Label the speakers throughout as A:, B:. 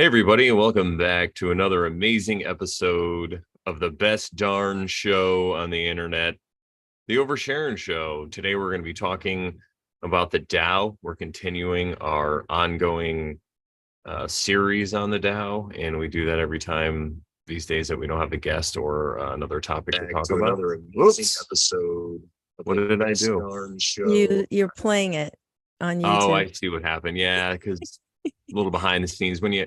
A: Hey, everybody, and welcome back to another amazing episode of the best darn show on the internet, the Sharon Show. Today, we're going to be talking about the Tao. We're continuing our ongoing series on the Tao, and we do that every time these days that we don't have a guest or another topic to talk about.
B: Another amazing episode.
A: What did I do?
B: Darn show.
C: You're playing it on YouTube.
A: Oh, I see what happened. Yeah, because a little behind the scenes when you.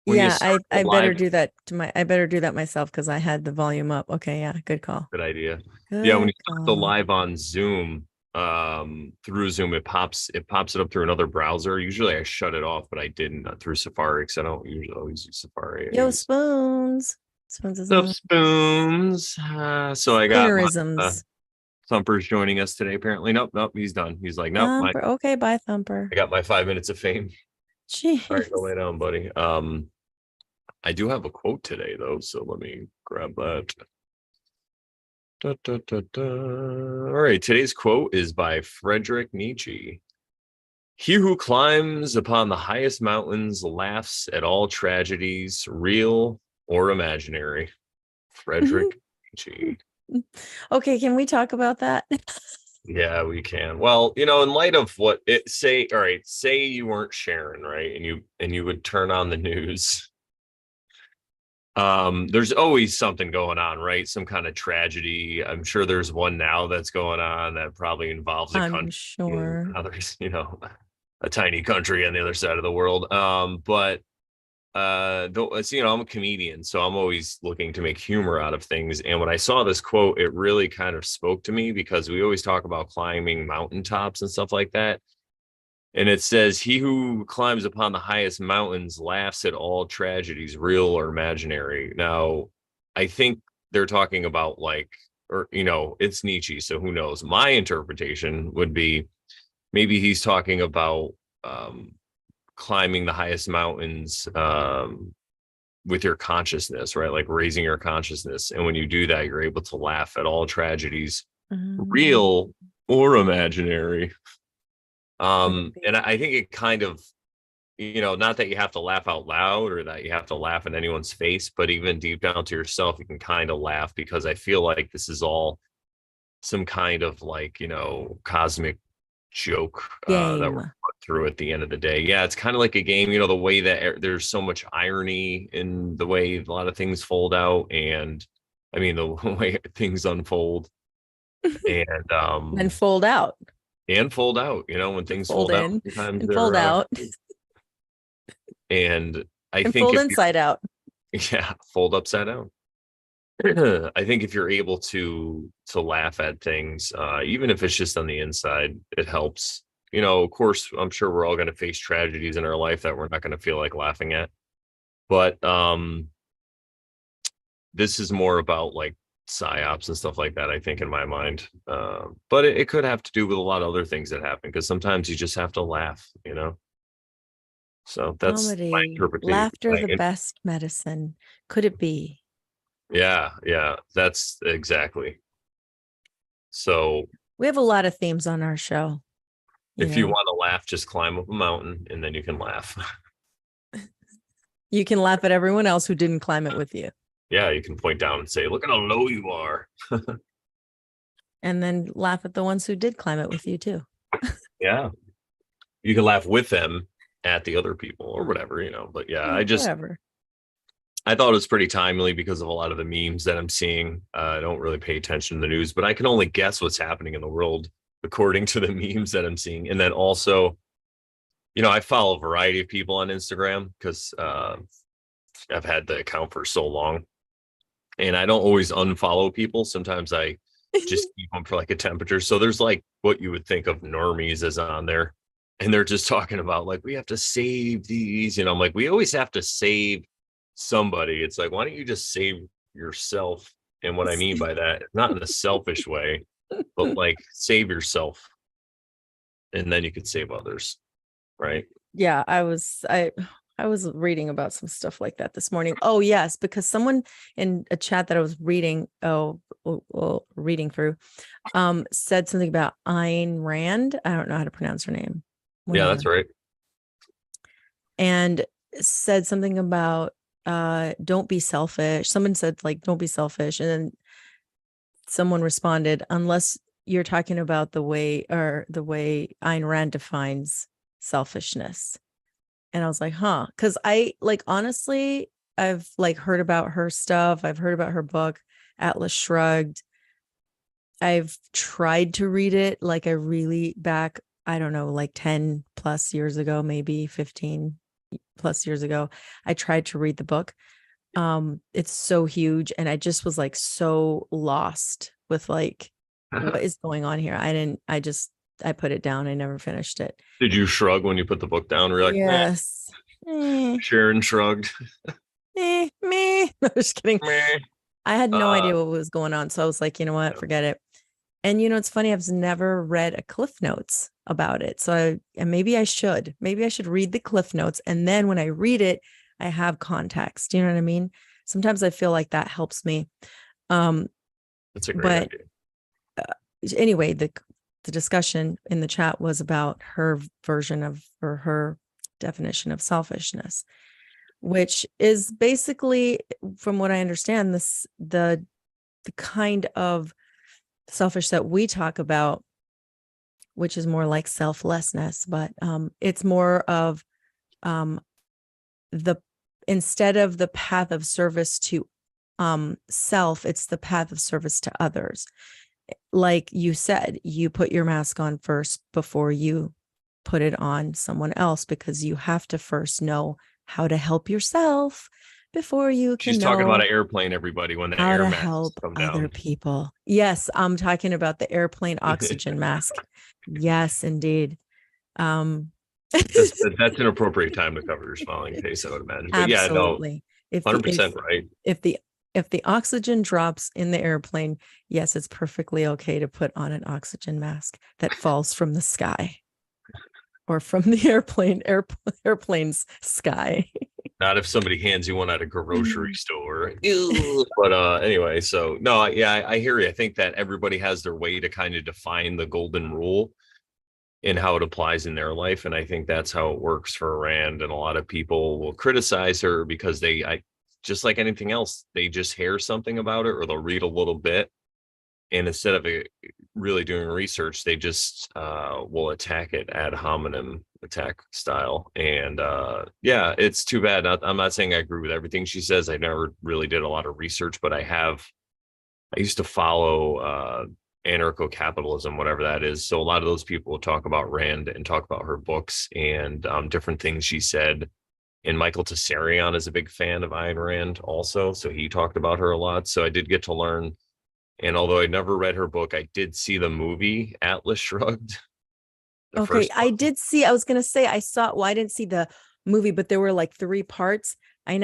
C: I better do that I better do that myself because I had the volume up. Okay, yeah, good call.
A: Good idea.
C: Good
A: Yeah, when you
C: call.
A: start the live on Zoom, through Zoom, it pops it up through another browser. Usually I shut it off, but I didn't through Safari because I don't usually always use Safari.
C: Yo, spoons. Spoons is
A: Sup, spoons. So I got Thumper's joining us today, apparently. Nope, he's done. He's like, nope.
C: Okay, bye, Thumper.
A: I got my 5 minutes of fame.
C: Jeez.
A: All right, go lay down, buddy. I do have a quote today, though, so let me grab that. All right, today's quote is by Friedrich Nietzsche. He who climbs upon the highest mountains laughs at all tragedies, real or imaginary. Friedrich Nietzsche.
C: Okay, can we talk about that?
A: Yeah, we can. Well, in light of what it say, all right, say you weren't Sharon, right? And you would turn on the news. There's always something going on, right? Some kind of tragedy. I'm sure there's one now that's going on that probably involves a country.
C: I'm sure.
A: Others, a tiny country on the other side of the world. But I'm a comedian, so I'm always looking to make humor out of things. And when I saw this quote, it really kind of spoke to me because we always talk about climbing mountaintops and stuff like that. And it says, he who climbs upon the highest mountains laughs at all tragedies, real or imaginary. Now, I think they're talking about it's Nietzsche, so who knows? My interpretation would be maybe he's talking about climbing the highest mountains with your consciousness, right? Like raising your consciousness. And when you do that, you're able to laugh at all tragedies, real or imaginary. And I think it kind of, not that you have to laugh out loud or that you have to laugh in anyone's face, but even deep down to yourself, you can kind of laugh because I feel like this is all some kind of cosmic joke that we're put through at the end of the day. Yeah, it's kind of like a game, the way that there's so much irony in the way a lot of things fold out. And I mean, the way things unfold
C: and fold out.
A: And fold out, when things fold out, sometimes
C: and fold out.
A: And I think
C: fold inside out.
A: Yeah, fold upside down. I think if you're able to laugh at things, even if it's just on the inside, it helps. Of course, I'm sure we're all going to face tragedies in our life that we're not going to feel like laughing at. But this is more about psyops and stuff like that, I think, in my mind. But it could have to do with a lot of other things that happen because sometimes you just have to laugh, So that's
C: comedy.
A: My interpretation.
C: Laughter, the best medicine. Could it be?
A: Yeah, that's exactly. So
C: we have a lot of themes on our show.
A: If you want to laugh, just climb up a mountain and then you can laugh.
C: You can laugh at everyone else who didn't climb it with you.
A: Yeah, you can point down and say, look at how low you are.
C: And then laugh at the ones who did climb it with you too.
A: Yeah. You can laugh with them at the other people or whatever, But yeah,
C: whatever.
A: I thought it was pretty timely because of a lot of the memes that I'm seeing. I don't really pay attention to the news, but I can only guess what's happening in the world according to the memes that I'm seeing. And then also, I follow a variety of people on Instagram because I've had the account for so long. And I don't always unfollow people. Sometimes I just keep them for a temperature. So there's what you would think of normies as on there. And they're just talking about we have to save these. I'm like, we always have to save somebody. It's why don't you just save yourself? And what I mean by that, not in a selfish way, but save yourself. And then you could save others. Right. Yeah.
C: I was reading about some stuff like that this morning. Oh, yes, because someone in a chat that I was reading through, said something about Ayn Rand. I don't know how to pronounce her name.
A: Yeah, that's right.
C: And said something about don't be selfish. Someone said like don't be selfish, and then someone responded, unless you're talking about the way Ayn Rand defines selfishness. And I was like, huh, because I like honestly, I've like heard about her stuff. I've heard about her book, Atlas Shrugged. I've tried to read it like I really back, I don't know, like 10 plus years ago, maybe 15 plus years ago. I tried to read the book. It's so huge. And I just was like so lost with like what is going on here. I put it down. I never finished it.
A: Did you shrug when you put the book down? Were you like,
C: yes.
A: Sharon shrugged.
C: Me. No, just kidding.
A: Meh.
C: I had no idea what was going on. So I was like, you know what, forget it. And it's funny, I've never read a Cliff Notes about it. So maybe I should read the Cliff Notes. And then when I read it, I have context. You know what I mean? Sometimes I feel like that helps me.
A: That's a great idea.
C: Anyway, the discussion in the chat was about her version of, or her definition of selfishness, which is basically, from what I understand, the kind of selfish that we talk about, which is more like selflessness, but it's more of instead of the path of service to self, it's the path of service to others. Like you said, you put your mask on first before you put it on someone else, because you have to first know how to help yourself before you can.
A: She's talking about an airplane, everybody, when the
C: how
A: air
C: to
A: masks
C: help
A: come
C: other
A: down.
C: people. Yes, I'm talking about the airplane oxygen mask. Yes, indeed.
A: That's an appropriate time to cover your smiling face, I would imagine. But
C: absolutely.
A: Yeah, no, 100% right.
C: If the oxygen drops in the airplane, yes, it's perfectly okay to put on an oxygen mask that falls from the sky or from the airplane's sky.
A: Not if somebody hands you one at a grocery store. But anyway, so no, yeah, I hear you. I think that everybody has their way to kind of define the golden rule and how it applies in their life. And I think that's how it works for Rand. And a lot of people will criticize her because just like anything else, they just hear something about it, or they'll read a little bit. And instead of really doing research, they just will attack it ad hominem attack style. And yeah, it's too bad. I'm not saying I agree with everything she says. I never really did a lot of research, but I used to follow anarcho-capitalism, whatever that is. So a lot of those people will talk about Rand and talk about her books and different things she said. And Michael Tessarion is a big fan of Ayn Rand also. So he talked about her a lot. So I did get to learn. And although I never read her book, I did see the movie Atlas Shrugged.
C: Okay, I did see, I was going to say, I didn't see the movie, but there were like 3 parts. I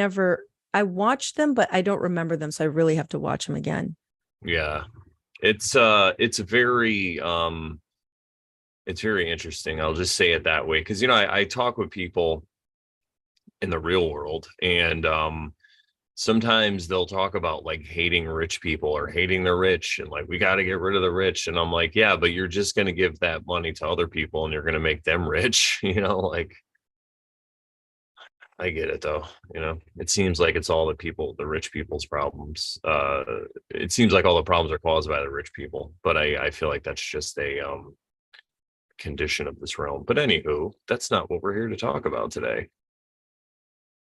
C: watched them, but I don't remember them. So I really have to watch them again.
A: Yeah, it's very interesting. I'll just say it that way. Cause I talk with people in the real world, and sometimes they'll talk about like hating rich people or hating the rich, and like, we got to get rid of the rich. And I'm like, yeah, but you're just going to give that money to other people and you're going to make them rich. Like, I get it though. It seems like it's all the rich people's problems. It seems like all the problems are caused by the rich people, but I feel like that's just a condition of this realm. But anywho, that's not what we're here to talk about today.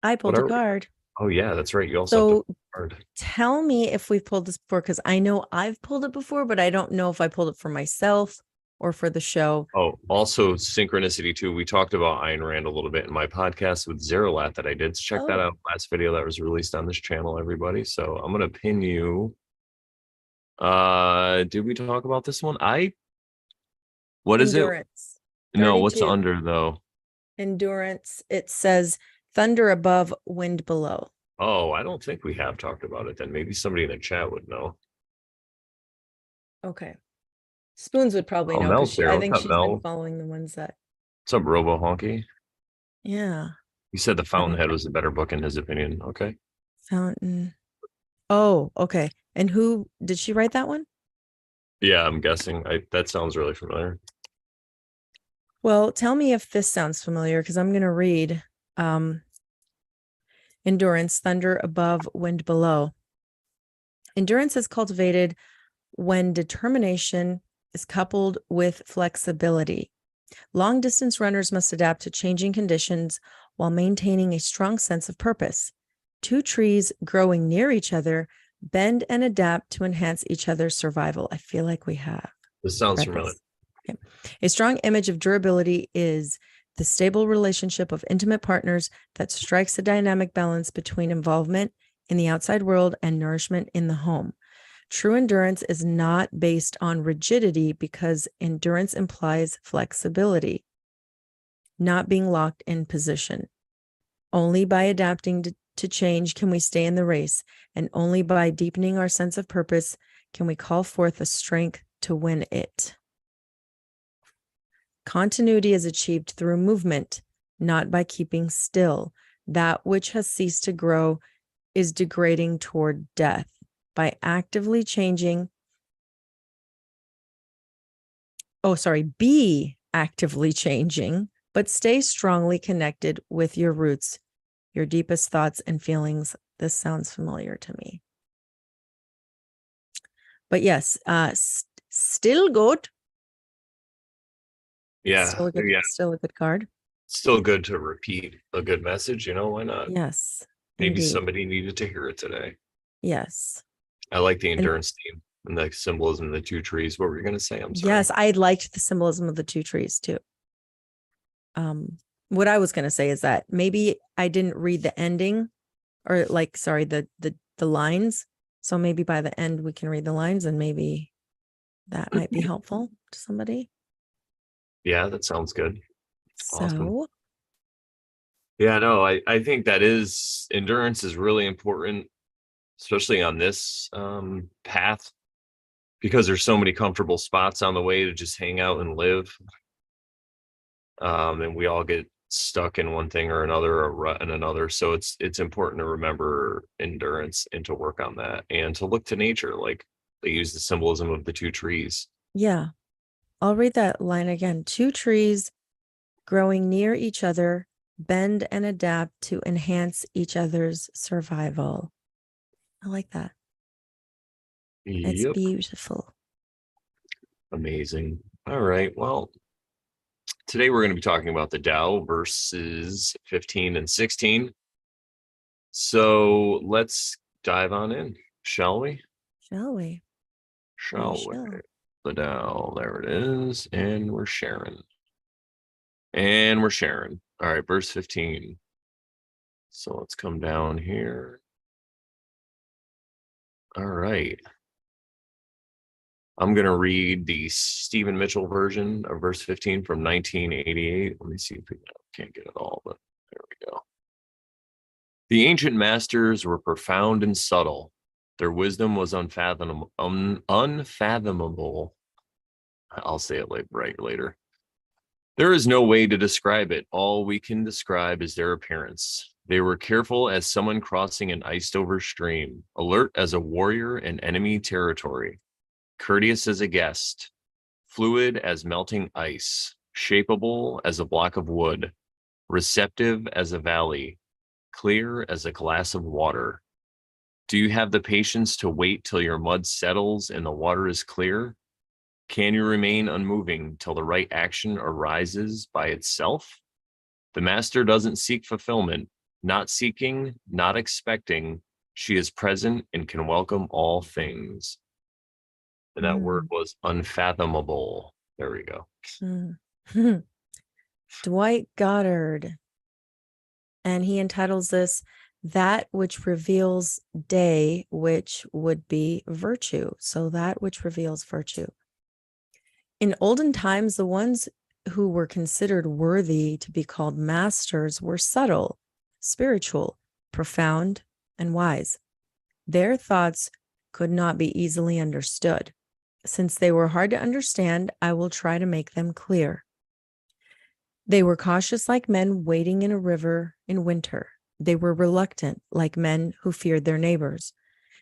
C: I pulled a card.
A: Oh yeah, that's right. You also
C: have card. Tell me if we've pulled this before, because I know I've pulled it before, but I don't know if I pulled it for myself or for the show.
A: Oh, also synchronicity too. We talked about Ayn Rand a little bit in my podcast with Zeralat that I did. Check that out. Last video that was released on this channel, everybody. So I'm gonna pin you. Did we talk about this one? What is
C: Endurance.
A: it? No, what's under though?
C: Endurance. It says thunder above, wind below.
A: Oh, I don't think we have talked about it then. Maybe somebody in the chat would know.
C: Okay. Spoons would probably know, because I think she's been following the ones that.
A: What's up, Robo Honky?
C: Yeah.
A: He said The Fountainhead was a better book in his opinion. Okay.
C: Fountain. Oh, okay. And who did she write that one?
A: Yeah, I'm guessing. That sounds really familiar.
C: Well, tell me if this sounds familiar, because I'm going to read Endurance, thunder above, wind below. Endurance is cultivated when determination is coupled with flexibility. Long distance runners must adapt to changing conditions while maintaining a strong sense of purpose. Two trees growing near each other bend and adapt to enhance each other's survival. I feel like we have.
A: This sounds familiar.
C: Okay. A strong image of durability is the stable relationship of intimate partners that strikes a dynamic balance between involvement in the outside world and nourishment in the home. True endurance is not based on rigidity because endurance implies flexibility, not being locked in position. Only by adapting to change can we stay in the race, and only by deepening our sense of purpose can we call forth the strength to win it. Continuity is achieved through movement, not by keeping still. That which has ceased to grow is degrading toward death. By actively changing, be actively changing, but stay strongly connected with your roots, your deepest thoughts and feelings. This sounds familiar to me. But yes, still good.
A: Yeah.
C: Still a good card.
A: Still good to repeat a good message, why not?
C: Yes.
A: Maybe
C: indeed.
A: somebody needed to hear it today.
C: Yes.
A: I like the endurance theme and the symbolism of the two trees. What were you going to say? I'm sorry.
C: Yes, I liked the symbolism of the two trees too. What I was going to say is that maybe I didn't read the ending or the lines. So maybe by the end we can read the lines and maybe that might be helpful to somebody.
A: Yeah, that sounds good. Awesome.
C: So
A: yeah, no, I think that endurance is really important, especially on this path, because there's so many comfortable spots on the way to just hang out and live. And we all get stuck in one thing or another, a rut in another. So it's important to remember endurance and to work on that and to look to nature. Like they use the symbolism of the two trees.
C: Yeah, I'll read that line again. Two trees growing near each other bend and adapt to enhance each other's survival. I like that. It's beautiful.
A: Amazing. All right. Well, today we're going to be talking about the Tao, verses 15 and 16. So let's dive on in, shall we?
C: Shall we?
A: Shall we? The Tao, there it is. And we're sharing. All right, verse 15. So let's come down here. All right. I'm going to read the Stephen Mitchell version of verse 15 from 1988. Let me see if we can't get it all, but there we go. The ancient masters were profound and subtle. Their wisdom was unfathomable. I'll say it right later. There is no way to describe it. All we can describe is their appearance. They were careful as someone crossing an iced-over stream, alert as a warrior in enemy territory, courteous as a guest, fluid as melting ice, shapeable as a block of wood, receptive as a valley, clear as a glass of water. Do you have the patience to wait till your mud settles and the water is clear? Can you remain unmoving till the right action arises by itself? The master doesn't seek fulfillment, not seeking, not expecting. She is present and can welcome all things. And that word was unfathomable. There we go.
C: Dwight Goddard. And he entitles this, That Which Reveals Day, which would be virtue. So that which reveals virtue. In olden times, the ones who were considered worthy to be called masters were subtle, spiritual, profound, and wise. Their thoughts could not be easily understood. Since they were hard to understand, I will try to make them clear. They were cautious like men wading in a river in winter. They were reluctant like men who feared their neighbors.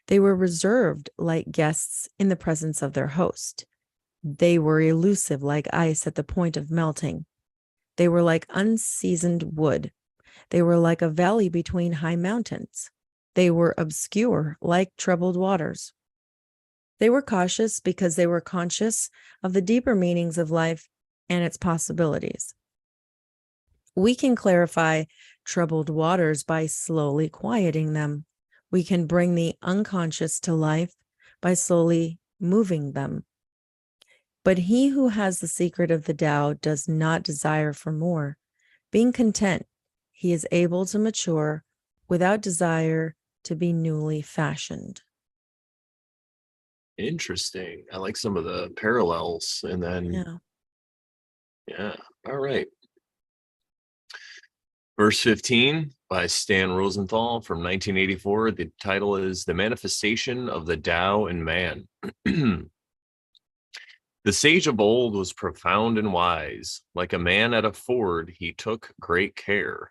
C: They were reserved like guests in the presence of their host. They were elusive like ice at the point of melting. They were like unseasoned wood. They were like a valley between high mountains. They were obscure like troubled waters. They were cautious because they were conscious of the deeper meanings of life and its possibilities. We can clarify troubled waters by slowly quieting them. We can bring the unconscious to life by slowly moving them. But he who has the secret of the Tao does not desire for more. Being content, he is able to mature without desire to be newly fashioned.
A: Interesting. I like some of the parallels. And then, yeah. All right. Verse 15 by Stan Rosenthal from 1984. The title is The Manifestation of the Tao in Man. The sage of old was profound and wise. Like a man at a ford, he took great care.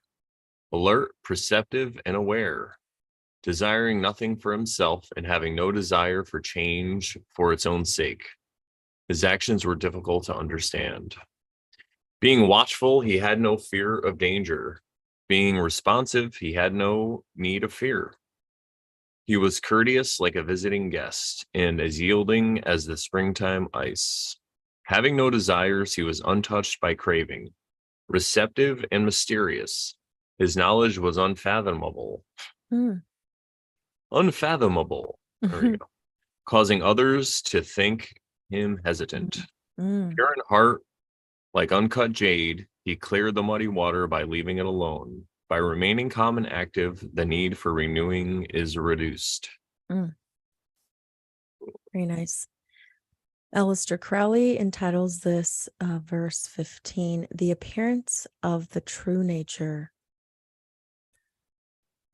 A: Alert, perceptive, and aware. Desiring nothing for himself and having no desire for change for its own sake. His actions were difficult to understand. Being watchful, he had no fear of danger. Being responsive, he had no need of fear. He was courteous like a visiting guest and as yielding as the springtime ice. Having no desires, he was untouched by craving. Receptive and mysterious, his knowledge was unfathomable. Unfathomable. There we go. Causing others to think him hesitant. Pure in heart, like uncut jade, he cleared the muddy water by leaving it alone. By remaining calm and active, the need for renewing is reduced.
C: Very nice. Aleister Crowley entitles this verse 15, The Appearance of the True Nature.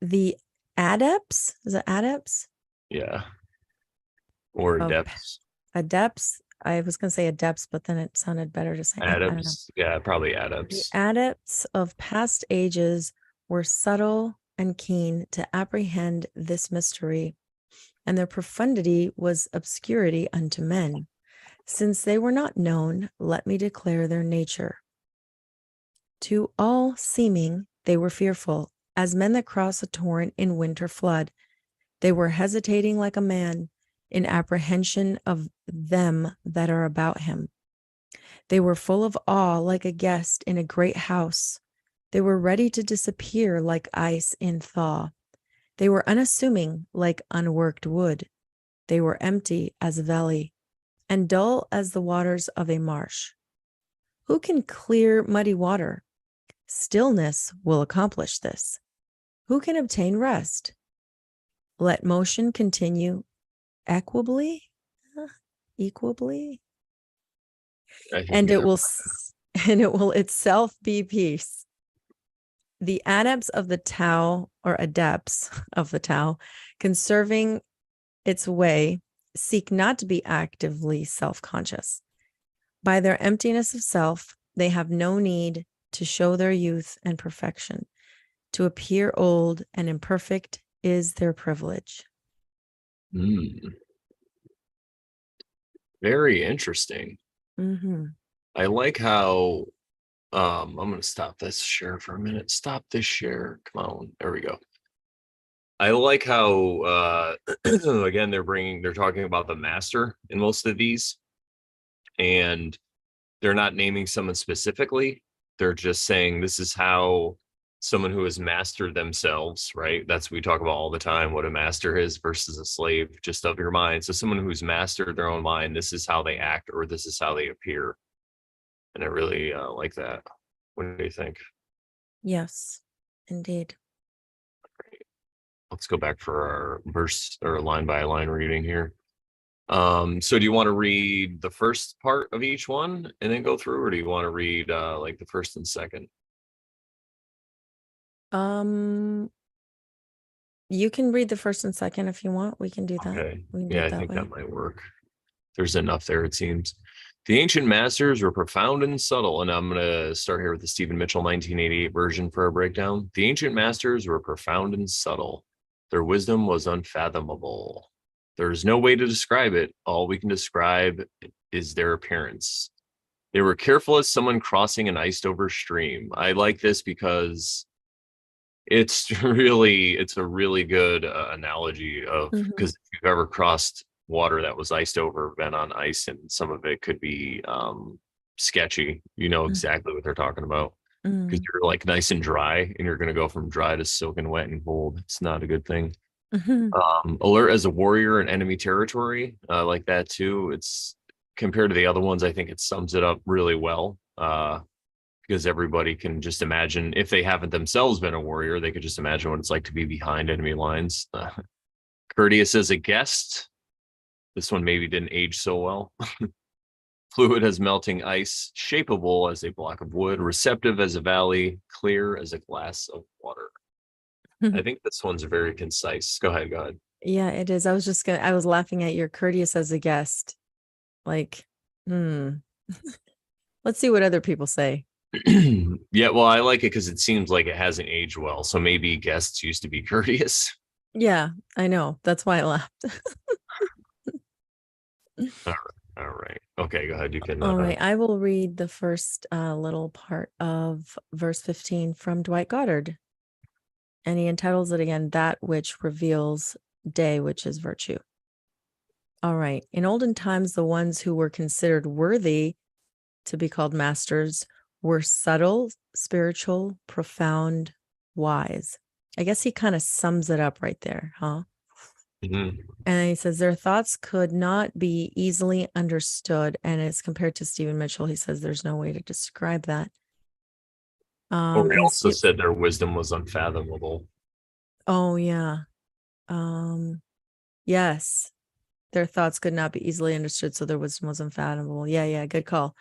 C: The adepts, is it adepts?
A: Yeah. Or adepts.
C: Adepts. I was going to say adepts, but then it sounded better to say
A: adepts. Yeah, probably adepts.
C: The adepts of past ages were subtle and keen to apprehend this mystery, and their profundity was obscurity unto men. Since they were not known, let me declare their nature. To all seeming, they were fearful, as men that cross a torrent in winter flood. They were hesitating like a man in apprehension of them that are about him. They were full of awe like a guest in a great house. They were ready to disappear like ice in thaw. They were unassuming like unworked wood. They were empty as a valley and dull as the waters of a marsh. Who can clear muddy water? Stillness will accomplish this. Who can obtain rest? Let motion continue equably, and it will itself be peace. The adepts of the Tao, or adepts of the Tao, conserving its way, seek not to be actively self-conscious. By their emptiness of self, they have no need to show their youth and perfection. To appear old and imperfect is their privilege.
A: Very interesting. I like how I'm going to stop this share for a minute. Stop this share. Come on. There we go. I like how again they're talking about the master in most of these, and they're not naming someone specifically. They're just saying this is how someone who has mastered themselves, right? That's what we talk about all the time, what a master is versus a slave, just of your mind. So someone who's mastered their own mind, this is how they act, or this is how they appear. And I really like that. What do you think?
C: Yes, indeed.
A: Great. Let's go back for our verse or line by line reading here. So do you want to read the first part of each one and then go through, or do you want to read like the first and second?
C: You can read the first and second if you want. We can do that.
A: Okay.
C: Yeah,
A: I think that might work. There's enough there, it seems. The ancient masters were profound and subtle, and I'm going to start here with the Stephen Mitchell 1988 version for a breakdown. The ancient masters were profound and subtle. Their wisdom was unfathomable. There's no way to describe it. All we can describe is their appearance. They were careful as someone crossing an iced over stream. I like this because It's a really good analogy of,
C: Mhm,
A: because if you've ever crossed water that was iced over, been on ice, and some of it could be sketchy, you know
C: mm,
A: exactly what they're talking about. Because
C: mm,
A: you're like nice and dry, and you're going to go from dry to soaking wet and cold. It's not a good thing.
C: mhm,
A: Alert as a warrior in enemy territory, like that too. It's compared to the other ones, I think it sums it up really well. Because everybody can just imagine, if they haven't themselves been a warrior, they could just imagine what it's like to be behind enemy lines. Courteous as a guest. This one maybe didn't age so well. Fluid as melting ice, shapeable as a block of wood, receptive as a valley, clear as a glass of water. I
C: mhm.
A: think this one's very concise. Go ahead, go ahead.
C: Yeah, it is. I was laughing at your courteous as a guest. Like, hmm. Let's see what other people say.
A: Yeah, well, I like it because it seems like it hasn't aged well. So maybe guests used to be courteous.
C: Yeah, I know. That's why I laughed.
A: All right. All right. Okay, go ahead. You can.
C: All right, I will read the first little part of verse 15 from Dwight Goddard. And he entitles it again, That Which Reveals Day, which is virtue. All right. In olden times, the ones who were considered worthy to be called masters were subtle, spiritual, profound, wise. I guess he kind of sums it up right there, huh?
A: Mhm.
C: And he says their thoughts could not be easily understood. And it's compared to Stephen Mitchell. He says there's no way to describe that.
A: Or he
C: And
A: also said their wisdom was unfathomable.
C: oh yeah. Yes. Their thoughts could not be easily understood, so their wisdom was unfathomable. Yeah, good call.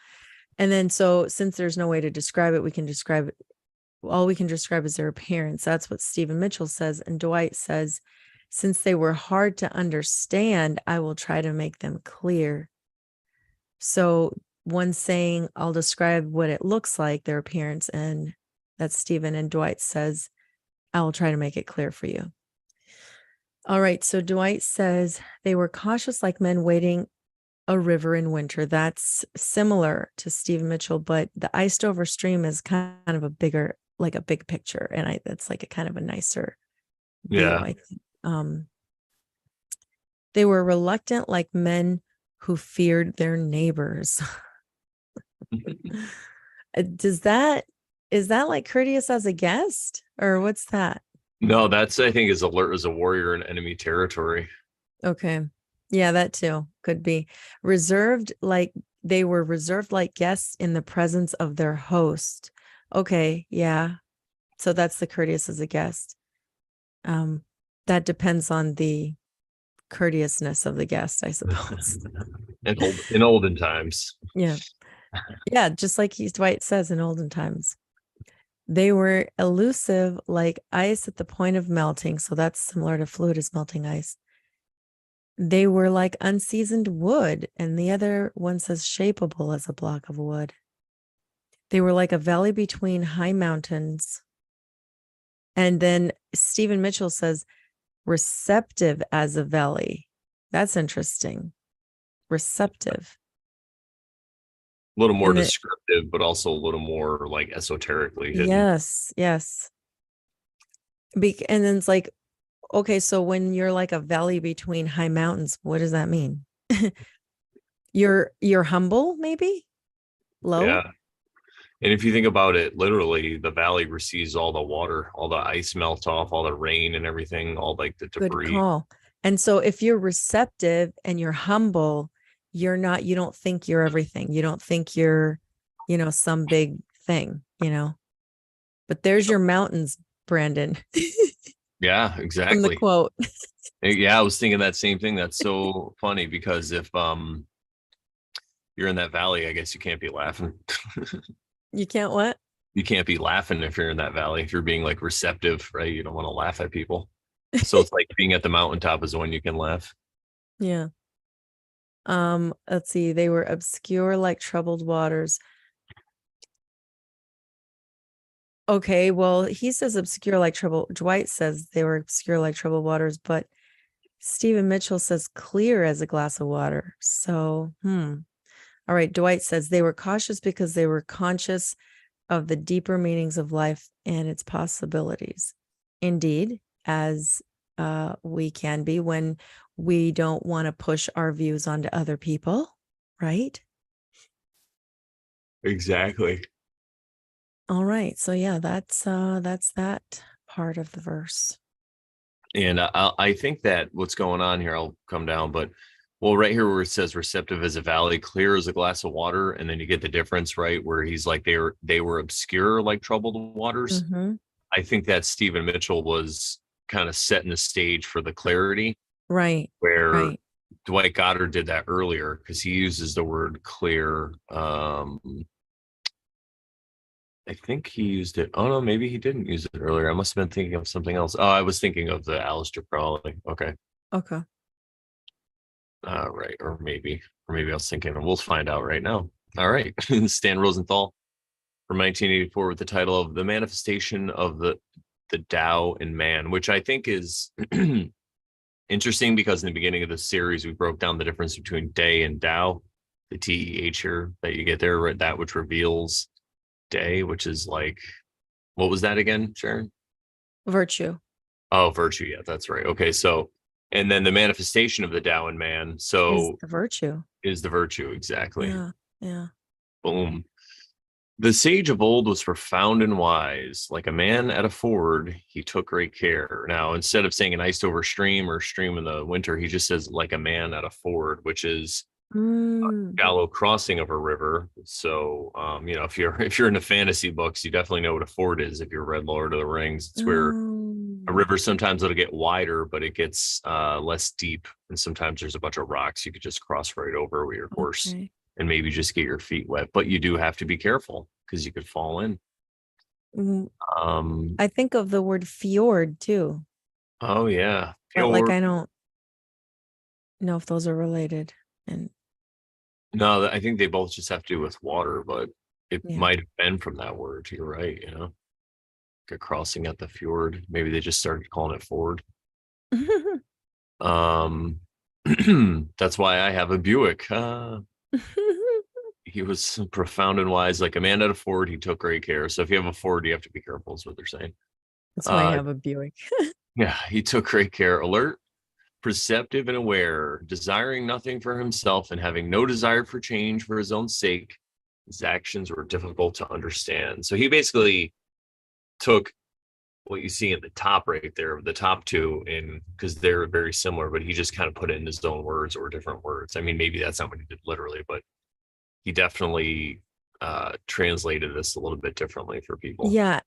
C: And then so since there's no way to describe it, we can describe it. All we can describe is their appearance. That's what Stephen Mitchell says. And Dwight says, since they were hard to understand, I will try to make them clear. So one saying, I'll describe what it looks like, their appearance, and that's Stephen, and Dwight says, I will try to make it clear for you. All right. So Dwight says they were cautious like men wading a river in winter. That's similar to Stephen Mitchell, but the iced over stream is kind of a bigger, like a big picture. And that's like a kind of a nicer view,
A: Yeah.
C: I think. They were reluctant like men who feared their neighbors. Is that like courteous as a guest, or what's that?
A: No, that's, I think, is alert as a warrior in enemy territory.
C: Okay. Yeah, that too could be reserved. Like they were reserved like guests in the presence of their host. Okay. Yeah. So that's the courteous as a guest. That depends on the courteousness of the guest, I suppose.
A: In olden times.
C: Yeah. Yeah. Just like Dwight says in olden times. They were elusive like ice at the point of melting. So that's similar to fluid as melting ice. They were like unseasoned wood, and the other one says shapeable as a block of wood. They were like a valley between high mountains. And then Stephen Mitchell says receptive as a valley. That's interesting. Receptive.
A: A little more
C: And then,
A: descriptive, but also a little more like esoterically hidden.
C: yes. And then it's like, okay, so when you're like a valley between high mountains, what does that mean? You're humble, maybe? Low?
A: Yeah. And if you think about it, literally, the valley receives all the water, all the ice melts off, all the rain and everything, all like the
C: Good
A: debris.
C: call. And so if you're receptive and you're humble, you don't think you're everything. You don't think you're, some big thing, but there's your mountains, Brandon,
A: Yeah,
C: from the
A: exactly.
C: quote.
A: Yeah, I was thinking that same thing. That's so funny because if you're in that valley, I guess you can't be laughing.
C: You can't what?
A: You can't be laughing if you're in that valley. If you're being like receptive, right? You don't want to laugh at people. So it's like being at the mountaintop is when you can laugh.
C: Yeah. Let's see. They were obscure like troubled waters. Okay, well, he says obscure like trouble. Dwight says they were obscure like troubled waters, but Stephen Mitchell says clear as a glass of water. So, All right, Dwight says they were cautious because they were conscious of the deeper meanings of life and its possibilities. indeed, as we can be when we don't want to push our views onto other people, right?
A: Exactly.
C: All right. So yeah, that's that part of the verse.
A: And I think that what's going on here, I'll come down, but well, right here where it says receptive as a valley, clear as a glass of water, and then you get the difference, right? Where he's like they were obscure like troubled waters.
C: Mm-hmm.
A: I think that Stephen Mitchell was kind of setting the stage for the clarity,
C: Right.
A: where
C: Right.
A: Dwight Goddard did that earlier because he uses the word clear. I think he used it. Oh no, maybe he didn't use it earlier. I must have been thinking of something else. Oh, I was thinking of the Aleister Crowley. Okay.
C: Okay.
A: Right. Or maybe I was thinking, we'll find out right now. All right. Stan Rosenthal from 1984 with the title of The Manifestation of the Tao in Man, which I think is interesting because in the beginning of the series, we broke down the difference between day and Tao, the TEH here that you get there, right? That which reveals day, which is like, what was that again, Sharon?
C: Virtue.
A: Oh, virtue. Yeah, that's right. Okay. So, and then the manifestation of the Tao in man.
C: Is
A: So
C: the virtue.
A: is the virtue. Exactly.
C: Yeah. Yeah.
A: Boom. The sage of old was profound and wise. Like a man at a ford, he took great care. Now, instead of saying an iced over stream or stream in the winter, he just says like a man at a ford, which is shallow crossing of a river. So, if you're into fantasy books, you definitely know what a ford is. If you've read Lord of the Rings, it's where a river sometimes it'll get wider, but it gets less deep, and sometimes there's a bunch of rocks you could just cross right over with your horse.
C: Okay.
A: And maybe just get your feet wet, but you do have to be careful because you could fall in.
C: I think of the word fjord too.
A: Oh yeah,
C: but like I don't know if those are related. And
A: no, I think they both just have to do with water, but it might have been from that word. You're right. Like a crossing at the fjord. Maybe they just started calling it ford. That's why I have a Buick. He was profound and wise, like a man at a ford. He took great care. So if you have a Ford, you have to be careful, is what they're saying.
C: That's why I have a Buick.
A: Yeah, he took great care. Alert, perceptive, and aware, desiring nothing for himself and having no desire for change for his own sake. His actions were difficult to understand. So he basically took what you see in the top right there, the top two, and because they're very similar, but he just kind of put it in his own words or different words. I mean, maybe that's not what he did literally, but he definitely translated this a little bit differently for people.
C: Yeah,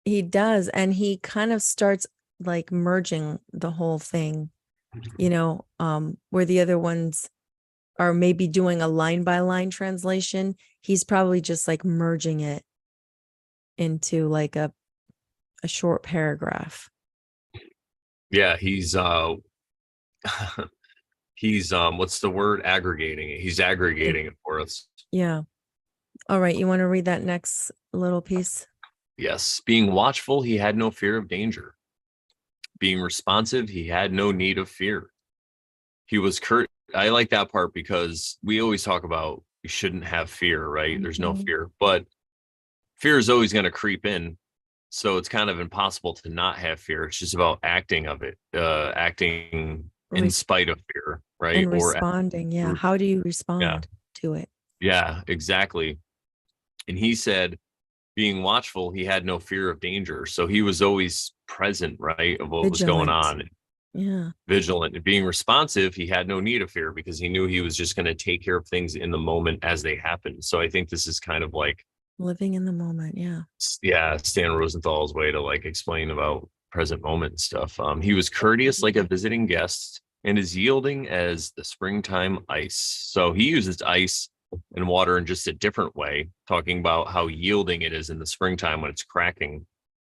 C: he does. And he kind of starts like merging the whole thing, where the other ones are maybe doing a line by line translation. He's probably just like merging it into like a short paragraph.
A: Yeah, he's what's the word? Aggregating it. He's aggregating it for us.
C: Yeah. All right. You want to read that next little piece?
A: Yes. Being watchful, he had no fear of danger. Being responsive, he had no need of fear. He was I like that part because we always talk about you shouldn't have fear, right? Mm-hmm. There's no fear, but fear is always going to creep in. So it's kind of impossible to not have fear. It's just about acting in spite of fear, right?
C: And responding. Yeah. How do you respond to it?
A: Yeah, exactly. And he said, being watchful, he had no fear of danger. So he was always present, right, of what was going on.
C: Yeah.
A: Vigilant. And being responsive, he had no need of fear because he knew he was just going to take care of things in the moment as they happened. So I think this is kind of like
C: living in the moment. Yeah.
A: Yeah. Stan Rosenthal's way to like explain about present moment stuff. He was courteous like a visiting guest and as yielding as the springtime ice. So he uses ice and water in just a different way, talking about how yielding it is in the springtime when it's cracking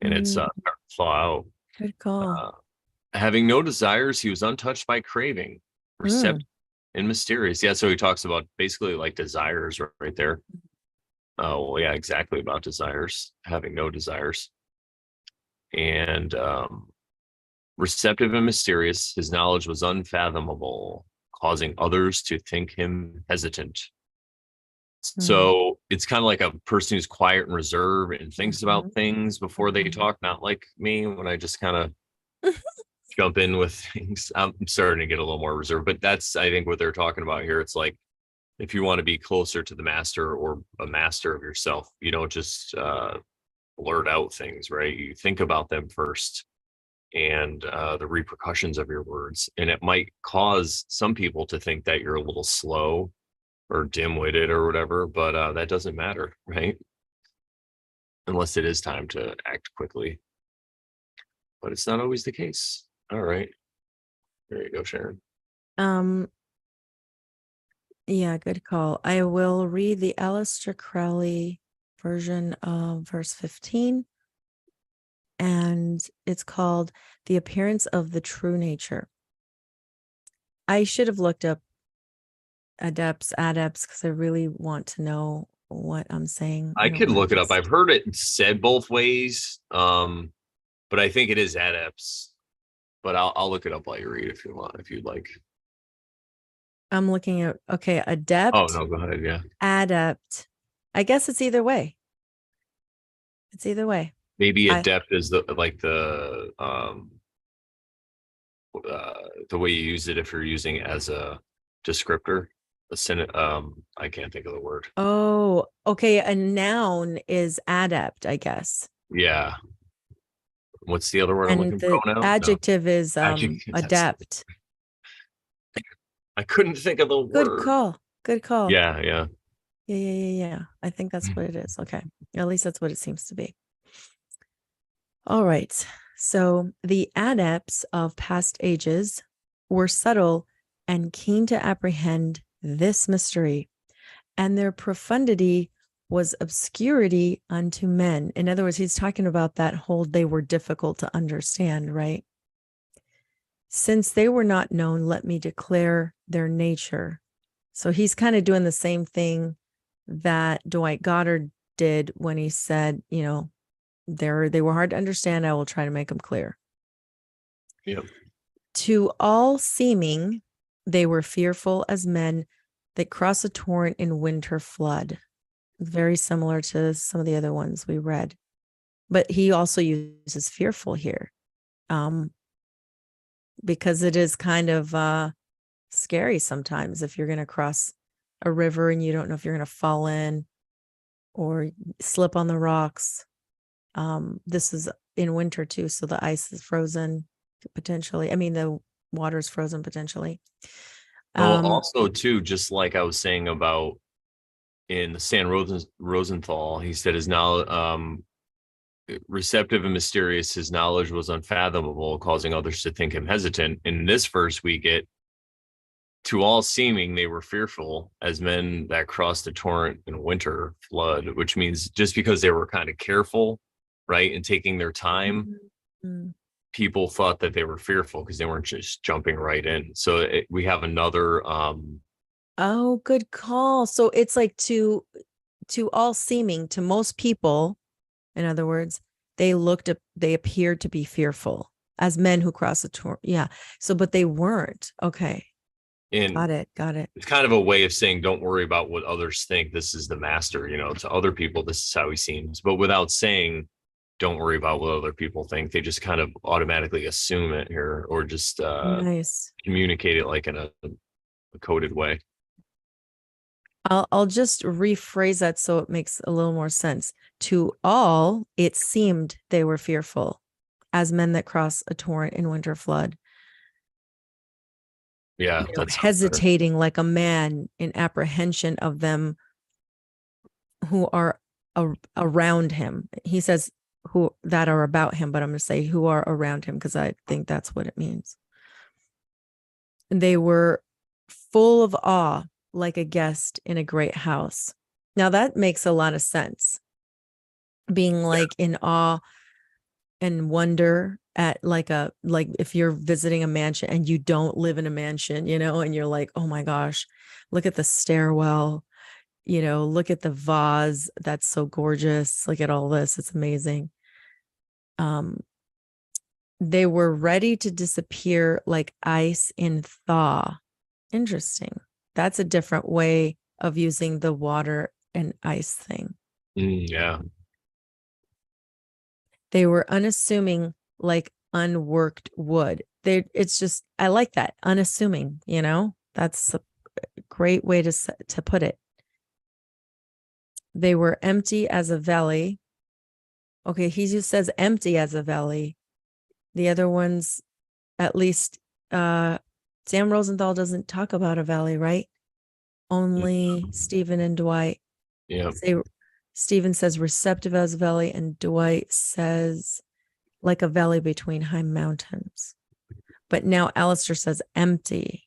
A: and it's starting to thaw out.
C: Good call.
A: Having no desires, he was untouched by craving, receptive and mysterious. Yeah, so he talks about basically like desires right there. Oh, well, yeah, exactly about desires, having no desires. And receptive and mysterious, his knowledge was unfathomable, causing others to think him hesitant. So it's kind of like a person who's quiet and reserved and thinks about
C: Mhm.
A: things before they
C: Mhm.
A: talk, not like me when I just kind of jump in with things. I'm starting to get a little more reserved, but that's, I think, what they're talking about here. It's like, if you want to be closer to the master or a master of yourself, you don't just blurt out things, right? You think about them first, and the repercussions of your words. And it might cause some people to think that you're a little slow or dim-witted or whatever, but that doesn't matter, right? Unless it is time to act quickly. But it's not always the case. All right. There you go, Sharon.
C: Um, yeah, good call. I will read the Aleister Crowley version of verse 15. And it's called The Appearance of the True Nature. I should have looked up adepts, because I really want to know what I'm saying.
A: I
C: don't
A: could
C: want
A: look
C: to
A: it up. I've heard it said both ways. But I think it is adepts. But I'll look it up while you read if you want, if you'd like.
C: I'm looking at, okay, adept.
A: Oh no, go ahead. Yeah.
C: Adept. I guess it's either way. It's either way.
A: Maybe adept is the way you use it if you're using it as a descriptor. I can't think of the word.
C: Oh, okay. A noun is adept, I guess.
A: Yeah. What's the other word I'm
C: And
A: looking
C: the
A: for now?
C: adjective is
A: Adjective,
C: adept.
A: I couldn't think of the word.
C: Good call. Good call.
A: Yeah, yeah.
C: Yeah. I think that's what it is. Okay. At least that's what it seems to be. All right. So the adepts of past ages were subtle and keen to apprehend this mystery, and their profundity was obscurity unto men. In other words, he's talking about that whole they were difficult to understand, right? Since they were not known, let me declare their nature. So he's kind of doing the same thing that Dwight Goddard did when he said, you know, they were hard to understand. I will try to make them clear.
A: Yep.
C: To all seeming, they were fearful as men that cross a torrent in winter flood. Very similar to some of the other ones we read. But he also uses fearful here. Because it is kind of scary sometimes if you're going to cross a river and you don't know if you're going to fall in or slip on the rocks. This is in winter too, so the ice is frozen potentially. I mean, the water's frozen potentially.
A: Well, also too, just like I was saying about in the Rosenthal, he said his knowledge, receptive and mysterious, his knowledge was unfathomable, causing others to think him hesitant. In this verse, we get to all seeming they were fearful as men that crossed the torrent in winter flood, which means just because they were kind of careful, right, and taking their time, people thought that they were fearful because they weren't just jumping right in. So we have another
C: oh, good call. So it's like to all seeming, to most people, in other words, they appeared to be fearful as men who cross the torrent. Yeah. So, but they weren't. Okay.
A: and
C: Got it.
A: it's kind of a way of saying don't worry about what others think. This is the master, to other people this is how he seems, but without saying don't worry about what other people think. They just kind of automatically assume it here, or just
C: Nice.
A: communicate it like in a coded way.
C: I'll just rephrase that so it makes a little more sense. To all, it seemed they were fearful as men that cross a torrent in winter flood.
A: Yeah, that's
C: hesitating like a man in apprehension of them who are around him. He says who that are about him, but I'm going to say who are around him because I think that's what it means. They were full of awe like a guest in a great house. Now that makes a lot of sense. Being like in awe and wonder at like if you're visiting a mansion and you don't live in a mansion, and you're like, oh my gosh, look at the stairwell, look at the vase. That's so gorgeous. Look at all this. It's amazing. They were ready to disappear like ice in thaw. Interesting. That's a different way of using the water and ice thing.
A: Yeah.
C: They were unassuming, like unworked wood. It's just, I like that, unassuming, that's a great way to put it. They were empty as a valley. Okay, he just says empty as a valley. The other ones, at least Sam Rosenthal doesn't talk about a valley, right? Only Stephen and Dwight.
A: Yeah.
C: Stephen says receptive as a valley, and Dwight says like a valley between high mountains. But now Aleister says empty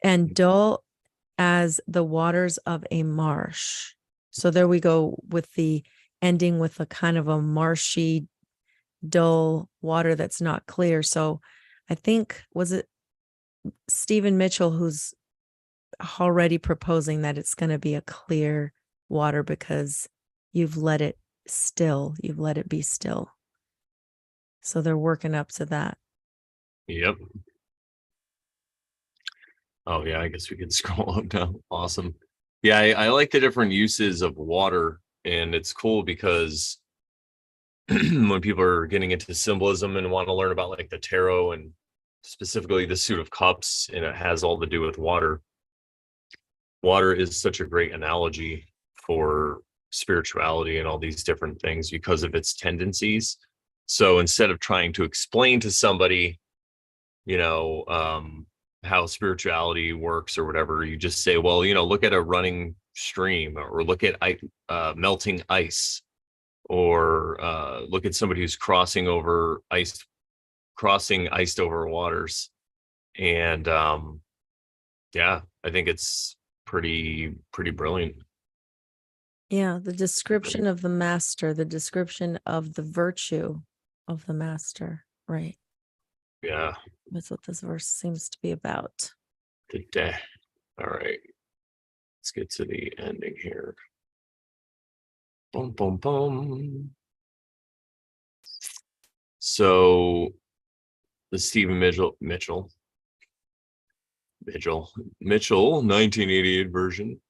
C: and dull as the waters of a marsh. So there we go with the ending with a kind of a marshy, dull water that's not clear. So I think, was it Stephen Mitchell who's already proposing that it's going to be a clear water because you've let it be still. So they're working up to that.
A: Yep. Oh yeah, I guess we can scroll up now. Awesome. Yeah, I like the different uses of water, and it's cool because when people are getting into symbolism and want to learn about like the tarot and specifically the suit of cups, and it has all to do with water. Water is such a great analogy for spirituality and all these different things because of its tendencies. So instead of trying to explain to somebody, how spirituality works or whatever, you just say, well, look at a running stream, or look at melting ice, or look at somebody who's crossing iced over waters. And yeah, I think it's pretty brilliant.
C: Yeah, the description of the master, the description of the virtue of the master, right?
A: Yeah,
C: that's what this verse seems to be about.
A: All right, let's get to the ending here. Boom, boom, boom. So the Stephen Mitchell 1988 version.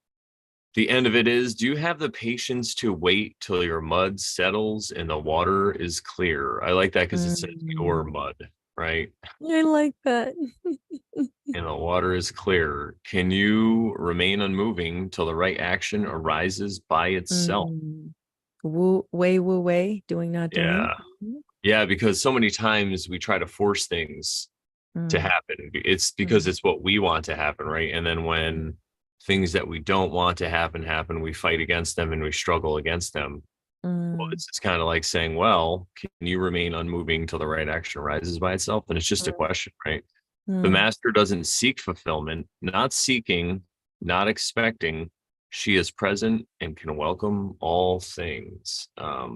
A: The end of it is, do you have the patience to wait till your mud settles and the water is clear? I like that because it says your mud, right?
C: I like that.
A: And the water is clear. Can you remain unmoving till the right action arises by itself?
C: Woo way, doing, not doing.
A: Yeah, because so many times we try to force things to happen. It's because it's what we want to happen, right? And then when things that we don't want to happen, we fight against them and we struggle against them. Well, it's kind of like saying, well, can you remain unmoving till the right action arises by itself? And it's just a question, right? The master doesn't seek fulfillment, not seeking, not expecting. She is present and can welcome all things. I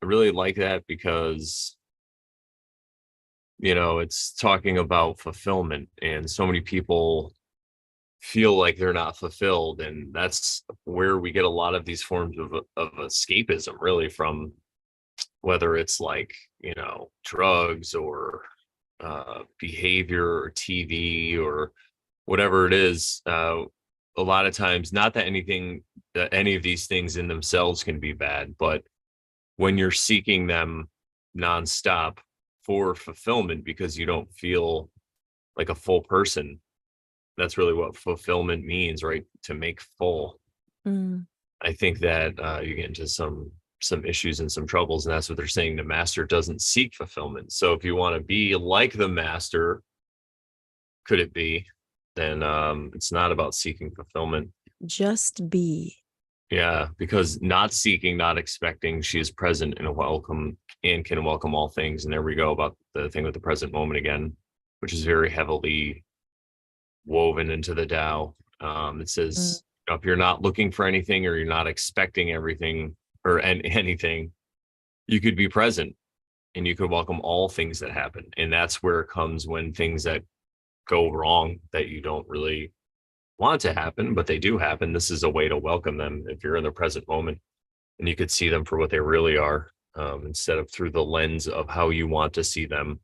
A: really like that because, it's talking about fulfillment, and so many people feel like they're not fulfilled, and that's where we get a lot of these forms of escapism, really, from whether it's like drugs or behavior or TV or whatever it is. A lot of times, not that any of these things in themselves can be bad, but when you're seeking them nonstop for fulfillment because you don't feel like a full person, that's really what fulfillment means, right? To make full. I think that you get into some issues and some troubles, and that's what they're saying. The master doesn't seek fulfillment. So if you want to be like the master, could it be? Then it's not about seeking fulfillment.
C: Just be.
A: Yeah, because not seeking, not expecting, she is present and welcome and can welcome all things. And there we go about the thing with the present moment again, which is very heavily woven into the Tao. It says, if you're not looking for anything or you're not expecting everything or anything, you could be present and you could welcome all things that happen. And that's where it comes when things that go wrong that you don't really want to happen, but they do happen. This is a way to welcome them if you're in the present moment, and you could see them for what they really are, instead of through the lens of how you want to see them.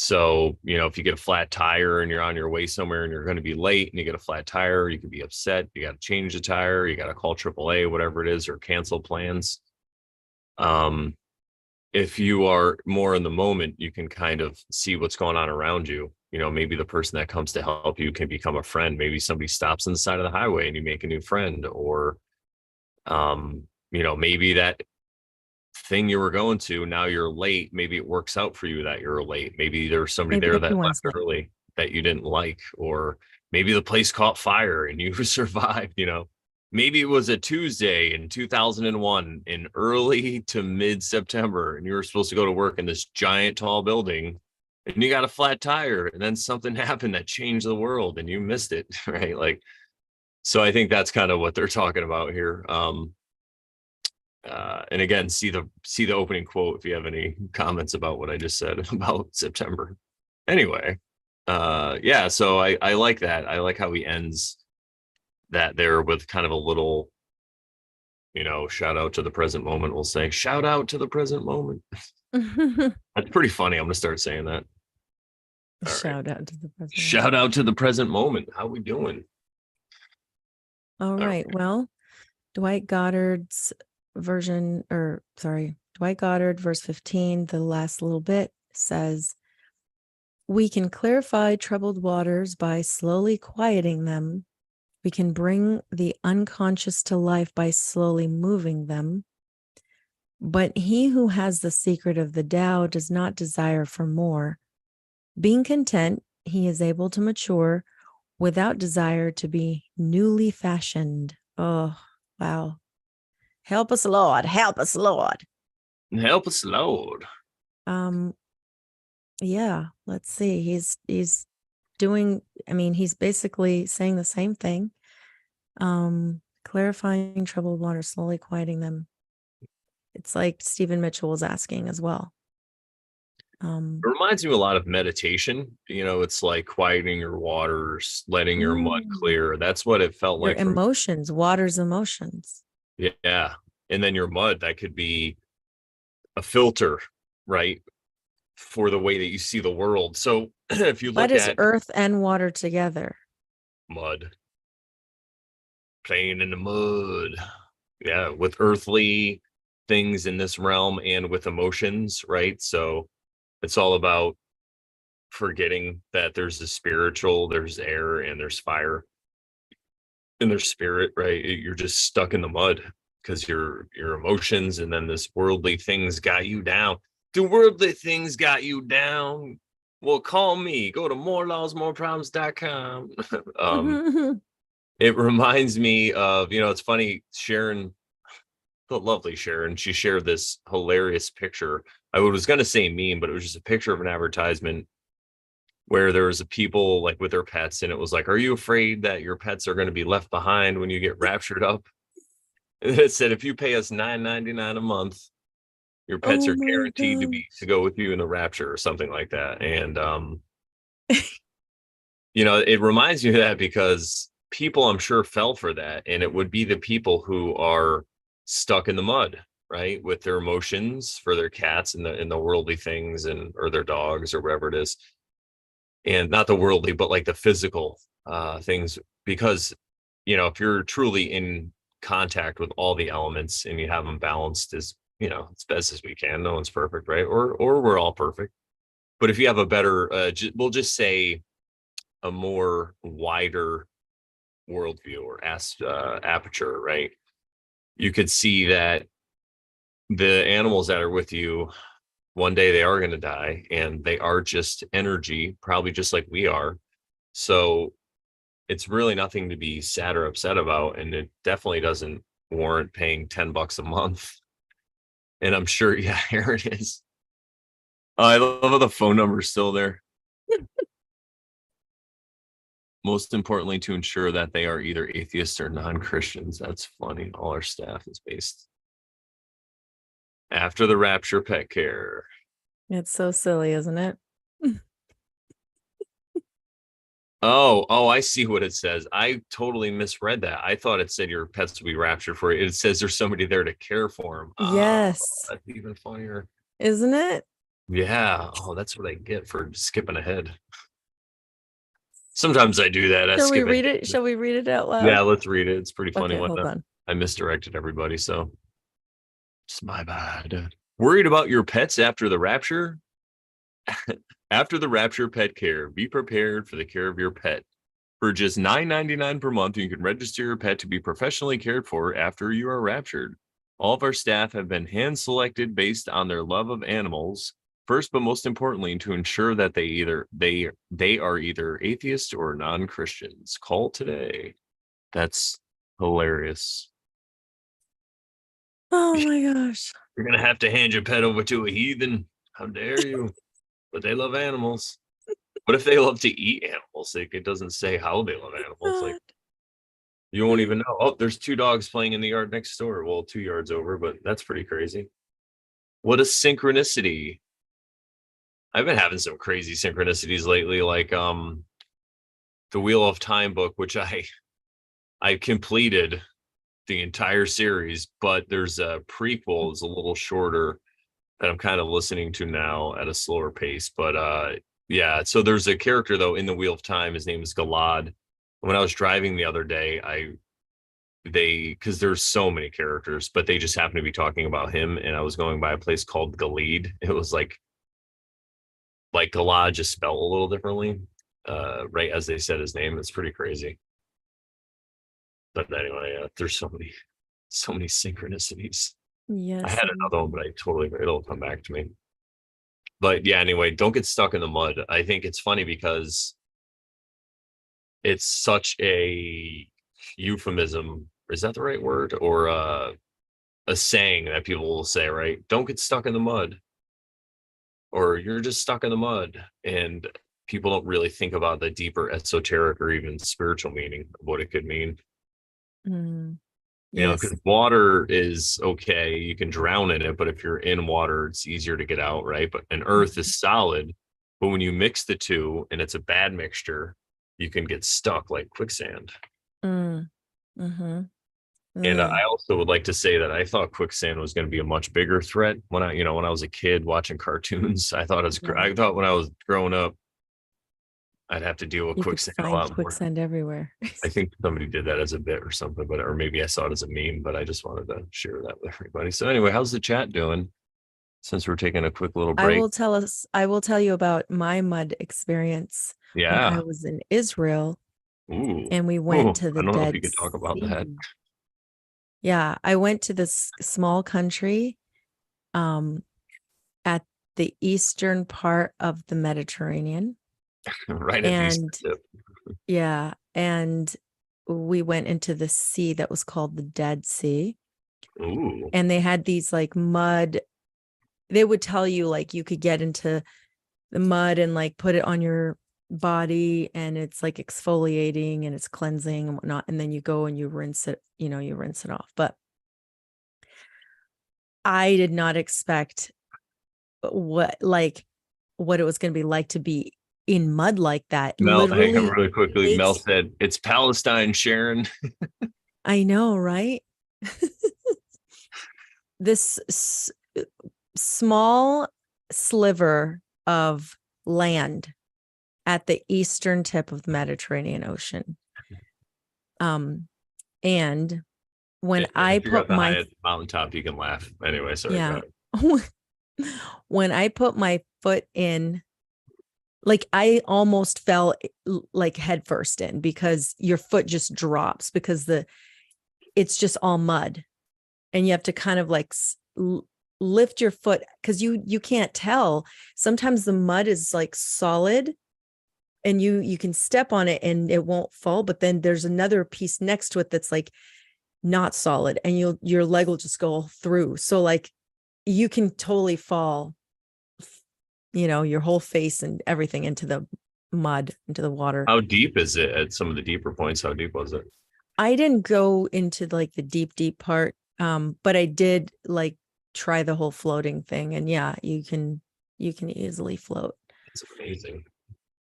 A: So, if you get a flat tire and you're on your way somewhere and you're going to be late and you get a flat tire, you could be upset. You got to change the tire. You got to call AAA, whatever it is, or cancel plans. If you are more in the moment, you can kind of see what's going on around you. Maybe the person that comes to help you can become a friend. Maybe somebody stops on the side of the highway and you make a new friend, or, maybe that thing you were going to, now you're late. Maybe it works out for you that you're late. Maybe there's somebody
C: Maybe
A: there that
C: everyone's
A: left
C: late.
A: early that you didn't like, or maybe the place caught fire and you survived. Maybe it was a Tuesday in 2001 in early to mid-September, and you were supposed to go to work in this giant tall building and you got a flat tire, and then something happened that changed the world and you missed it. Right. Like, so I think that's kind of what they're talking about here. And again, see the opening quote if you have any comments about what I just said about September. Anyway, yeah, so I like that. I like how he ends that there with kind of a little, shout out to the present moment. We'll say shout out to the present moment. That's pretty funny. I'm gonna start saying that.
C: Shout out to the present.
A: Shout out to the present moment. How we doing?
C: All right. Well, Dwight Goddard's version, Dwight Goddard, verse 15, the last little bit says, we can clarify troubled waters by slowly quieting them. We can bring the unconscious to life by slowly moving them. But he who has the secret of the Tao does not desire for more. Being content, he is able to mature without desire to be newly fashioned. Oh, wow. Help us, Lord. Help us, Lord.
A: Help us, Lord.
C: Yeah, let's see. He's doing, he's basically saying the same thing. Clarifying troubled water, slowly quieting them. It's like Stephen Mitchell was asking as well.
A: It reminds me a lot of meditation. It's like quieting your waters, letting your mud clear. That's what it felt
C: your
A: like.
C: Emotions, water's emotions.
A: Yeah. And then your mud, that could be a filter, right, for the way that you see the world. So if you look at
C: earth and water together,
A: mud, playing in the mud, yeah, with earthly things in this realm and with emotions, right? So it's all about forgetting that there's the spiritual, there's air, and there's fire, and there's spirit, right? You're just stuck in the mud because your emotions and then this worldly things got you down. The worldly things got you down. Well, call me. Go to morelawsmoreproblems.com. It reminds me of, it's funny, Sharon, the lovely Sharon, she shared this hilarious picture. I was going to say meme, but it was just a picture of an advertisement where there was a people like with their pets, and it was like, are you afraid that your pets are going to be left behind when you get raptured up? And it said, if you pay us $9.99 a month, your pets are guaranteed to go with you in the rapture or something like that. And it reminds me of that because people, I'm sure, fell for that, and it would be the people who are stuck in the mud, right, with their emotions for their cats and the worldly things, or their dogs or whatever it is, and not the worldly, but like the physical things. Because if you're truly in contact with all the elements and you have them balanced as as best as we can, no one's perfect, right, or we're all perfect, but if you have a better we'll just say a more wider worldview or aperture, right, you could see that the animals that are with you, one day they are going to die, and they are just energy, probably just like we are. So it's really nothing to be sad or upset about, and it definitely doesn't warrant paying $10 a month. And I'm sure, yeah, here it is. I love how the phone number is still there. Most importantly, to ensure that they are either atheists or non-Christians. That's funny. All our staff is based after the rapture pet care.
C: It's so silly, isn't it?
A: Oh, I see what it says. I totally misread that. I thought it said your pets will be raptured for you. It says there's somebody there to care for them.
C: Yes.
A: That's even funnier.
C: Isn't it?
A: Yeah. Oh, that's what I get for skipping ahead. Sometimes I do that. I
C: Shall we
A: skip
C: read
A: ahead.
C: it? Shall we read it out loud?
A: Yeah, let's read it. It's pretty funny
C: Okay,
A: when
C: hold on.
A: I misdirected everybody. So it's my bad. Worried about your pets after the rapture? After the rapture pet care, be prepared for the care of your pet. For just $9.99 per month, you can register your pet to be professionally cared for after you are raptured. All of our staff have been hand selected based on their love of animals. First, but most importantly, to ensure that they are either atheists or non-Christians. Call today. That's hilarious.
C: Oh my gosh.
A: You're gonna have to hand your pet over to a heathen. How dare you? But they love animals. What if they love to eat animals? Like, it doesn't say how they love animals. Like,
C: God.
A: you won't even know. Oh, there's two dogs playing in the yard next door. Well, 2 yards over, but that's pretty crazy. What a synchronicity. I've been having some crazy synchronicities lately, like the Wheel of Time book, which I completed the entire series, but there's a prequel, is a little shorter that I'm kind of listening to now at a slower pace. But yeah, so there's a character though in the Wheel of Time. His name is Galad. When I was driving the other day, because there's so many characters, but they just happened to be talking about him, and I was going by a place called Galid. It was like Galad just spelled a little differently, right as they said his name. It's pretty crazy. But anyway, there's so many synchronicities. I
C: Yes.
A: had another one, but it'll come back to me. But yeah, anyway, don't get stuck in the mud. I think it's funny because it's such a euphemism. Is that the right word? Or a saying that people will say, right? Don't get stuck in the mud, or you're just stuck in the mud. And people don't really think about the deeper esoteric or even spiritual meaning of what it could mean.
C: Yes.
A: Because water is okay, you can drown in it, but if you're in water, it's easier to get out, right? But an earth is solid, but when you mix the two and it's a bad mixture, you can get stuck like quicksand.
C: Mm-hmm.
A: And
C: Yeah.
A: I also would like to say that I thought quicksand was going to be a much bigger threat when I was a kid watching cartoons. I thought when I was growing up, I'd have to deal with
C: You could
A: quicksand a
C: find
A: lot more.
C: quicksand everywhere.
A: I think somebody did that as a bit or something, or maybe I saw it as a meme, but I just wanted to share that with everybody. So anyway, how's the chat doing? Since we're taking a quick little break.
C: I will tell you about my mud experience when I
A: Yeah.
C: was in Israel.
A: Ooh.
C: And we went to
A: I
C: the
A: don't know if
C: Dead
A: you could talk about that.
C: Sea. Yeah, I went to this small country at the eastern part of the Mediterranean.
A: Right at the
C: And
A: tip.
C: yeah, and we went into the sea that was called the Dead Sea.
A: Ooh.
C: And they had these like mud. They would tell you like you could get into the mud and like put it on your body, and it's like exfoliating and it's cleansing and whatnot. And then you go and you rinse it, you rinse it off. But I did not expect what it was going to be like to be in mud like that.
A: Mel, hang on
C: Literally
A: really quickly. Mel
C: takes,
A: said, it's Palestine, Sharon.
C: I know, right? This small sliver of land at the eastern tip of the Mediterranean Ocean. And when I
A: If you're
C: put
A: at the
C: my
A: highest mountaintop, you can laugh. Anyway, sorry.
C: yeah, when I put my foot in, like I almost fell like head first in, because your foot just drops because it's just all mud, and you have to kind of like lift your foot because you can't tell. Sometimes the mud is like solid and you can step on it and it won't fall, but then there's another piece next to it that's like not solid, and your leg will just go through. So like you can totally fall, your whole face and everything into the mud, into the water.
A: How deep is it at some of the deeper points? How deep was it?
C: I didn't go into like the deep part, but I did like try the whole floating thing, and yeah, you can easily float.
A: It's amazing.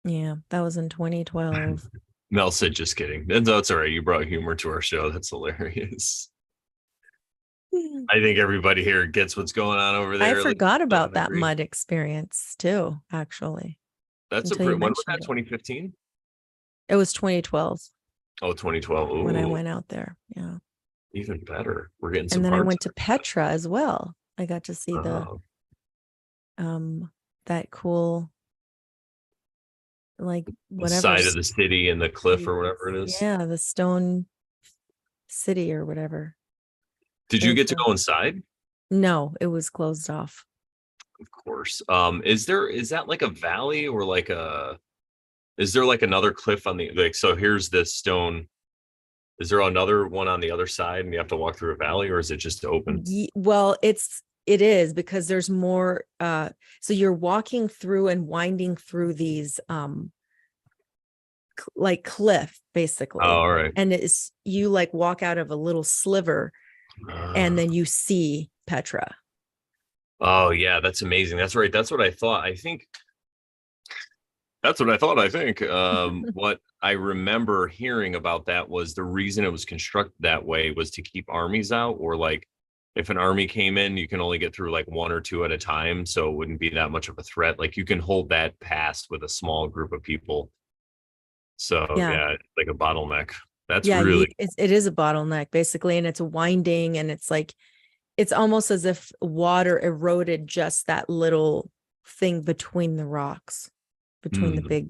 C: Yeah, that was in 2012.
A: Mel said, just kidding. That's all right. You brought humor to our show. That's hilarious. I think everybody here gets what's going on over
C: I
A: there. Like,
C: forgot about that
A: agree.
C: mud experience too, actually.
A: That's
C: until you
A: when was
C: mentioned
A: that?
C: it.
A: 2015?
C: It was 2012
A: Oh, 2012. Ooh,
C: when I went out there. Yeah.
A: even better. We're getting some
C: And then I
A: hard
C: went to Petra as well. I got to see the that cool, like, whatever
A: side of the city and the cliff or whatever it is.
C: Yeah, the stone city or whatever.
A: Did you get to go inside?
C: No, it was closed off.
A: Of course. Is that like a valley or like is there like another cliff on the, like, so here's this stone. Is there another one on the other side and you have to walk through a valley, or is it just open?
C: Well, it is, because there's more, so you're walking through and winding through these like cliff, basically.
A: Oh, all right.
C: And it's, you like walk out of a little sliver and then you see Petra.
A: Oh yeah, that's amazing. That's right. That's what I thought. I think that's what I thought. I think what I remember hearing about that was the reason it was constructed that way was to keep armies out, or like if an army came in, you can only get through like one or two at a time, so it wouldn't be that much of a threat. Like you can hold that pass with a small group of people. So yeah, like a bottleneck. That's really
C: it is a bottleneck basically, and it's winding, and it's like, it's almost as if water eroded just that little thing between the rocks, between the big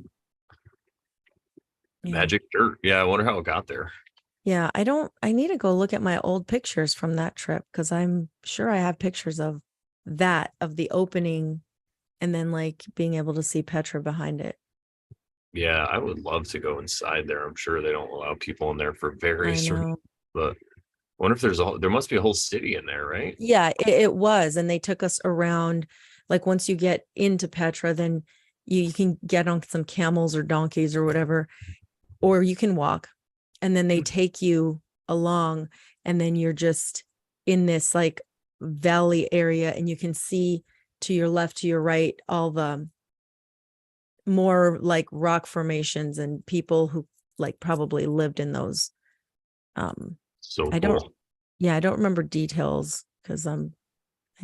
A: magic dirt. Yeah, I wonder how it got there.
C: Yeah, I need to go look at my old pictures from that trip, because I'm sure I have pictures of that, of the opening, and then like being able to see Petra behind it.
A: Yeah, I would love to go inside there. I'm sure they don't allow people in there for various reasons, but I wonder if there must be a whole city in there, right?
C: Yeah, it was. And they took us around, like once you get into Petra, then you can get on some camels or donkeys or whatever, or you can walk, and then they take you along, and then you're just in this like valley area, and you can see to your left, to your right, all the more like rock formations and people who like probably lived in those.
A: So
C: I
A: cool.
C: I don't remember details, because I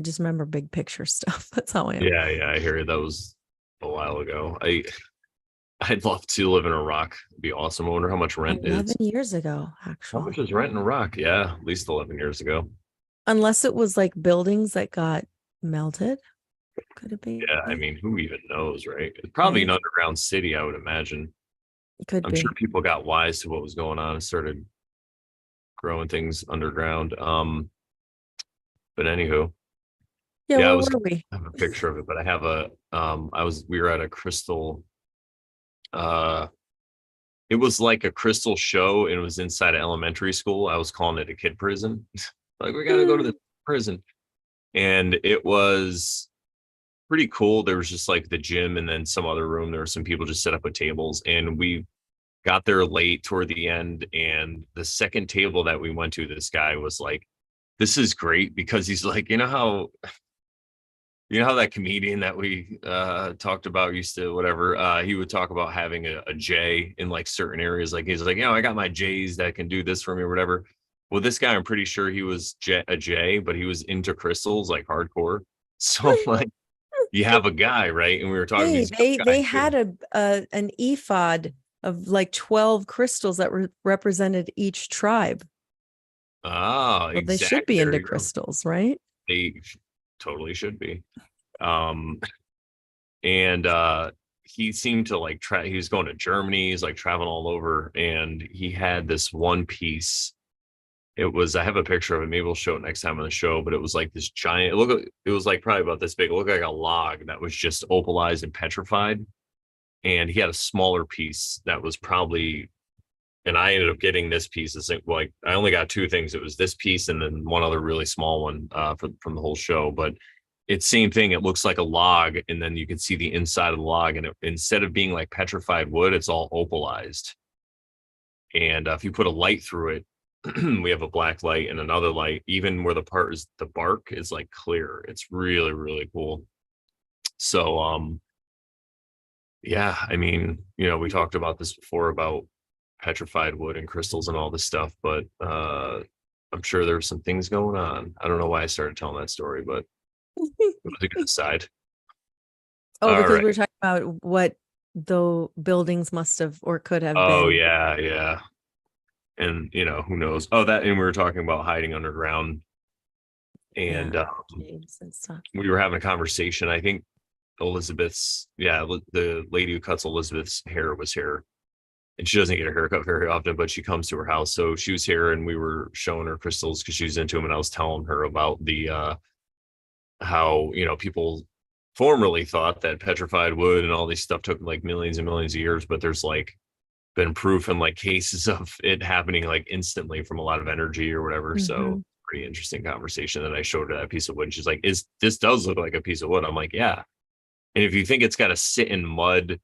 C: just remember big picture stuff. That's how I am.
A: Yeah, I hear you. That was a while ago. I'd love to live in Iraq. It'd be awesome. I wonder how much rent
C: 11
A: is.
C: years ago, actually.
A: How much is rent in Iraq? Yeah, at least 11 years ago.
C: Unless it was like buildings that got melted. Could it be?
A: Yeah, I mean, who even knows, right? It's probably an underground city, I would imagine.
C: It could
A: I'm
C: be.
A: sure people got wise to what was going on and started growing things underground. But anywho,
C: Yeah,
A: I
C: where were we?
A: have a picture of it, but I have we were at a crystal, it was like a crystal show, and it was inside an elementary school. I was calling it a kid prison. Like, we gotta go to the prison. And it was pretty cool. There was just like the gym and then some other room. There were some people just set up with tables, and we got there late toward the end. And the second table that we went to, this guy was like, this is great, because he's like, you know how that comedian that we talked about used to, whatever, he would talk about having a J in like certain areas. Like he's like, I got my J's that can do this for me or whatever. Well, this guy, I'm pretty sure he was a J, but he was into crystals, like hardcore. So like, you have a guy, right? And we were talking.
C: They had an ephod of like 12 crystals that represented each tribe.
A: Oh,
C: well, they should be into crystals, right?
A: They totally should be. And he seemed to like he was going to Germany. He's like traveling all over, and he had this one piece. I have a picture of it. Maybe we'll show it next time on the show, but it was like this giant, it was like probably about this big. It looked like a log that was just opalized and petrified. And he had a smaller piece that was probably, and I ended up getting this piece. It's like I only got two things. It was this piece and then one other really small one from the whole show. But it's same thing. It looks like a log, and then you can see the inside of the log. And instead of being like petrified wood, it's all opalized. And if you put a light through it, we have a black light and another light, even where the bark is like clear. It's really, really cool. So, yeah, I mean, we talked about this before about petrified wood and crystals and all this stuff, but I'm sure there were some things going on. I don't know why I started telling that story, but it was a good aside.
C: Oh,
A: All
C: because we
A: right.
C: were talking about what the buildings must have or could have
A: Oh
C: been.
A: yeah, yeah. And who knows? Oh, and we were talking about hiding underground, and
C: Yeah, caves and stuff.
A: we were having a conversation. I think the lady who cuts Elizabeth's hair was here, and she doesn't get her haircut very often, but she comes to her house. So she was here, and we were showing her crystals because she was into them, and I was telling her about the how people formerly thought that petrified wood and all these stuff took like millions and millions of years, but there's like been proof in like cases of it happening like instantly from a lot of energy or whatever. So pretty interesting conversation that I showed her that piece of wood. And she's like, this does look like a piece of wood. I'm like, yeah. And if you think it's got to sit in mud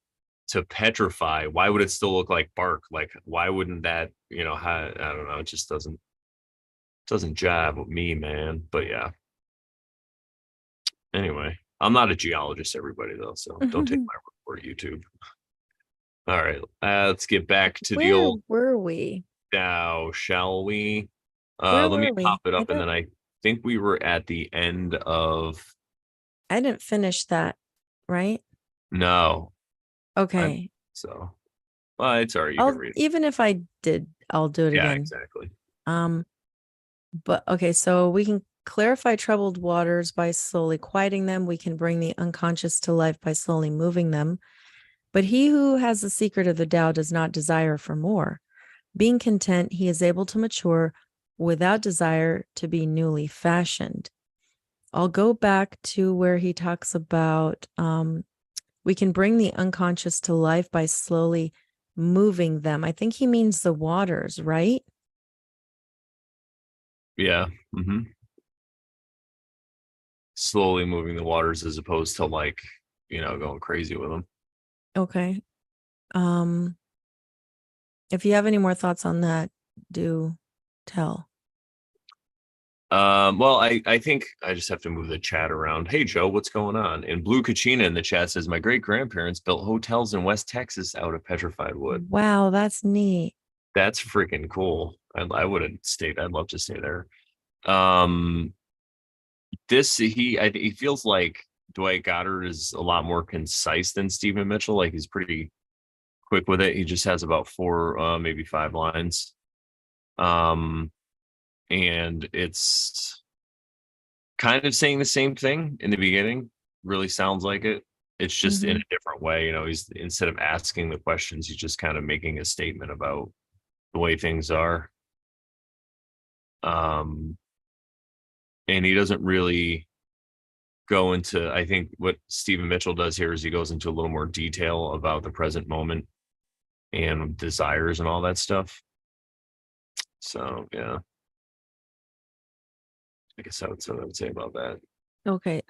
A: to petrify, why would it still look like bark? Like, why wouldn't that, I don't know. It just doesn't jive with me, man. But yeah. Anyway, I'm not a geologist, everybody, though. So don't take my word for YouTube. All right. Let's get back to the
C: Where
A: old
C: were we?
A: Dow, shall we?
C: Where
A: Let me
C: were we?
A: pop it up, and then I think we were at the end of.
C: I didn't finish that, right?
A: No.
C: Okay.
A: So, well, it's all right. You can read it.
C: Even if I did, I'll do it
A: Yeah,
C: again.
A: exactly.
C: But okay, so we can clarify troubled waters by slowly quieting them. We can bring the unconscious to life by slowly moving them. But he who has the secret of the Tao does not desire for more. Being content, he is able to mature without desire to be newly fashioned. I'll go back to where he talks about we can bring the unconscious to life by slowly moving them. I think he means the waters, right?
A: Yeah. Slowly moving the waters as opposed to like, going crazy with them.
C: Okay. If you have any more thoughts on that, do tell.
A: Well, I think I just have to move the chat around. Hey, Joe, what's going on? And Blue Kachina in the chat says, my great grandparents built hotels in West Texas out of petrified wood.
C: Wow, that's neat.
A: That's freaking cool. I would have stayed. I'd love to stay there. He feels like Dwight Goddard is a lot more concise than Stephen Mitchell. Like he's pretty quick with it. He just has about 4, maybe 5 lines. And it's kind of saying the same thing in the beginning. Really sounds like it. It's just in a different way. He's, instead of asking the questions, he's just kind of making a statement about the way things are. And he doesn't really go into, I think what Stephen Mitchell does here is he goes into a little more detail about the present moment and desires and all that stuff. So yeah, I guess that's what I would say about that.
C: Okay.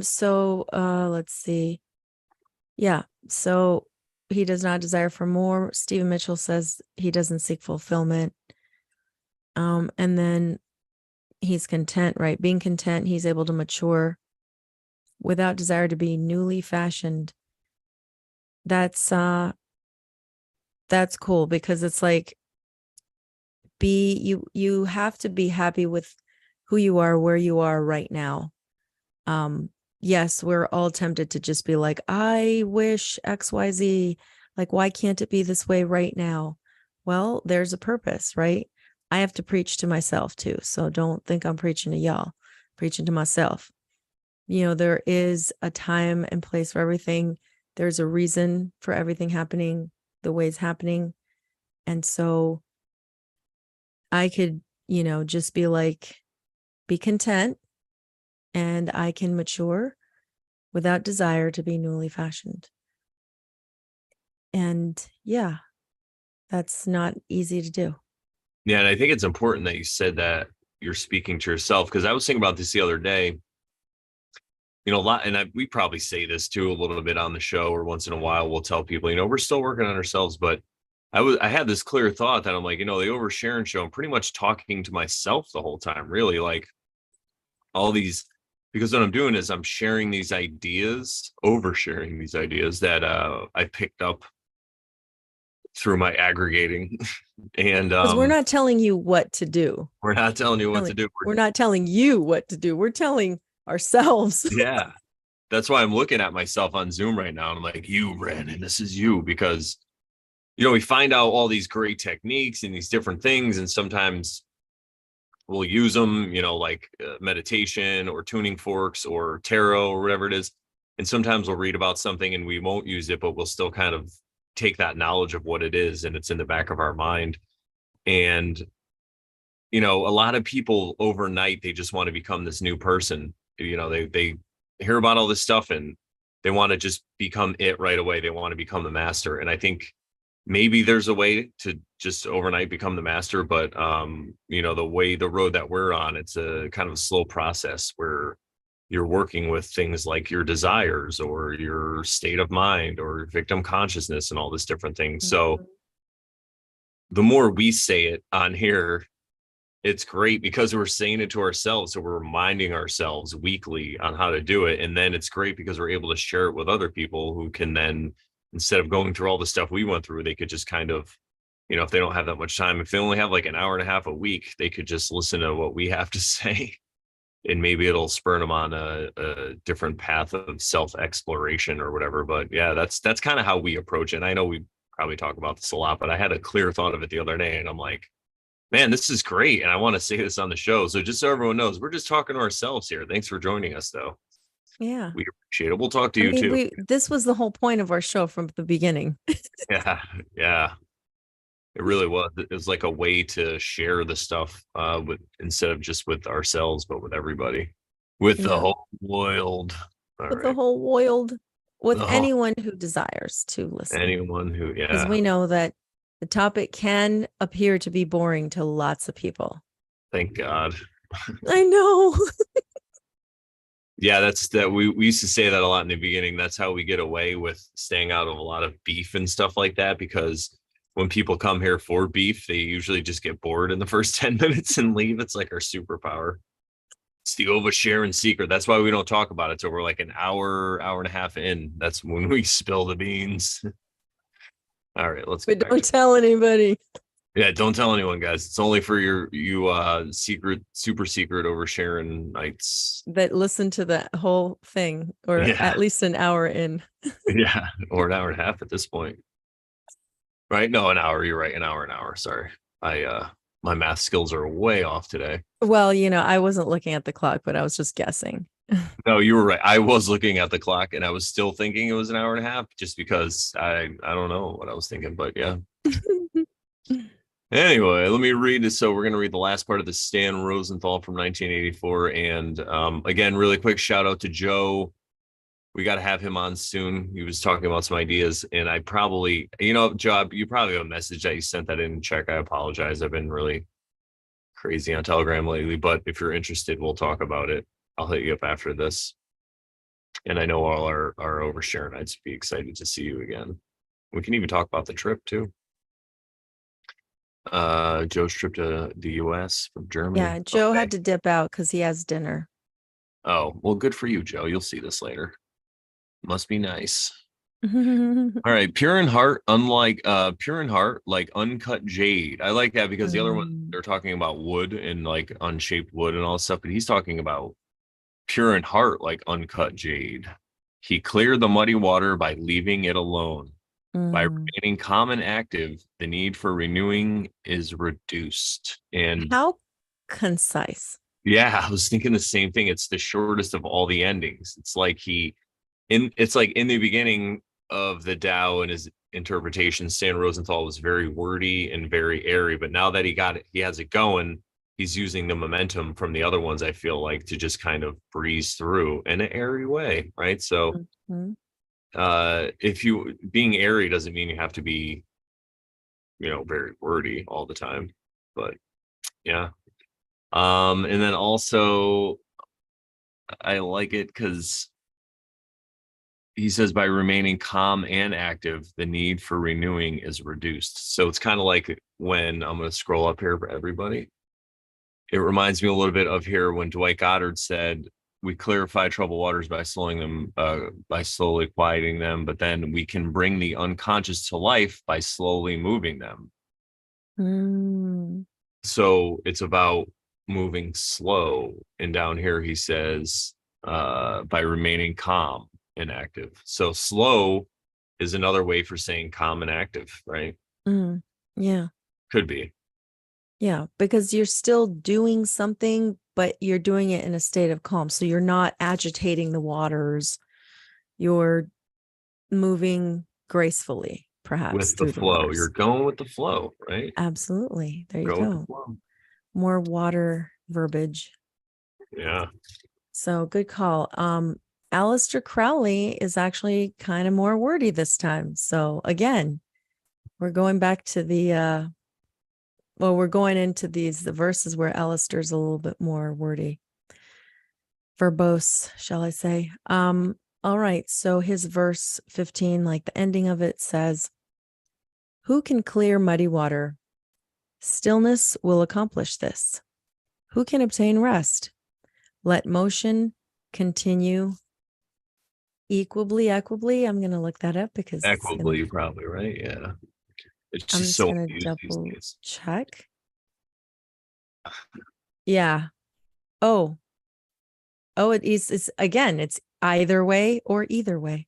C: So let's see. Yeah. So he does not desire for more. Stephen Mitchell says he doesn't seek fulfillment. And then he's content, right? Being content, he's able to mature without desire to be newly fashioned. That's cool because it's like you have to be happy with who you are, where you are right now. Yes, we're all tempted to just be like, I wish XYZ, like, why can't it be this way right now? Well, there's a purpose, right? I have to preach to myself too. So don't think I'm preaching to y'all, I'm preaching to myself. There is a time and place for everything. There's a reason for everything happening the way it's happening. And so I could, just be like, be content, and I can mature without desire to be newly fashioned. And yeah, that's not easy to do.
A: Yeah, and I think it's important that you said that you're speaking to yourself, because I was thinking about this the other day. A lot, and we probably say this too a little bit on the show, or once in a while we'll tell people, we're still working on ourselves. But I had this clear thought that I'm like, the Over Sharon show, I'm pretty much talking to myself the whole time, really, like all these, because what I'm doing is I'm sharing these ideas, oversharing these ideas that I picked up through my aggregating. And
C: because we're not telling you what to do.
A: We're not telling you what to do.
C: We're not telling you what to do. We're telling ourselves.
A: Yeah. That's why I'm looking at myself on Zoom right now. And I'm like, you, Brandon, this is you. Because, we find out all these great techniques and these different things. And sometimes we'll use them, like meditation or tuning forks or tarot or whatever it is. And sometimes we'll read about something and we won't use it, but we'll still kind of take that knowledge of what it is. And it's in the back of our mind. And, a lot of people overnight, they just want to become this new person. They hear about all this stuff and they want to just become it right away. They want to become the master. And I think maybe there's a way to just overnight become the master, but the road that we're on, it's a kind of a slow process where you're working with things like your desires or your state of mind or victim consciousness and all this different things. So the more we say it on here, it's great because we're saying it to ourselves. So we're reminding ourselves weekly on how to do it. And then it's great because we're able to share it with other people who can then, instead of going through all the stuff we went through, they could just kind of, if they don't have that much time, if they only have like an hour and a half a week, they could just listen to what we have to say. And maybe it'll spur them on a different path of self-exploration or whatever. But yeah, that's kind of how we approach it. And I know we probably talk about this a lot, but I had a clear thought of it the other day. And I'm like, man, this is great. And I want to say this on the show. So just so everyone knows, we're just talking to ourselves here. Thanks for joining us, though.
C: Yeah.
A: We appreciate it. We'll talk to you too.
C: This was the whole point of our show from the beginning.
A: Yeah. It really was. It was like a way to share the stuff instead of just with ourselves, but with everybody, with the whole world.
C: The whole world, with anyone who desires to listen.
A: Anyone who,
C: because we know that the topic can appear to be boring to lots of people.
A: Thank God.
C: I know.
A: Yeah, that's that. We used to say that a lot in the beginning. That's how we get away with staying out of a lot of beef and stuff like that, because when people come here for beef, they usually just get bored in the first 10 minutes and leave. It's like our superpower. It's the oversharing secret. That's why we don't talk about it. So we're like an hour and a half in. That's when we spill the beans. All right, let's
C: But don't tell anybody.
A: Yeah, don't tell anyone, guys. It's only for you super secret oversharing nights
C: that listen to the whole thing, or at least an hour in.
A: Yeah, or an hour and a half at this point. Right? No, an hour. You're right. An hour. Sorry. My math skills are way off today.
C: Well, I wasn't looking at the clock, but I was just guessing.
A: No, you were right. I was looking at the clock and I was still thinking it was an hour and a half, just because I don't know what I was thinking, but yeah. Anyway, let me read this. So we're going to read the last part of the Stan Rosenthal from 1984. And again, really quick shout out to Joe. We got to have him on soon. He was talking about some ideas, and I probably, Joe, you probably have a message that you sent that in check. I apologize. I've been really crazy on Telegram lately, but if you're interested, we'll talk about it. I'll hit you up after this. And I know all our oversharing, I'd be excited to see you again. We can even talk about the trip too. Joe's trip to the US from Germany.
C: Yeah, Joe had to dip out because he has dinner.
A: Oh, well, good for you, Joe. You'll see this later. Must be nice. All right, pure in heart, like uncut jade. I like that because the other one, they're talking about wood and like unshaped wood and all this stuff, but he's talking about pure in heart, like uncut jade. He cleared the muddy water by leaving it alone. By remaining calm and active, the need for renewing is reduced. And
C: how concise.
A: Yeah, I was thinking the same thing. It's the shortest of all the endings. It's like it's like in the beginning of the Tao and his interpretation, Stan Rosenthal was very wordy and very airy, but now that he has it going, he's using the momentum from the other ones, I feel like, to just kind of breeze through in an airy way, right? So if you being airy doesn't mean you have to be, very wordy all the time, but yeah. And then also I like it because he says by remaining calm and active, the need for renewing is reduced. So it's kind of like when I'm going to scroll up here for everybody. It reminds me a little bit of here when Dwight Goddard said, we clarify troubled waters by slowing them, by slowly quieting them, but then we can bring the unconscious to life by slowly moving them. So it's about moving slow. And down here he says, by remaining calm and active. So slow is another way for saying calm and active, right?
C: Yeah.
A: Could be.
C: Yeah, because you're still doing something, but you're doing it in a state of calm. So you're not agitating the waters. You're moving gracefully, perhaps,
A: With the
C: through the
A: flow.
C: waters.
A: You're going with the flow, right?
C: Absolutely. There you
A: Go with the
C: go.
A: flow.
C: More water verbiage.
A: Yeah.
C: So good call. Aleister Crowley is actually kind of more wordy this time. So again, we're going back to the we're going into the verses where Aleister's a little bit more wordy. Verbose, shall I say. All right. So his verse 15, like the ending of it says, "Who can clear muddy water? Stillness will accomplish this. Who can obtain rest? Let motion continue equably." I'm going to look that up because
A: Equably, probably, right? Yeah. It's
C: I'm
A: just
C: just
A: so
C: going to
A: used these
C: double
A: days.
C: check. Yeah. Oh, it's again, it's either way or either way.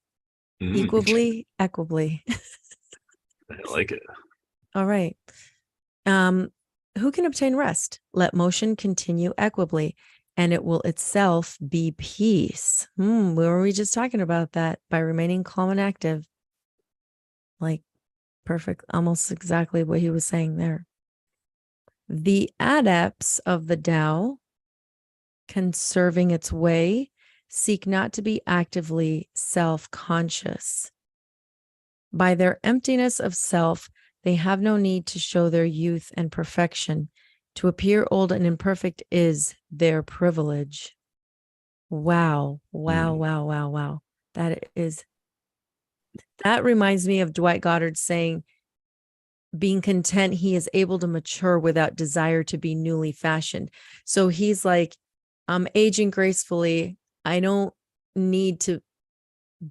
C: Equably, equably.
A: I like it.
C: All right. Who can obtain rest? Let motion continue equably, and it will itself be peace. Were we just talking about that? By remaining calm and active. Like, perfect, almost exactly what he was saying there. The adepts of the Tao, conserving its way, seek not to be actively self-conscious. By their emptiness of self, they have no need to show their youth and perfection. To appear old and imperfect is their privilege. Wow. That reminds me of Dwight Goddard saying, being content, he is able to mature without desire to be newly fashioned. So he's like, I'm aging gracefully. I don't need to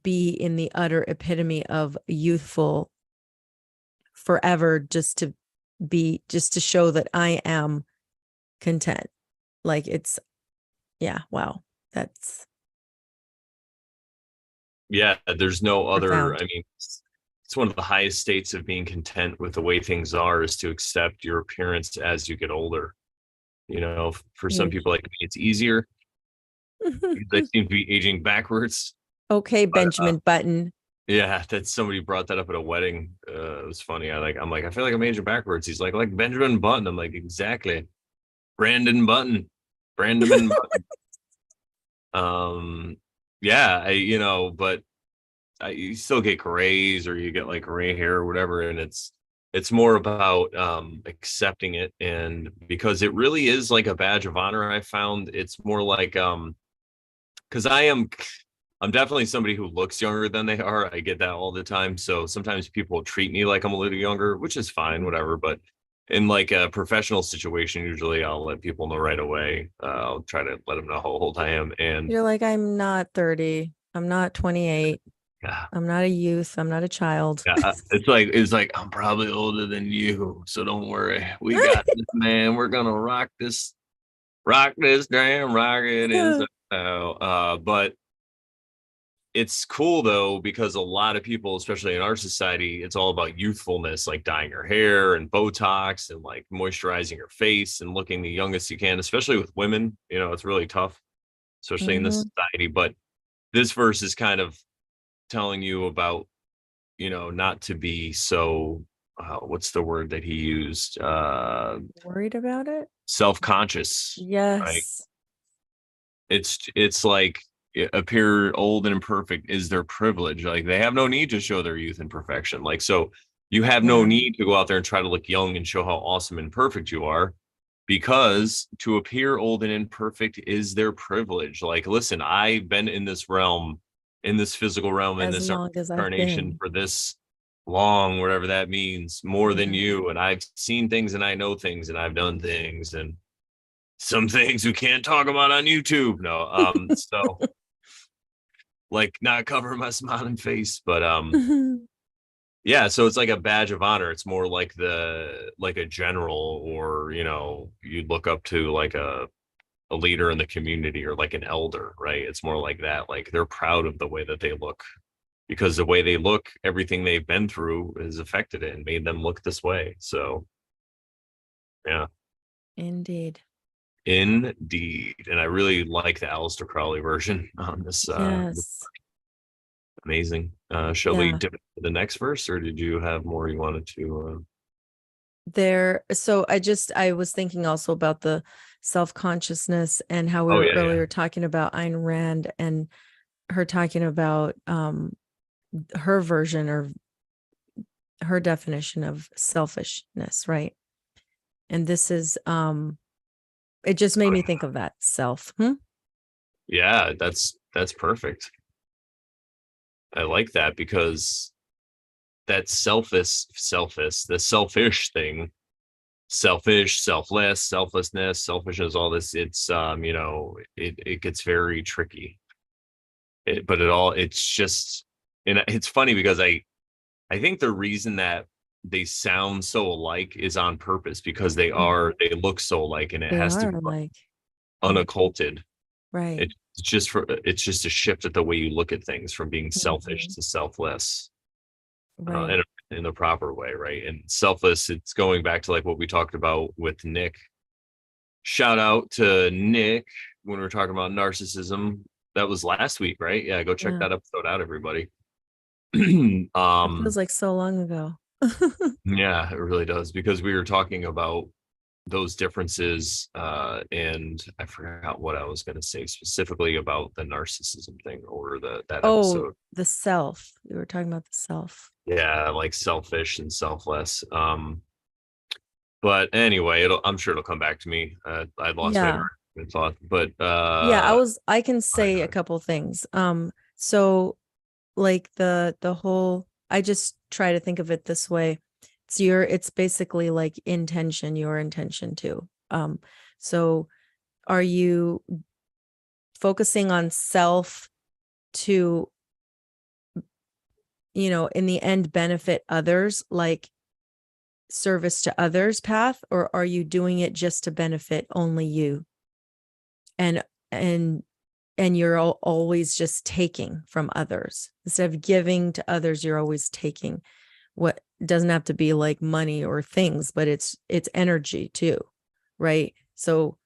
C: be in the utter epitome of youthful forever just to show that I am content. Like it's, yeah, wow. That's
A: There's no other,
C: profound.
A: I mean, it's one of the highest states of being content with the way things are is to accept your appearance as you get older. You know, for some people like me, it's easier. They seem to be aging backwards.
C: Okay, Benjamin Button.
A: Yeah, that somebody brought that up at a wedding. It was funny. I'm like, I feel like I'm aging backwards. He's like Benjamin Button. I'm like, exactly. Brandon Button. But you still get grays or you get like gray hair or whatever, and it's more about accepting it, and because it really is like a badge of honor. I found it's more like because I'm definitely somebody who looks younger than they are. I get that all the time, so sometimes people treat me like I'm a little younger, which is fine, whatever. But in like a professional situation, usually I'll let people know right away. I'll try to let them know how old I am, and
C: You're like, I'm not 30. I'm not 28.
A: yeah.
C: I'm not a youth. I'm not a child.
A: Yeah, it's like I'm probably older than you, so don't worry. We got this, man. We're gonna rock this damn rocket inside out. But it's cool though because a lot of people, especially in our society, it's all about youthfulness, like dyeing your hair and Botox and like moisturizing your face and looking the youngest you can, especially with women. You know, it's really tough, especially in this society. But this verse is kind of telling you about, not to be so what's the word that he used,
C: Worried about it?
A: self-conscious.
C: Yes.
A: Right? It's like appear old and imperfect is their privilege. Like they have no need to show their youth and perfection. Like, so you have no need to go out there and try to look young and show how awesome and perfect you are, because to appear old and imperfect is their privilege. Like, listen, I've been in this realm, in this physical realm, in this incarnation for this long, whatever that means, more than you. And I've seen things and I know things and I've done things. And some things we can't talk about on YouTube. No, so like not covering my smiling face, but yeah, so it's like a badge of honor. It's more like a general, or you'd look up to like a leader in the community, or like an elder, right? It's more like that. Like they're proud of the way that they look, because the way they look, everything they've been through has affected it and made them look this way. So yeah.
C: Indeed.
A: Indeed. And I really like the Aleister Crowley version on this.
C: Yes.
A: Amazing. Shall we dip into the next verse, or did you have more you wanted to?
C: So I was thinking also about the self-consciousness, and how we were earlier talking about Ayn Rand and her talking about her version or her definition of selfishness, right? And this is it just made me think of that self.
A: Yeah, that's perfect. I like that, because that the selfish thing, selfish, selfless, selflessness, selfishness, all this, it's it gets very tricky. It's just, and it's funny because I think the reason that they sound so alike is on purpose, because they look so alike, and it has to be unocculted.
C: Right.
A: It's just a shift at the way you look at things, from being selfish to selfless, in the proper way, right? And selfless, it's going back to like what we talked about with Nick. Shout out to Nick when we were talking about narcissism. That was last week, right? Yeah, go check that episode out, everybody.
C: It feels like so long ago.
A: Yeah, it really does, because we were talking about those differences, and I forgot what I was going to say specifically about the narcissism thing, or that episode.
C: The self. We were talking about the self.
A: Yeah, like selfish and selfless. But anyway, I'm sure it'll come back to me. I lost my thought, but
C: I can say a couple things. So like the whole, I just try to think of it this way. It's basically like your intention too. So are you focusing on self to, in the end, benefit others, like service to others path, or are you doing it just to benefit only you? And you're always just taking from others instead of giving to others. You're always taking. What doesn't have to be like money or things, but it's energy too, right? So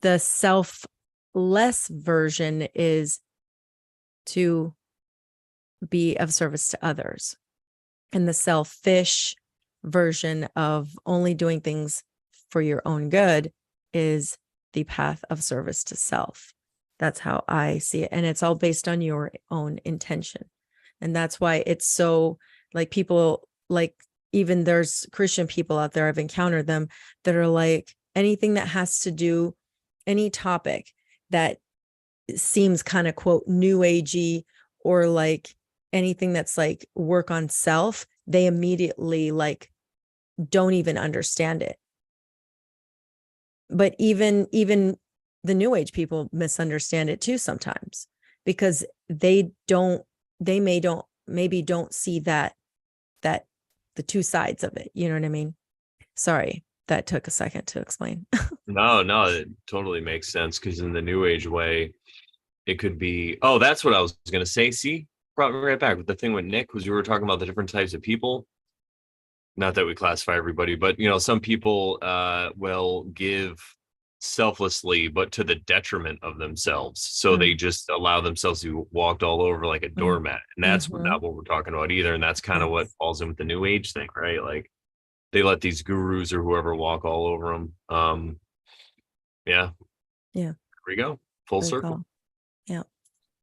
C: the selfless version is to be of service to others, and the selfish version of only doing things for your own good is the path of service to self. That's how I see it, and it's all based on your own intention. And that's why it's so, like, people, like, even there's Christian people out there, I've encountered them, that are like, anything that has to do, any topic that seems kind of quote new agey, or like anything that's like work on self, they immediately like don't even understand it. But even the new age people misunderstand it too sometimes, because they maybe don't see that the two sides of it. You know what I mean? Sorry, that took a second to explain.
A: No, it totally makes sense, because in the new age way, it could be, that's what I was going to say. See, brought me right back with the thing with Nick, was we were talking about the different types of people. Not that we classify everybody, but some people will give selflessly, but to the detriment of themselves. So they just allow themselves to be walked all over like a doormat. And that's not what we're talking about either. And that's kind of what falls in with the new age thing, right? Like they let these gurus or whoever walk all over them. Yeah. Here we go. Full circle.
C: Cool. Yeah.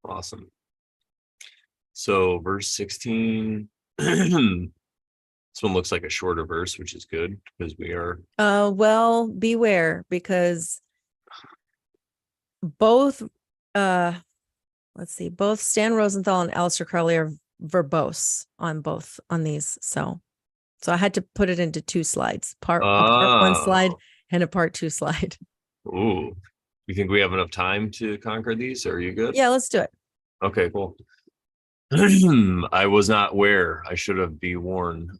A: Awesome. So verse 16. This one looks like a shorter verse, which is good, because we are.
C: Well, beware, because both both Stan Rosenthal and Aleister Crowley are verbose on these. So I had to put it into two slides. Part one slide and a part 2 slide.
A: Ooh, you think we have enough time to conquer these? Are you good?
C: Yeah, let's do it.
A: Okay, cool. I was not where I should have be warned.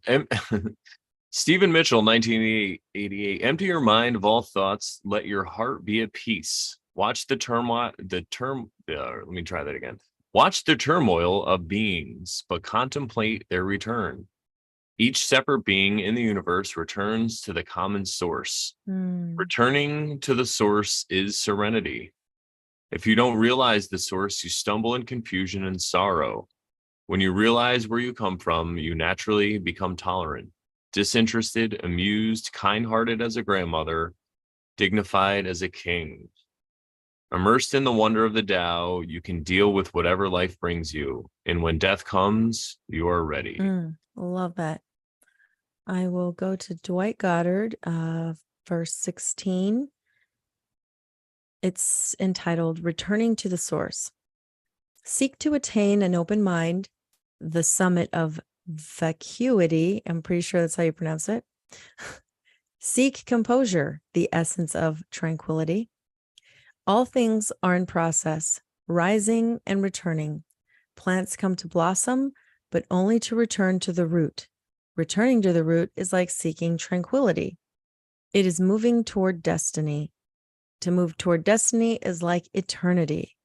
A: Stephen Mitchell, 1988. Empty your mind of all thoughts. Let your heart be at peace. Watch the let me try that again. Watch the turmoil of beings, but contemplate their return. Each separate being in the universe returns to the common source. Returning to the source is serenity. If you don't realize the source, you stumble in confusion and sorrow. When you realize where you come from, you naturally become tolerant, disinterested, amused, kind-hearted as a grandmother, dignified as a king. Immersed in the wonder of the Tao, you can deal with whatever life brings you. And when death comes, you are ready.
C: Love that. I will go to Dwight Goddard, verse 16. It's entitled Returning to the Source. Seek to attain an open mind, the summit of vacuity. I'm pretty sure that's how you pronounce it. Seek composure, the essence of tranquility. All things are in process, rising and returning. Plants come to blossom, but only to return to the root. Returning to the root is like seeking tranquility. It is moving toward destiny. To move toward destiny is like eternity.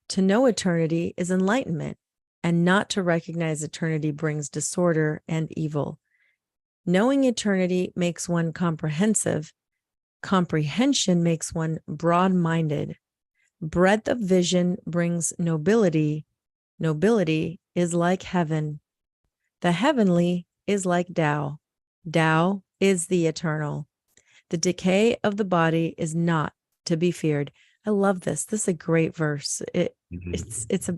C: To know eternity is enlightenment, and not to recognize eternity brings disorder and evil. Knowing eternity makes one comprehensive. Comprehension makes one broad-minded. Breadth of vision brings nobility. Nobility is like heaven. The heavenly is like Tao. Tao is the eternal. The decay of the body is not to be feared. I love this. This is a great verse. It's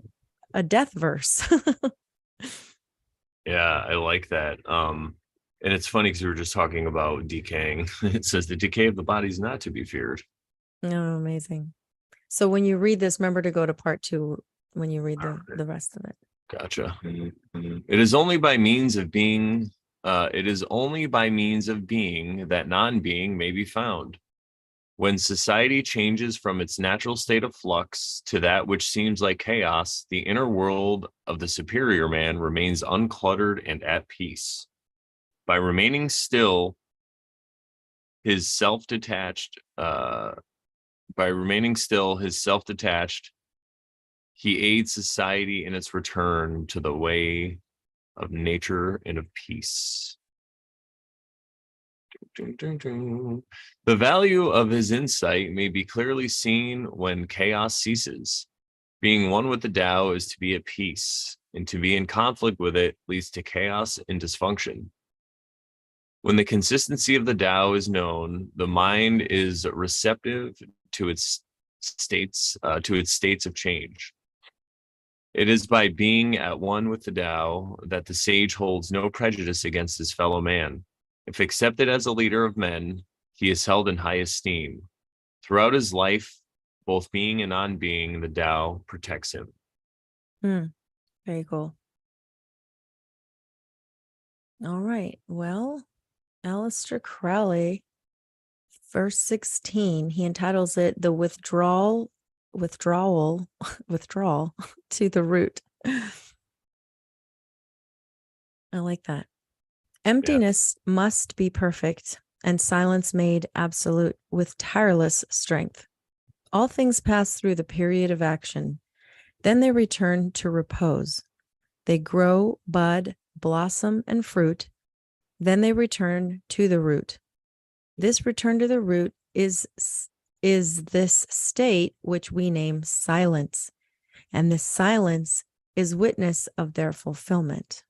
C: a death verse.
A: Yeah, I like that. And it's funny because we were just talking about decaying. It says the decay of the body is not to be feared.
C: Oh, amazing. So when you read this, remember to go to part 2 when you read the rest of it.
A: Gotcha. It is only by means of being that non-being may be found. When society changes from its natural state of flux to that which seems like chaos, the inner world of the superior man remains uncluttered and at peace. By remaining still, his self-detached, he aids society in its return to the way of nature and of peace. The value of his insight may be clearly seen when chaos ceases. Being one with the Tao is to be at peace, and to be in conflict with it leads to chaos and dysfunction. When the consistency of the Tao is known, the mind is receptive to its states of change. It is by being at one with the Tao that the sage holds no prejudice against his fellow man. If accepted as a leader of men, he is held in high esteem. Throughout his life, both being and non-being, the Tao protects him.
C: Very cool. All right. Well, Aleister Crowley, verse 16, he entitles it The Withdrawal to the Root. I like that. Emptiness must be perfect, and silence made absolute with tireless strength. All things pass through the period of action. Then they return to repose. They grow, bud, blossom, and fruit. Then they return to the root. This return to the root is this state which we name silence, and this silence is witness of their fulfillment.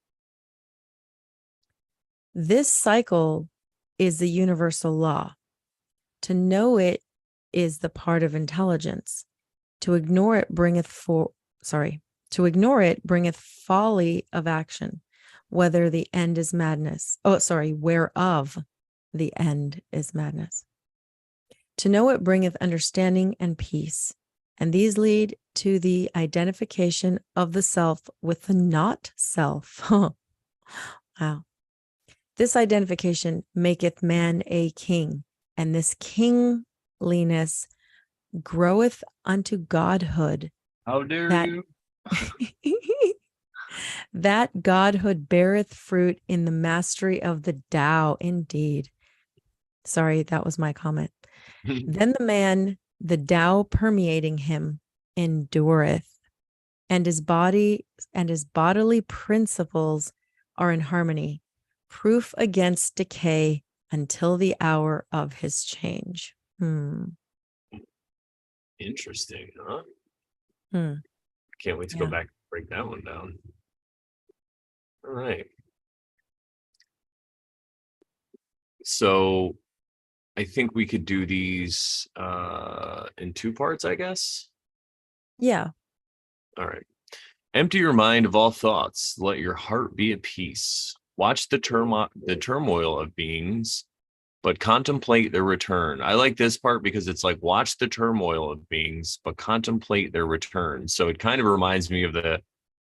C: This cycle is the universal law. To know it is the part of intelligence. To ignore it bringeth folly of action, whereof the end is madness. To know it bringeth understanding and peace, and these lead to the identification of the self with the not self. Wow. This identification maketh man a king, And this kingliness groweth unto godhood.
A: How dare
C: That
A: you?
C: that godhood beareth fruit in the mastery of the Tao. Indeed. Sorry, that was my comment. Then the man, the Tao permeating him, endureth, and his body and his bodily principles are in harmony, proof against decay until the hour of his change.
A: Interesting, huh?
C: Hmm.
A: Can't wait to go back and break that one down. All right. So I think we could do these in 2 parts, I guess.
C: Yeah.
A: All right. Empty your mind of all thoughts. Let your heart be at peace. Watch the turmoil of beings, but contemplate their return. I like this part because it's like, watch the turmoil of beings, but contemplate their return. So it kind of reminds me of the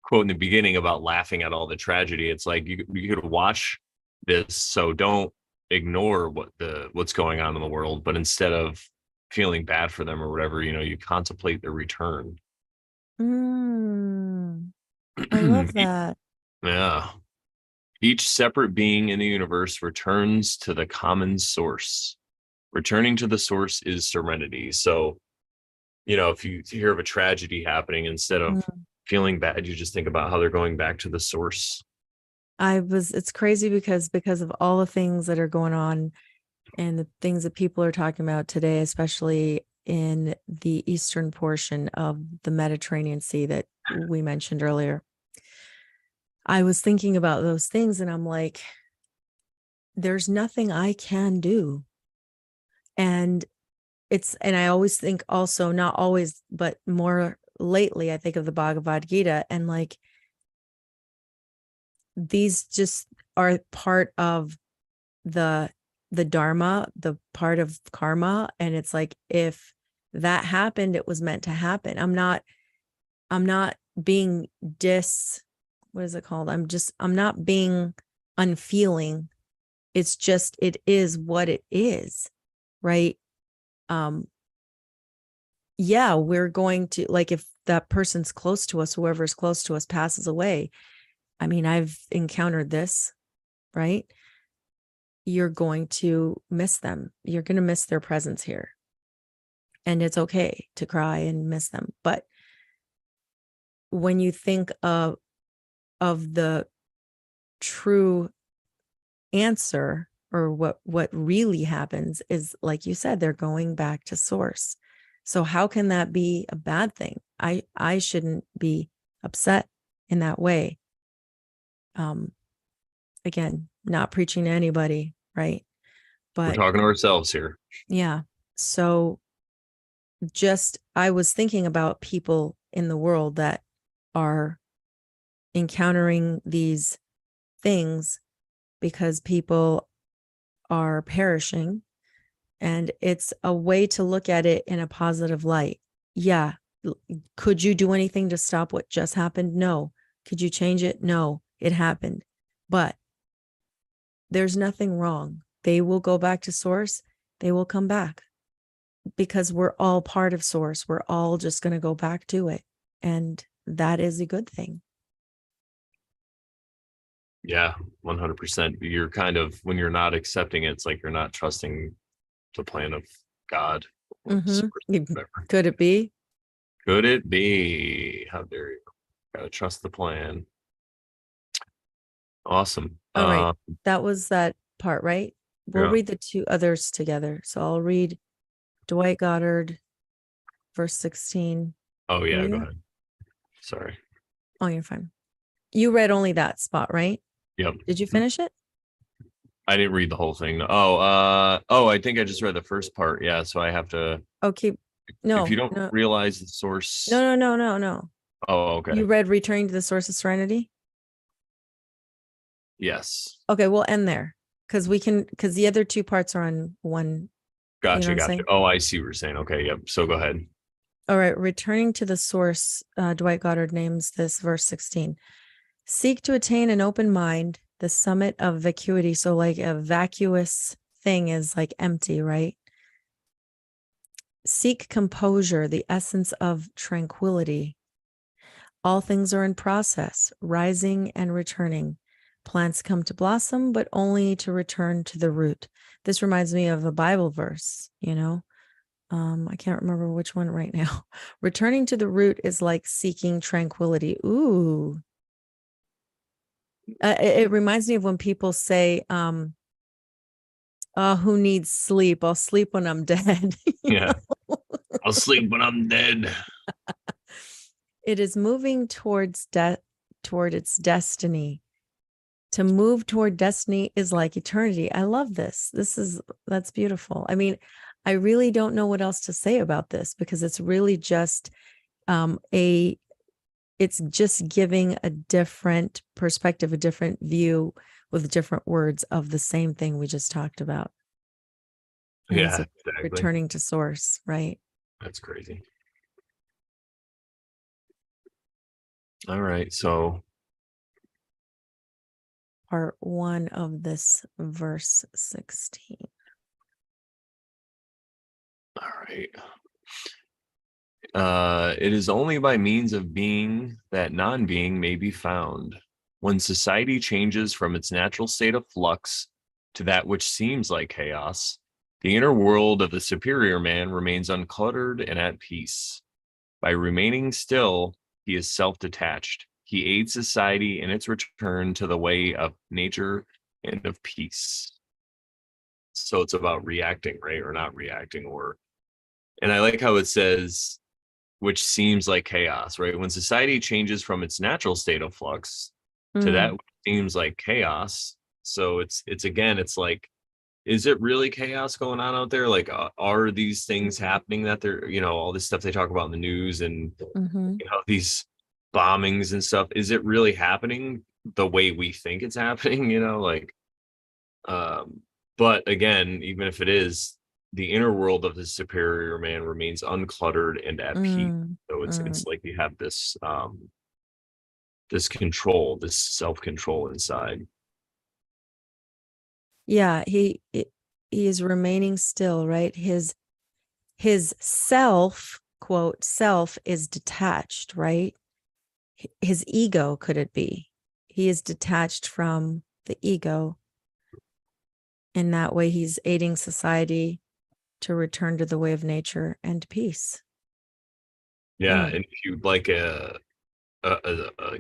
A: quote in the beginning about laughing at all the tragedy. It's like you could watch this, so don't ignore what's going on in the world, but instead of feeling bad for them or whatever, you contemplate their return.
C: I love that.
A: Yeah. Each separate being in the universe returns to the common source. Returning to the source is serenity. So, if you hear of a tragedy happening, instead of feeling bad, you just think about how they're going back to the source.
C: It's crazy because of all the things that are going on and the things that people are talking about today, especially in the eastern portion of the Mediterranean Sea that we mentioned earlier. I was thinking about those things and I'm like, there's nothing I can do. And I always think also, not always, but more lately, I think of the Bhagavad Gita and like, these just are part of the Dharma, the part of karma. And it's like, if that happened, it was meant to happen. I'm not being what is it called? I'm not being unfeeling. It's just, it is what it is. Right. Yeah, we're going to, like, if that person's close to us, whoever's close to us passes away. I mean, I've encountered this, right? You're going to miss them. You're going to miss their presence here. And it's okay to cry and miss them. But when you think of the true answer, or what really happens is, like you said, they're going back to source. So how can that be a bad thing? I shouldn't be upset in that way. Again, not preaching to anybody, right? But
A: we're talking to ourselves here.
C: Yeah. So I was thinking about people in the world that are encountering these things because people are perishing, and it's a way to look at it in a positive light. Yeah. Could you do anything to stop what just happened? No. Could you change it? No, it happened. But there's nothing wrong. They will go back to source. They will come back because we're all part of source. We're all just going to go back to it. And that is a good thing.
A: Yeah, 100%. You're kind of, when you're not accepting it, it's like you're not trusting the plan of God.
C: Could it be?
A: Could it be? How dare you? Gotta trust the plan. Awesome.
C: All right. That was that part, right? We'll read the 2 others together. So I'll read Dwight Goddard, verse 16.
A: Oh, yeah, go ahead. Sorry.
C: Oh, you're fine. You read only that spot, right?
A: Yep.
C: Did you finish it?
A: I didn't read the whole thing. I think I just read the first part. Yeah, so I have to.
C: Okay. No.
A: If you don't realize the source.
C: No.
A: Oh, okay.
C: You read Returning to the Source of Serenity?
A: Yes.
C: Okay, we'll end there because the other 2 parts are on one.
A: Gotcha.
C: You know
A: gotcha. Oh, I see what you're saying. Okay. Yep. So go ahead.
C: All right. Returning to the source, Dwight Goddard names this verse 16. Seek to attain an open mind, the summit of vacuity. So like a vacuous thing is like empty, right? Seek composure, the essence of tranquility. All things are in process, rising and returning. Plants come to blossom, but only to return to the root. This reminds me of a Bible verse, you know. I can't remember which one right now. Returning to the root is like seeking tranquility. Ooh. It reminds me of when people say, who needs sleep? I'll sleep when I'm dead.
A: Yeah. I'll sleep when I'm dead.
C: It is moving towards toward its destiny. To move toward destiny is like eternity. I love this. That's beautiful. I mean, I really don't know what else to say about this, because it's really just it's just giving a different perspective, a different view with different words of the same thing we just talked about. And
A: Yeah,
C: so
A: exactly.
C: returning to source, right?
A: That's crazy. All right, so
C: Part 1 of this verse 16.
A: all right. It is only by means of being that non-being may be found. When society changes from its natural state of flux to that which seems like chaos, the inner world of the superior man remains uncluttered and at peace. By remaining still, he is self-detached. He aids society in its return to the way of nature and of peace. So it's about reacting, right? Or not reacting, and I like how it says, which seems like chaos, right? When society changes from its natural state of flux to that which seems like chaos. So it's again, it's like, is it really chaos going on out there? Like, are these things happening that they're, all this stuff they talk about in the news and, these bombings and stuff, is it really happening the way we think it's happening? But again, even if it is, the inner world of the superior man remains uncluttered and at peace. So it's like you have this this control, this self-control inside.
C: Yeah, he is remaining still, right? His self, quote, self is detached, right? His ego, could it be? He is detached from the ego. In that way, he's aiding society to return to the way of nature and peace.
A: Yeah, and if you'd like a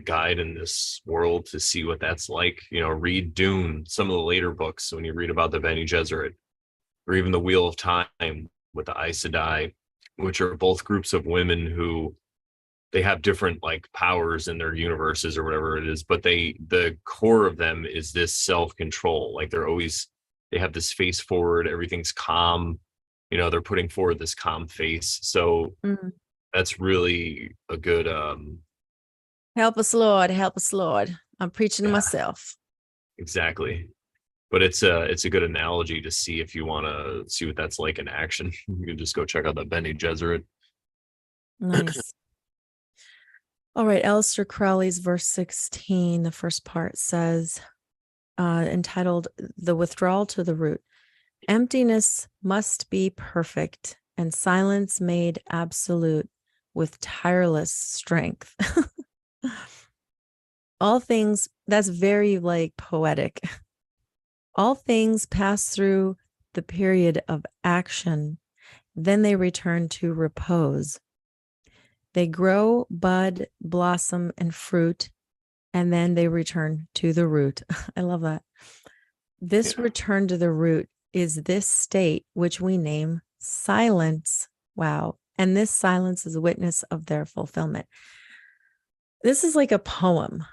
A: guide in this world to see what that's like, read Dune, some of the later books when you read about the Bene Gesserit, or even the Wheel of Time with the Aes Sedai, which are both groups of women who they have different like powers in their universes or whatever it is, but the core of them is this self-control. Like they have this face forward, everything's calm, they're putting forward this calm face. So that's really a good
C: help us, Lord, help us, Lord. I'm preaching to myself.
A: Exactly. But it's a good analogy to see if you want to see what that's like in action. You can just go check out the Bene Gesserit.
C: Nice. All right, Aleister Crowley's verse 16, the first part says, entitled The Withdrawal to the Root. Emptiness must be perfect and silence made absolute with tireless strength. All things, that's very like poetic. All things pass through the period of action, then they return to repose. They grow, bud, blossom, and fruit, and then they return to the root. I love that. This return to the root is this state which we name silence. Wow. And this silence is a witness of their fulfillment. This is like a poem.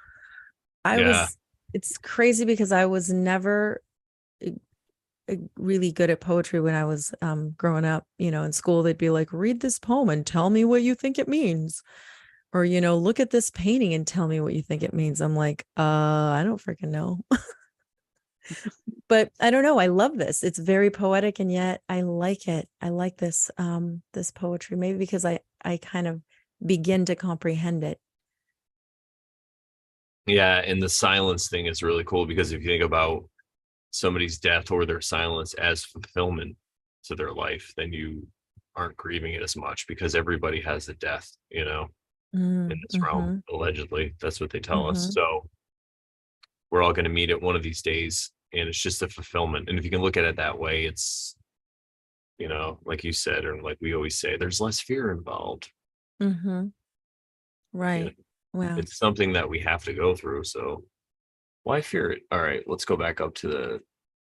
C: It's crazy because I was never really good at poetry when I was growing up. In school, they'd be like, read this poem and tell me what you think it means. Or, look at this painting and tell me what you think it means. I'm like, I don't freaking know. But I don't know. I love this. It's very poetic, and yet I like it. I like this this poetry, maybe because I kind of begin to comprehend it.
A: Yeah, and the silence thing is really cool because if you think about somebody's death or their silence as fulfillment to their life, then you aren't grieving it as much, because everybody has a death, you know, in this realm. Allegedly, that's what they tell us. So we're all going to meet it one of these days, and it's just a fulfillment. And if you can look at it that way, it's, you know, like you said, or like we always say, there's less fear involved.
C: Right. Wow.
A: It's something that we have to go through. So why fear it? All right, let's go back up to the.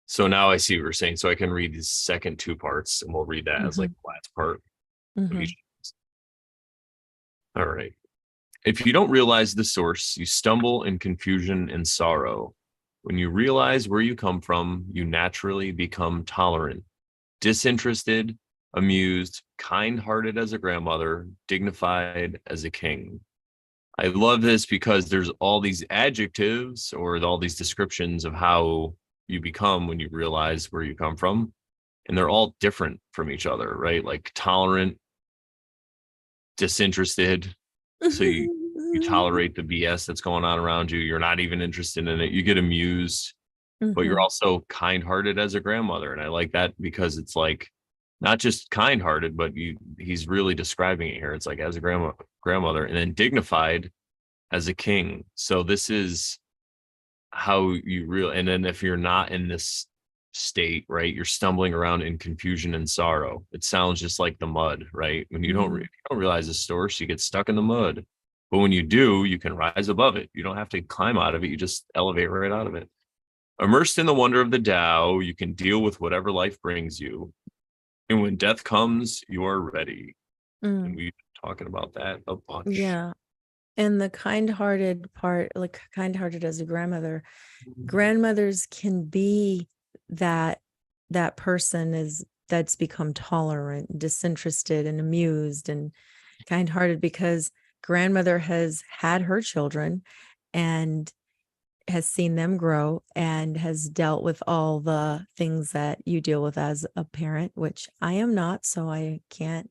A: So now I see what you're saying. So I can read these second two parts, and we'll read that as like the last part of each. All right. If you don't realize the source, you stumble in confusion and sorrow. When you realize where you come from, you naturally become tolerant, disinterested, amused, kind-hearted as a grandmother, dignified as a king. I love this because there's all these adjectives or all these descriptions of how you become when you realize where you come from. And they're all different from each other, right? Like tolerant, disinterested. So you tolerate the BS that's going on around you. You're not even interested in it. You get amused, but you're also kind-hearted as a grandmother. And I like that because it's like not just kind-hearted, but he's really describing it here. It's like as a grandmother, and then dignified as a king. So this is how you and then if you're not in this state, right, you're stumbling around in confusion and sorrow. It sounds just like the mud, right? When you don't realize the source, you get stuck in the mud. But when you do, you can rise above it. You don't have to climb out of it. You just elevate right out of it. Immersed in the wonder of the Tao, you can deal with whatever life brings you. And when death comes, you are ready. And we've been talking about that a bunch.
C: Yeah. And the kind-hearted part, like kind-hearted as a grandmother, grandmothers can be that person that's become tolerant, disinterested, and amused and kind-hearted, because grandmother has had her children and has seen them grow and has dealt with all the things that you deal with as a parent, which I am not, so I can't,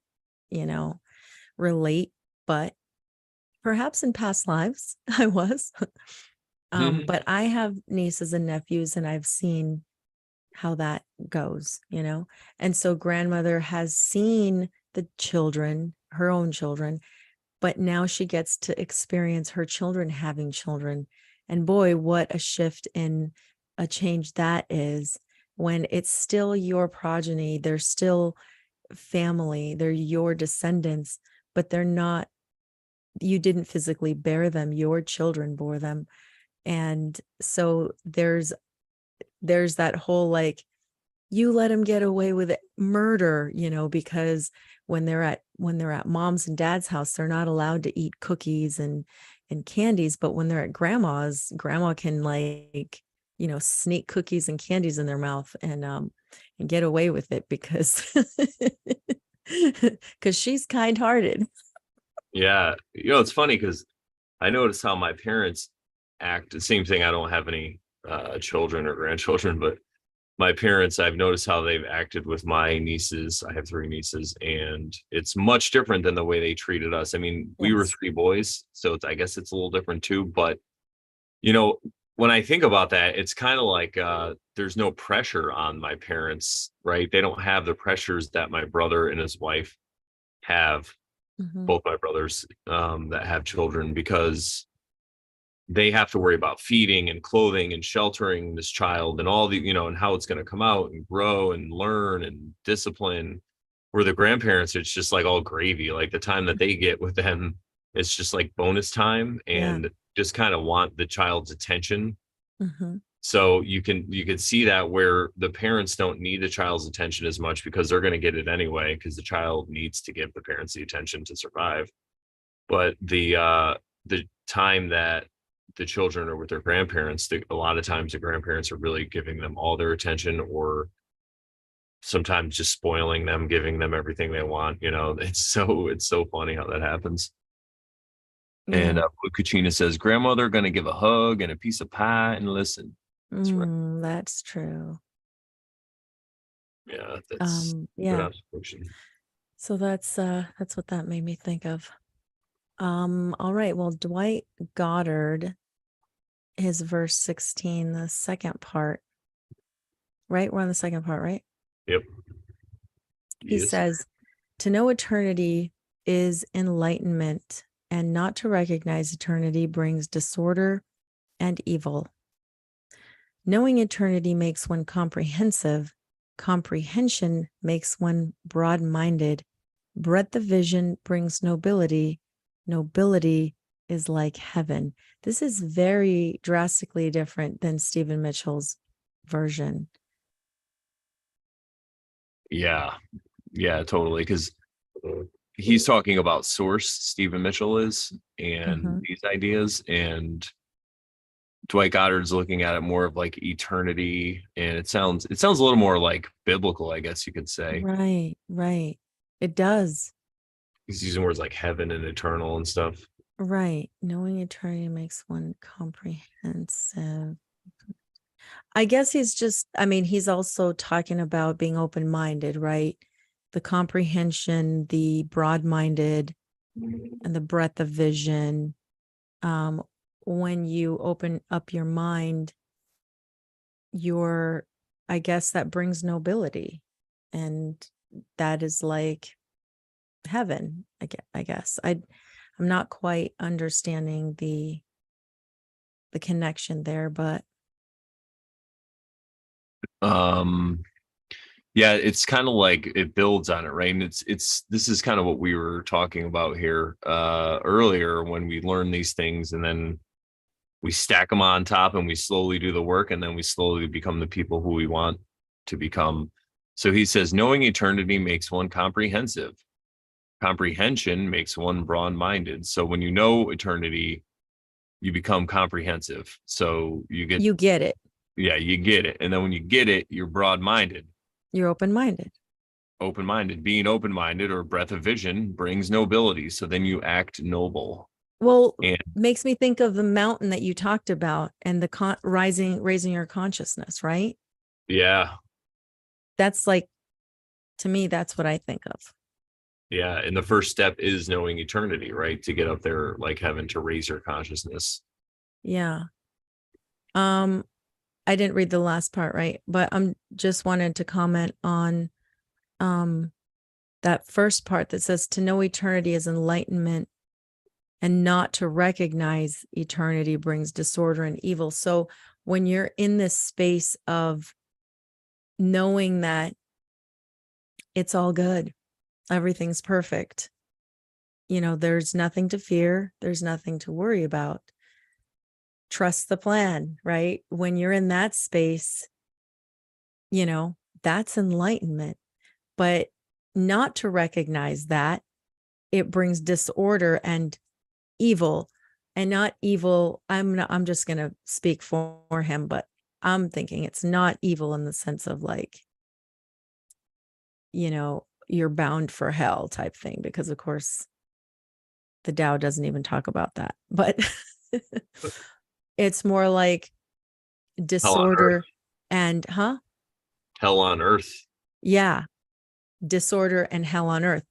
C: relate, but perhaps in past lives I was. But I have nieces and nephews, and I've seen how that goes, and so grandmother has seen the children, her own children, but now she gets to experience her children having children. And boy, what a shift in a change that is, when it's still your progeny, they're still family, they're your descendants, but they're not, you didn't physically bear them, your children bore them. And so there's that whole, like, you let them get away with murder, because when they're at mom's and dad's house, they're not allowed to eat cookies and candies. But when they're at grandma's, grandma can, like, sneak cookies and candies in their mouth and get away with it because she's kind-hearted.
A: Yeah. It's funny because I noticed how my parents act. The same thing. I don't have any children or grandchildren, but my parents, I've noticed how they've acted with my nieces. I have 3 nieces, and it's much different than the way they treated us. I mean, we were 3 boys, so I guess it's a little different too. But, when I think about that, it's kind of like there's no pressure on my parents, right? They don't have the pressures that my brother and his wife have, both my brothers that have children, because they have to worry about feeding and clothing and sheltering this child and all the, and how it's going to come out and grow and learn and discipline. Where the grandparents, it's just like all gravy. Like the time that they get with them, it's just like bonus time, and just kind of want the child's attention. So you can see that where the parents don't need the child's attention as much, because they're going to get it anyway, because the child needs to give the parents the attention to survive. But the time that the children are with their grandparents, a lot of times the grandparents are really giving them all their attention, or sometimes just spoiling them, giving them everything they want. It's so funny how that happens. And Cucina says, grandmother going to give a hug and a piece of pie and listen. That's right.
C: That's true.
A: Yeah, that's good observation.
C: So that's what that made me think of. All right. Well, Dwight Goddard, his verse 16, the second part. right? We're on the second part, right?
A: Yep.
C: He says, to know eternity is enlightenment, and not to recognize eternity brings disorder and evil. Knowing eternity makes one comprehensive. Comprehension makes one broad-minded. Breadth of vision brings nobility. Nobility is like heaven. This is very drastically different than Stephen Mitchell's version.
A: Yeah, totally. Because he's talking about source, Stephen Mitchell is, and these ideas, and Dwight Goddard's looking at it more of like eternity, and it sounds a little more like biblical, I guess you could say.
C: Right. It does.
A: He's using words like heaven and eternal and stuff.
C: Right. Knowing eternity makes one comprehensive. I guess he's also talking about being open-minded, right? The comprehension, the broad-minded, and the breadth of vision. When you open up your mind, I guess that brings nobility, and that is like heaven. I guess I'm not quite understanding the connection there, but
A: yeah, it's kind of like it builds on it, right? And this is kind of what we were talking about here earlier when we learn these things, and then we stack them on top and we slowly do the work, and then we slowly become the people who we want to become. So he says, knowing eternity makes one comprehensive. Comprehension makes one broad-minded. So when you know eternity, you become comprehensive. So you get it. Yeah, you get it. And then when you get it, you're broad-minded.
C: You're open-minded.
A: Being open-minded, or breadth of vision, brings nobility. So then you act noble.
C: Well, and makes me think of the mountain that you talked about, and the raising your consciousness, right?
A: Yeah.
C: That's like, to me, that's what I think of.
A: Yeah. And the first step is knowing eternity, right? To get up there like heaven, to raise your consciousness.
C: Yeah. I didn't read the last part, right? But I'm just wanted to comment on that first part that says, to know eternity is enlightenment, and not to recognize eternity brings disorder and evil. So when you're in this space of knowing that it's all good, everything's perfect, there's nothing to fear, there's nothing to worry about. Trust the plan, right? When you're in that space, that's enlightenment. But not to recognize that, it brings disorder and evil. And not evil, I'm just going to speak for him, but I'm thinking it's not evil in the sense of like, you're bound for hell type thing, because of course the Tao doesn't even talk about that. But it's more like disorder and
A: hell on earth.
C: Yeah. Disorder and hell on earth.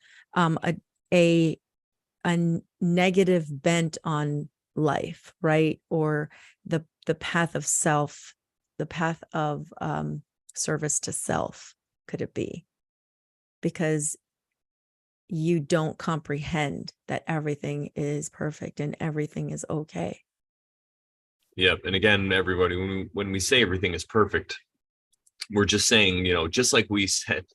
C: A negative bent on life, right? Or the path of self, the path of service to self, could it be? Because you don't comprehend that everything is perfect and everything is okay.
A: Yep. And again, everybody, when we say everything is perfect, we're just saying, just like we said,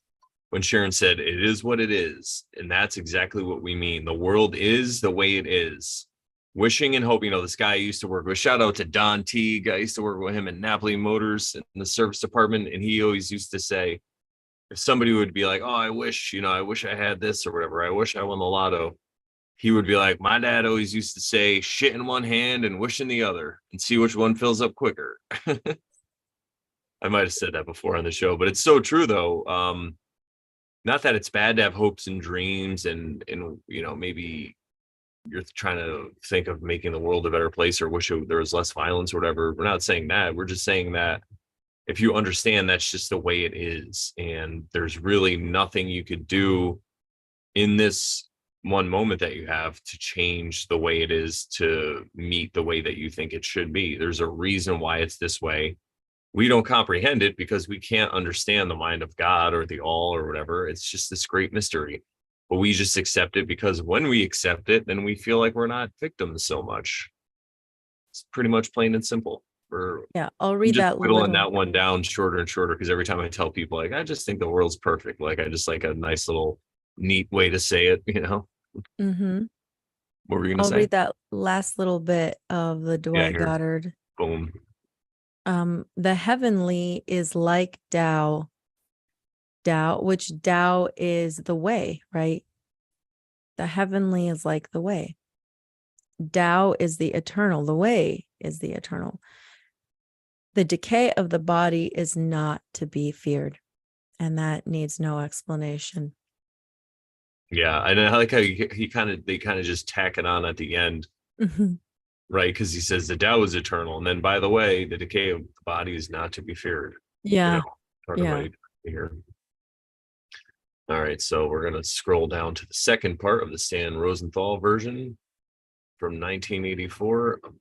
A: when Sharon said, it is what it is. And that's exactly what we mean. The world is the way it is. Wishing and hoping, this guy I used to work with, shout out to Don Teague. I used to work with him at Napoli Motors in the service department. And he always used to say, if somebody would be like, oh, I wish I had this or whatever, I wish I won the lotto, he would be like, my dad always used to say, shit in one hand and wish in the other, and see which one fills up quicker. I might have said that before on the show, but it's so true though. Not that it's bad to have hopes and dreams, and maybe you're trying to think of making the world a better place, or wish there was less violence or whatever. We're not saying that. We're just saying that if you understand that's just the way it is, and there's really nothing you could do in this one moment that you have to change the way it is to meet the way that you think it should be. There's a reason why it's this way. we don't comprehend it because we can't understand the mind of God or the all or whatever. It's just this great mystery. But we just accept it because when we accept it, then we feel like we're not victims so much. It's pretty much plain and simple.
C: Yeah, I'll
A: I'm
C: read
A: just
C: that
A: whittling
C: little.
A: that one down shorter and shorter because every time I tell people, like, I just think the world's perfect. Like, I just like a nice little neat way to say it, you know?
C: Mm-hmm.
A: What were you going to
C: I'll
A: say?
C: read that last little bit of the Dwight
A: Here.
C: Goddard.
A: Boom.
C: The heavenly is like Tao, which Tao is the way, right? The heavenly is like the way. Tao is the eternal. The way is the eternal. The decay of the body is not to be feared, and that needs no explanation.
A: Yeah, and I like how they kind of just tack it on at the end,
C: Mm-hmm.
A: right? Because he says the Tao is eternal, and then by the way, the decay of the body is not to be feared.
C: Yeah.
A: You know, talking
C: Yeah.
A: about here. All right, so we're gonna scroll down to the second part of the Stan Rosenthal version from 1984. Go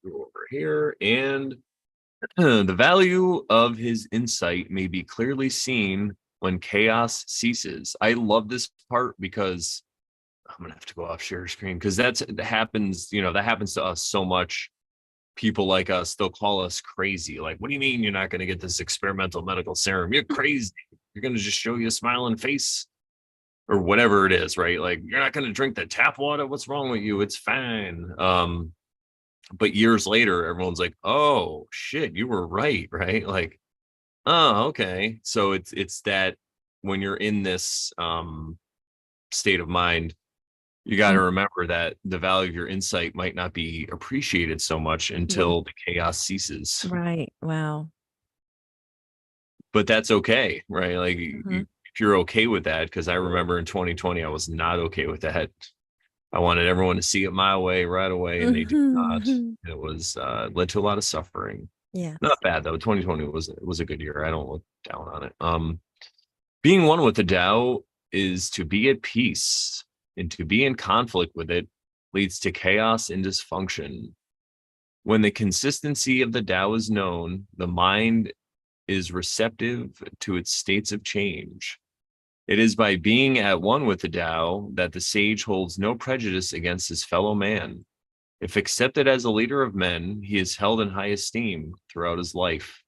A: over here, and the value of his insight may be clearly seen when chaos ceases. I love this part because I'm gonna have to go off share screen because that happens, that happens to us so much. People like us, they'll call us crazy. Like, what do you mean you're not gonna get this experimental medical serum? You're crazy. You're gonna just show you a smiling face or whatever it is, right? Like, you're not gonna drink the tap water. What's wrong with you? It's fine. But years later, everyone's like, oh shit, you were right? Like, oh, okay. So it's that when you're in this state of mind, you got to remember that the value of your insight might not be appreciated so much until the chaos ceases.
C: Right. Wow.
A: But that's okay, right? Like,
C: Mm-hmm.
A: if you're okay with that, because I remember in 2020, I was not okay with that. I wanted everyone to see it my way right away, and they did not.
C: Mm-hmm.
A: It was led to a lot of suffering.
C: Yeah.
A: Not bad though. 2020 was a good year. I don't look down on it. Being one with the Tao is to be at peace, and to be in conflict with it leads to chaos and dysfunction. When the consistency of the Tao is known, the mind is receptive to its states of change. It is by being at one with the Tao that the sage holds no prejudice against his fellow man. If accepted as a leader of men, he is held in high esteem throughout his life.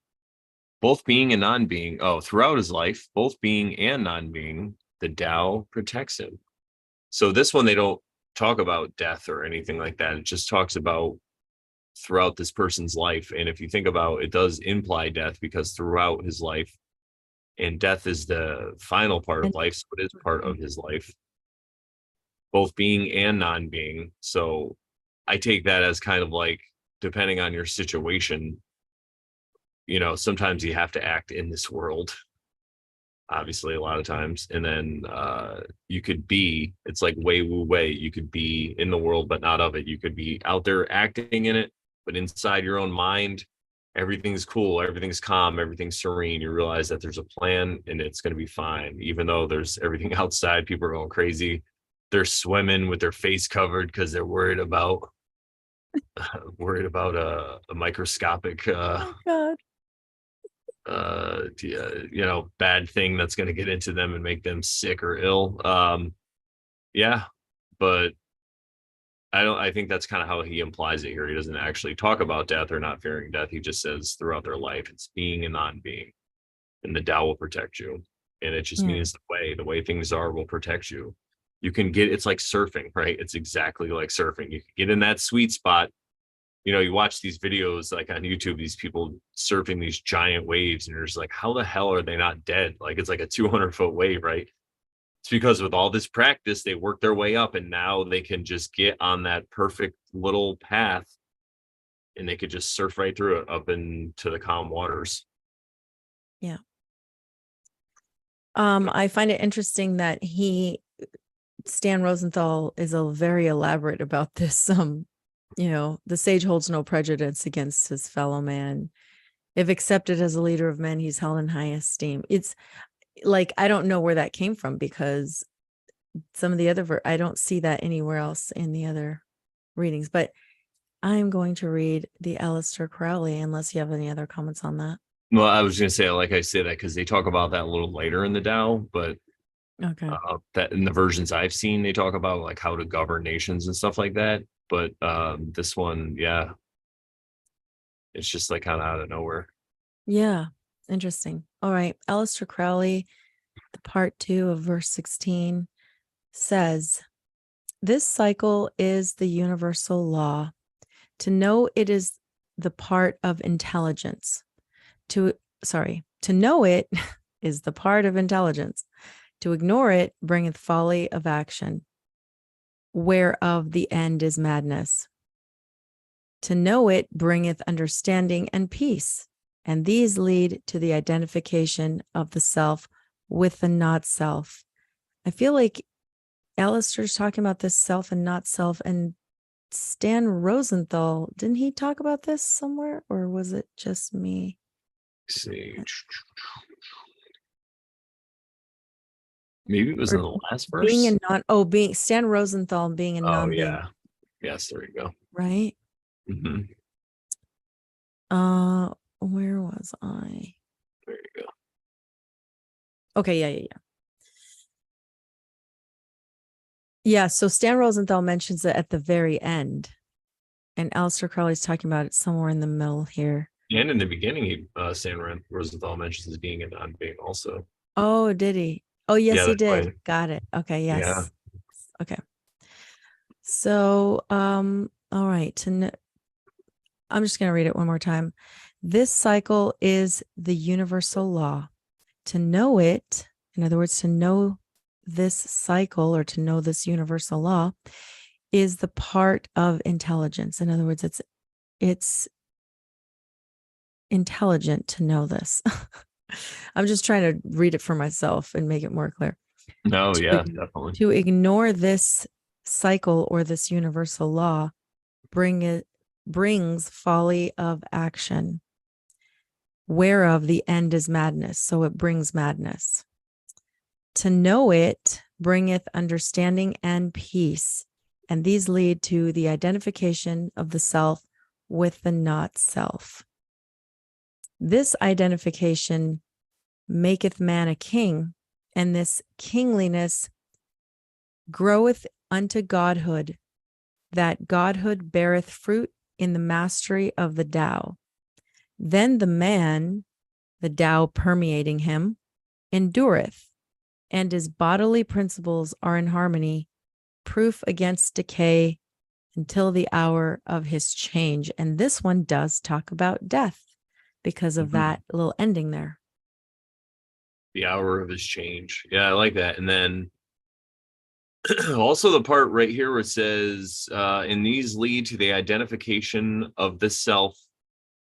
A: Both being and non-being, throughout his life, both being and non-being, the Tao protects him. So this one, they don't talk about death or anything like that. It just talks about throughout this person's life. And if you think about it, does imply death because throughout his life, and death is the final part of life, so it is part of his life, both being and non-being. So I take that as kind of like, depending on your situation, sometimes you have to act in this world, obviously a lot of times, and then you could be, it's like Wei Wu Wei, you could be in the world but not of it. You could be out there acting in it, but inside your own mind, everything's cool, everything's calm, everything's serene. You realize that there's a plan and it's going to be fine, even though there's everything outside. People are going crazy, they're swimming with their face covered because they're worried about a microscopic
C: Oh God.
A: bad thing that's going to get into them and make them sick or ill. Yeah, but I think that's kind of how he implies it here. He doesn't actually talk about death or not fearing death. He just says throughout their life, it's being and non-being, and the Tao will protect you. And it just means the way things are will protect you. You can it's like surfing, right? It's exactly like surfing. You can get in that sweet spot. You watch these videos like on YouTube, these people surfing these giant waves, and you're just like, how the hell are they not dead? Like, it's like a 200-foot wave, right? It's because with all this practice, they work their way up, and now they can just get on that perfect little path, and they could just surf right through it up into the calm waters.
C: Yeah. I find it interesting that Stan Rosenthal is very elaborate about this. The sage holds no prejudice against his fellow man. If accepted as a leader of men, he's held in high esteem. It's like, I don't know where that came from, because some of the other, I don't see that anywhere else in the other readings, but I'm going to read the Aleister Crowley, unless you have any other comments on that.
A: Well, I was gonna say, like I say that because they talk about that a little later in the Tao, but
C: Okay.
A: that in the versions I've seen, they talk about like how to govern nations and stuff like that. But this one, yeah, it's just like kind of out of nowhere.
C: Yeah. Interesting. All right. Aleister Crowley, the part 2 of verse 16 says, this cycle is the universal law. To know it is the part of intelligence. To know it is the part of intelligence. To ignore it bringeth folly of action, whereof the end is madness. To know it bringeth understanding and peace, and these lead to the identification of the self with the not self. I feel like Aleister's talking about this self and not self, and Stan Rosenthal, didn't he talk about this somewhere, or was it just me?
A: Let's see, maybe it was
C: Or
A: in the last
C: being
A: verse.
C: a being Stan Rosenthal being a
A: Oh
C: non-being,
A: yeah, yes, there you go.
C: right?
A: Hmm.
C: Where was I?
A: There you go.
C: Okay, yeah. Yeah, so Stan Rosenthal mentions it at the very end, and Aleister Crowley's talking about it somewhere in the middle here.
A: And in the beginning, Stan Rosenthal mentions as being a non-being also.
C: Oh, did he? Oh, yes,
A: Yeah,
C: he
A: that's
C: did.
A: why.
C: Got it. Okay, yes.
A: Yeah.
C: Okay. So, all right. I'm just going to read it one more time. This cycle is the universal law. To know it, in other words, to know this cycle or to know this universal law, is the part of intelligence. In other words, it's intelligent to know this. I'm just trying to read it for myself and make it more clear.
A: No, yeah, definitely.
C: To ignore this cycle or this universal law brings folly of action, whereof the end is madness. So it brings madness. To know it bringeth understanding and peace, and these lead to the identification of the self with the not self. This identification maketh man a king, and this kingliness groweth unto godhood, that godhood beareth fruit in the mastery of the Tao. Then the man, the Tao permeating him, endureth, and his bodily principles are in harmony, proof against decay until the hour of his change. And this one does talk about death because of that little ending there.
A: The hour of his change. Yeah, I like that. And then also the part right here where it says, and these lead to the identification of the self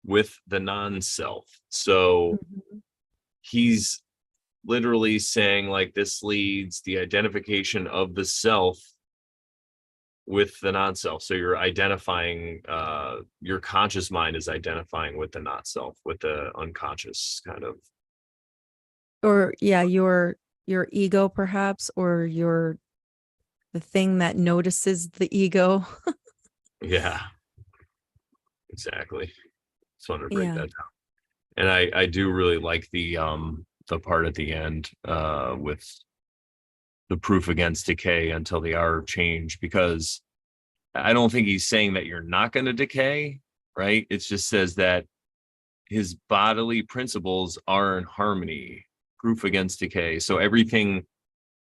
A: with the non-self. So he's literally saying like this leads the identification of the self with the non-self. So you're identifying, your conscious mind is identifying with the not self, with the unconscious kind of.
C: Or yeah, your ego perhaps, or the thing that notices the ego.
A: Yeah, exactly. Just wanted to break
C: Yeah.
A: that down. And I do really like the part at the end with the proof against decay until the hour of change, because I don't think he's saying that you're not going to decay, right? It just says that his bodily principles are in harmony, proof against decay. So everything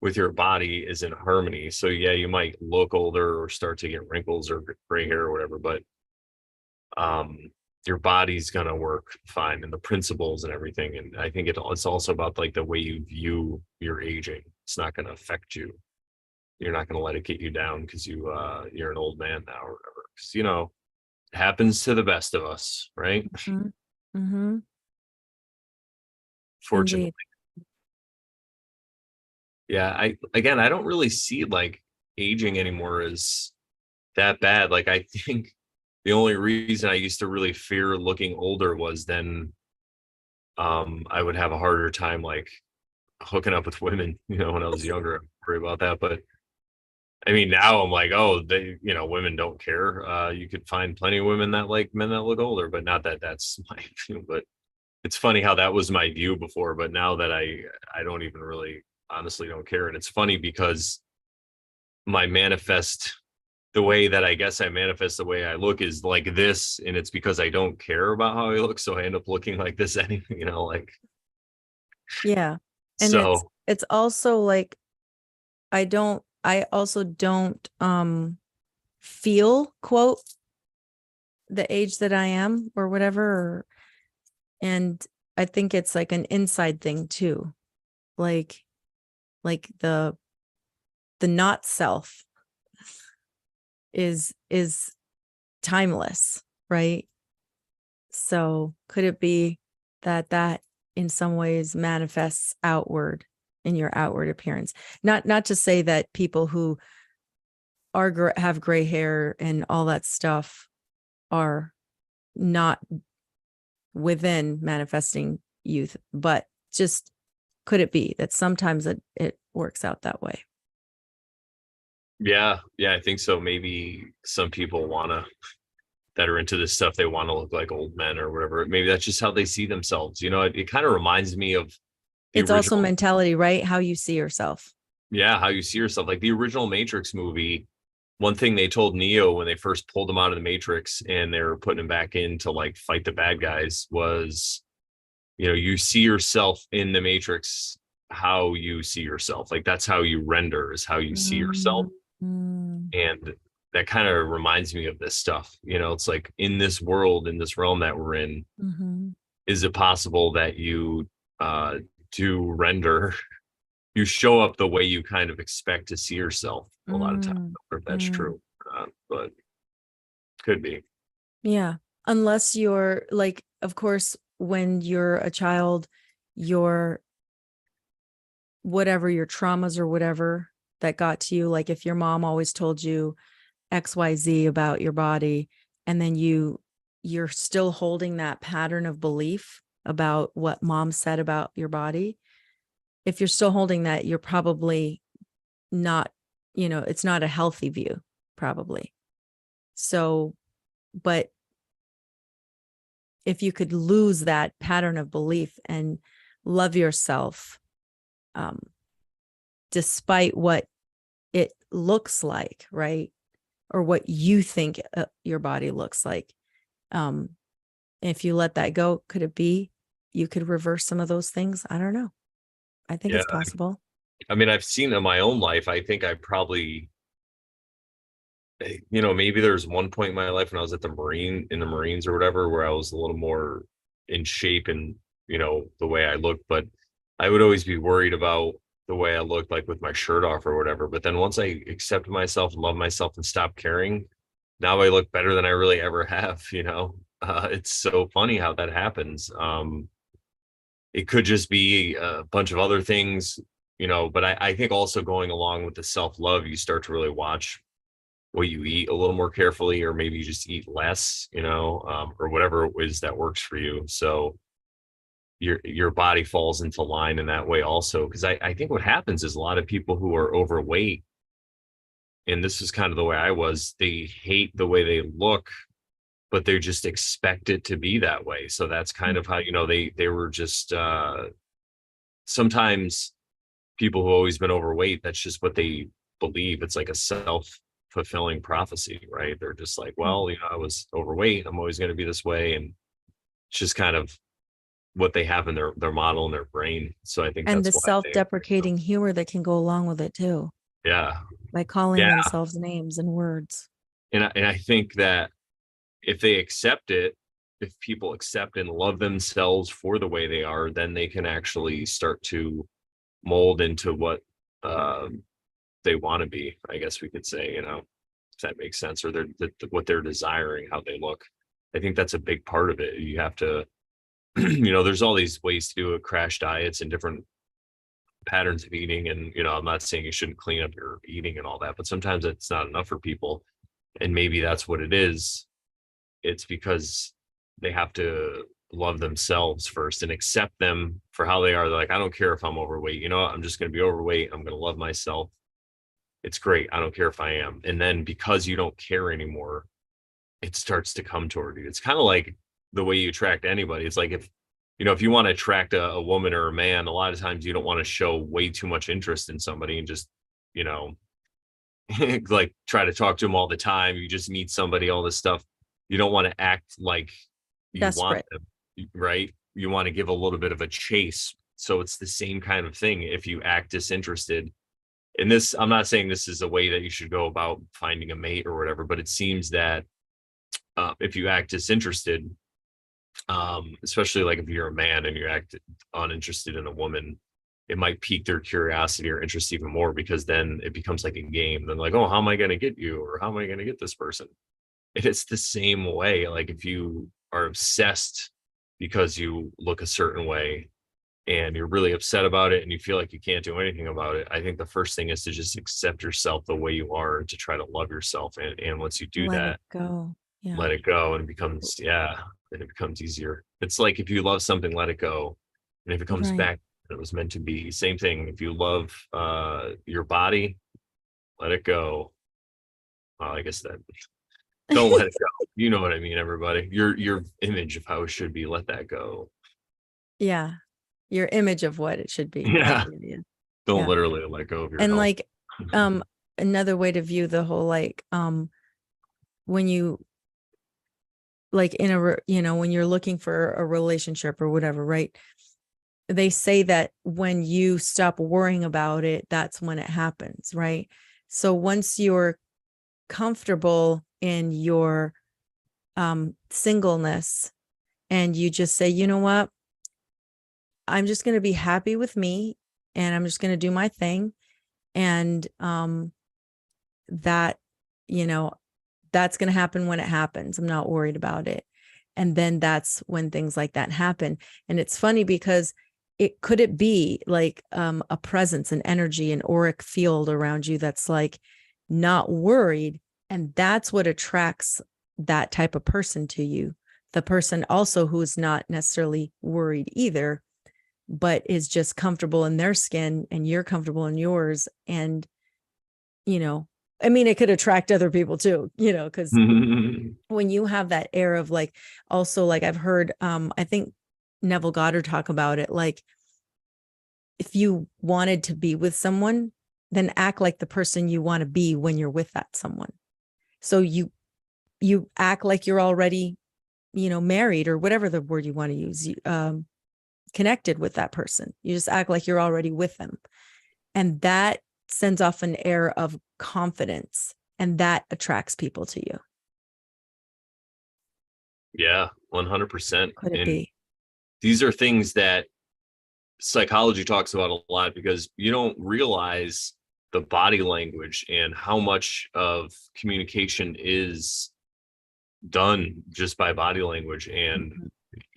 A: with your body is in harmony. So yeah, you might look older or start to get wrinkles or gray hair or whatever, but your body's gonna work fine, and the principles and everything. And I think it's also about like the way you view your aging. It's not gonna affect you. You're not gonna let it get you down because you're an old man now or whatever. Because it happens to the best of us, right?
C: Mm-hmm.
A: Fortunately.
C: Indeed.
A: Yeah, I don't really see like aging anymore as that bad. Like I think the only reason I used to really fear looking older was then I would have a harder time like hooking up with women, when I was younger. I'm worried about that. But I mean now I'm like, oh, women don't care. You could find plenty of women that like men that look older, but not that that's my opinion. But it's funny how that was my view before, but now that I don't even really honestly don't care. And it's funny because my manifest, the way that I guess I manifest the way I look is like this, and it's because I don't care about how I look, so I end up looking like this anyway, like.
C: Yeah. And
A: So
C: it's also like I also don't feel, quote, the age that I am or whatever, and I think it's like an inside thing too. Like the not self is timeless, right? So could it be that in some ways manifests outward in your outward appearance? Not to say that people who have gray hair and all that stuff are not within manifesting youth, but just could it be that sometimes it works out that way?
A: yeah, I think so. Maybe some people that are into this stuff, they want to look like old men or whatever. Maybe that's just how they see themselves. It kind of reminds me of the
C: It's also
A: original
C: mentality, right? How you see yourself.
A: Yeah, how you see yourself. Like the original Matrix movie, one thing they told Neo when they first pulled him out of the Matrix and they were putting him back in to like fight the bad guys was, you see yourself in the Matrix, how you see yourself. Like that's how you render, is how you see yourself.
C: Mm.
A: And that kind of reminds me of this stuff. It's like in this world, in this realm that we're in,
C: Mm-hmm.
A: is it possible that you do render, you show up the way you kind of expect to see yourself a lot of times? I don't know if that's true or not, but could be.
C: Yeah. Unless you're like, of course, when you're a child, your whatever your traumas or whatever that got to you, like if your mom always told you XYZ about your body, and then you're still holding that pattern of belief about what mom said about your body. If you're still holding that, you're probably not, it's not a healthy view, probably. So, but if you could lose that pattern of belief and love yourself, despite what it looks like, right? Or what you think your body looks like. If you let that go, could it be you could reverse some of those things? I don't know. I think
A: Yeah.
C: it's possible.
A: I mean, I've seen in my own life, I think I probably, maybe there's one point in my life when I was in the Marines or whatever, where I was a little more in shape and, the way I looked, but I would always be worried about the way I looked, like with my shirt off or whatever. But then once I accepted myself and loved myself and stopped caring, now I look better than I really ever have. It's so funny how that happens. It could just be a bunch of other things, but I think also going along with the self-love, you start to really watch what you eat a little more carefully, or maybe you just eat less, or whatever it is that works for you. So your body falls into line in that way also. Because I think what happens is a lot of people who are overweight, and this is kind of the way I was, they hate the way they look, but they just expect it to be that way. So that's kind of how, they were just sometimes people who've always been overweight, that's just what they believe. It's like a self-fulfilling prophecy, right? They're just like, well, I was overweight, I'm always going to be this way. And it's just kind of what they have in their model in their brain. So I think
C: And
A: that's
C: the
A: why
C: self-deprecating humor that can go along with it too,
A: yeah.
C: by calling
A: Yeah.
C: themselves names and words.
A: And I think that if they accept it, if people accept and love themselves for the way they are, then they can actually start to mold into what they want to be, I guess we could say, if that makes sense, or what they're desiring, how they look. I think that's a big part of it. You have to, there's all these ways to do it, crash diets and different patterns of eating. And, I'm not saying you shouldn't clean up your eating and all that, but sometimes it's not enough for people. And maybe that's what it is. It's because they have to love themselves first and accept them for how they are. They're like, I don't care if I'm overweight. I'm just going to be overweight. I'm going to love myself. It's great. I don't care if I am. And then because you don't care anymore, it starts to come toward you. It's kind of like the way you attract anybody. It's like if you want to attract a woman or a man, a lot of times you don't want to show way too much interest in somebody and just, you know, like try to talk to them all the time. You just meet somebody, all this stuff. You don't want to act like you want
C: Desperate.
A: them, right? You want to give a little bit of a chase. So it's the same kind of thing. If you act disinterested, and this, I'm not saying this is a way that you should go about finding a mate or whatever, but it seems that if you act disinterested, especially like if you're a man and you act uninterested in a woman, it might pique their curiosity or interest even more, because then it becomes like a game. Then like, oh, how am I going to get you? Or how am I going to get this person? And it's the same way. Like if you are obsessed because you look a certain way and you're really upset about it and you feel like you can't do anything about it, I think the first thing is to just accept yourself the way you are and to try to love yourself. And once you do
C: Let it
A: that,
C: go. Yeah.
A: let it go, and it becomes, and it becomes easier. It's like if you love something, let it go. And if it comes
C: Right.
A: back, it was meant to be. Same thing. If you love your body, let it go. Well, I guess that don't let it go. You know what I mean, everybody. Your image of how it should be, let that go.
C: Yeah. Your image of what it should be.
A: Yeah. Don't
C: Yeah.
A: literally let go of your
C: And
A: health.
C: like another way to view the whole, like when you like in a when you're looking for a relationship or whatever, right? They say that when you stop worrying about it, that's when it happens, right? So once you're comfortable in your singleness and you just say, you know what, I'm just going to be happy with me and I'm just going to do my thing. And that, that's going to happen when it happens. I'm not worried about it. And then that's when things like that happen. And it's funny because it be like a presence, an energy, an auric field around you that's like not worried. And that's what attracts that type of person to you. The person also who's not necessarily worried either, but is just comfortable in their skin and you're comfortable in yours. And, I mean, it could attract other people too, because when you have that air of like, also like I've heard, I think Neville Goddard talk about it. Like if you wanted to be with someone, then act like the person you want to be when you're with that someone. So you act like you're already, married or whatever the word you want to use, connected with that person. You just act like you're already with them. And that sends off an air of confidence and that attracts people to you.
A: Yeah, 100%.
C: Could it
A: And
C: be?
A: these are things that psychology talks about a lot, because you don't realize the body language and how much of communication is done just by body language. And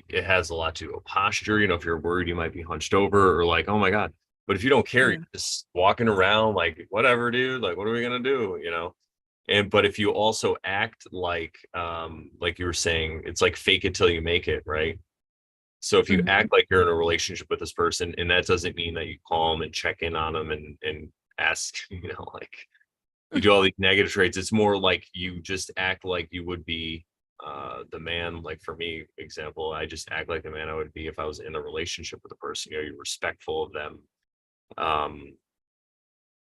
A: it has a lot to do with posture. If you're worried, you might be hunched over or like, oh my God. But if you don't care, you're just walking around like, whatever, dude, like, what are we going to do? But if you also act like you were saying, it's like fake it till you make it, right? So if you act like you're in a relationship with this person, and that doesn't mean that you call them and check in on them and ask, like you do all these negative traits. It's more like you just act like you would be the man. Like for me, example, I just act like the man I would be if I was in a relationship with a person. You're respectful of them.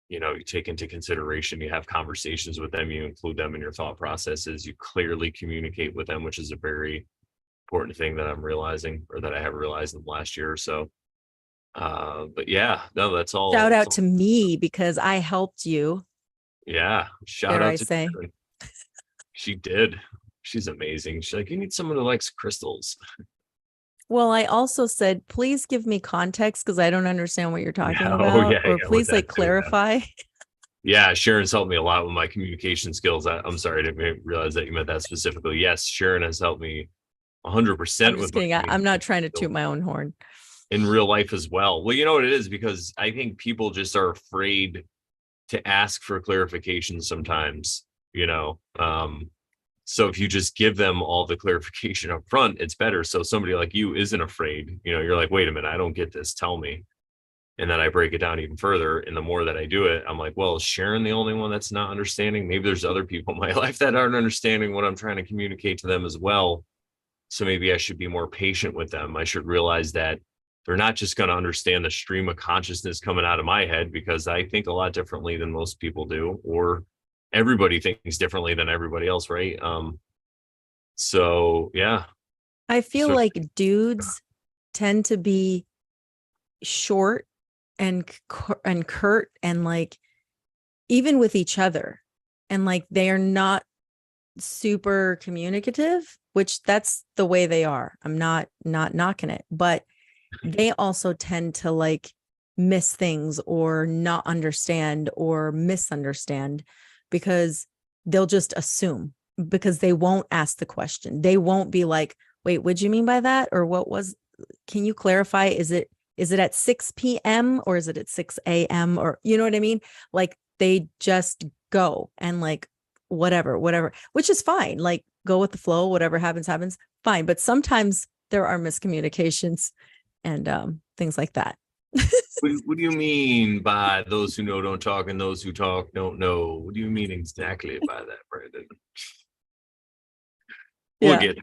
A: You take into consideration, you have conversations with them, you include them in your thought processes, you clearly communicate with them, which is a very important thing that I'm realizing, or that I have realized in the last year or so. But yeah, no, that's all.
C: Shout out to me because I helped you.
A: Yeah. Shout out to Sharon. She did. She's amazing. She's like, you need someone who likes crystals.
C: Well, I also said, please give me context because I don't understand what you're talking about. Or please like clarify.
A: Yeah, Sharon's helped me a lot with my communication skills. I'm sorry, I didn't realize that you meant that specifically. Yes, Sharon has helped me 100%.
C: I'm just kidding. I'm not trying to toot my own horn.
A: In real life as well. Well, you know what it is, because I think people just are afraid to ask for clarification sometimes, so if you just give them all the clarification up front, it's better. So somebody like you isn't afraid, you're like, wait a minute, I don't get this, tell me. And then I break it down even further. And the more that I do it, I'm like, well, is Sharon the only one that's not understanding? Maybe there's other people in my life that aren't understanding what I'm trying to communicate to them as well. So maybe I should be more patient with them. I should realize that they're not just going to understand the stream of consciousness coming out of my head, because I think a lot differently than most people do, or everybody thinks differently than everybody else, right? So yeah.
C: I feel
A: So
C: like dudes tend to be short and curt, and like even with each other, and like they are not super communicative, which that's the way they are. I'm not knocking it, but they also tend to like miss things or not understand or misunderstand, because they'll just assume, because they won't ask the question. They won't be like, wait, what'd you mean by that? Or can you clarify? Is it at 6 p.m. or is it at 6 a.m.? Or, you know what I mean? Like they just go and like, whatever, which is fine. Like go with the flow, whatever happens, fine. But sometimes there are miscommunications and things like that.
A: what do you mean by those who know don't talk and those who talk don't know? What do you mean exactly by that, Brandon? We'll get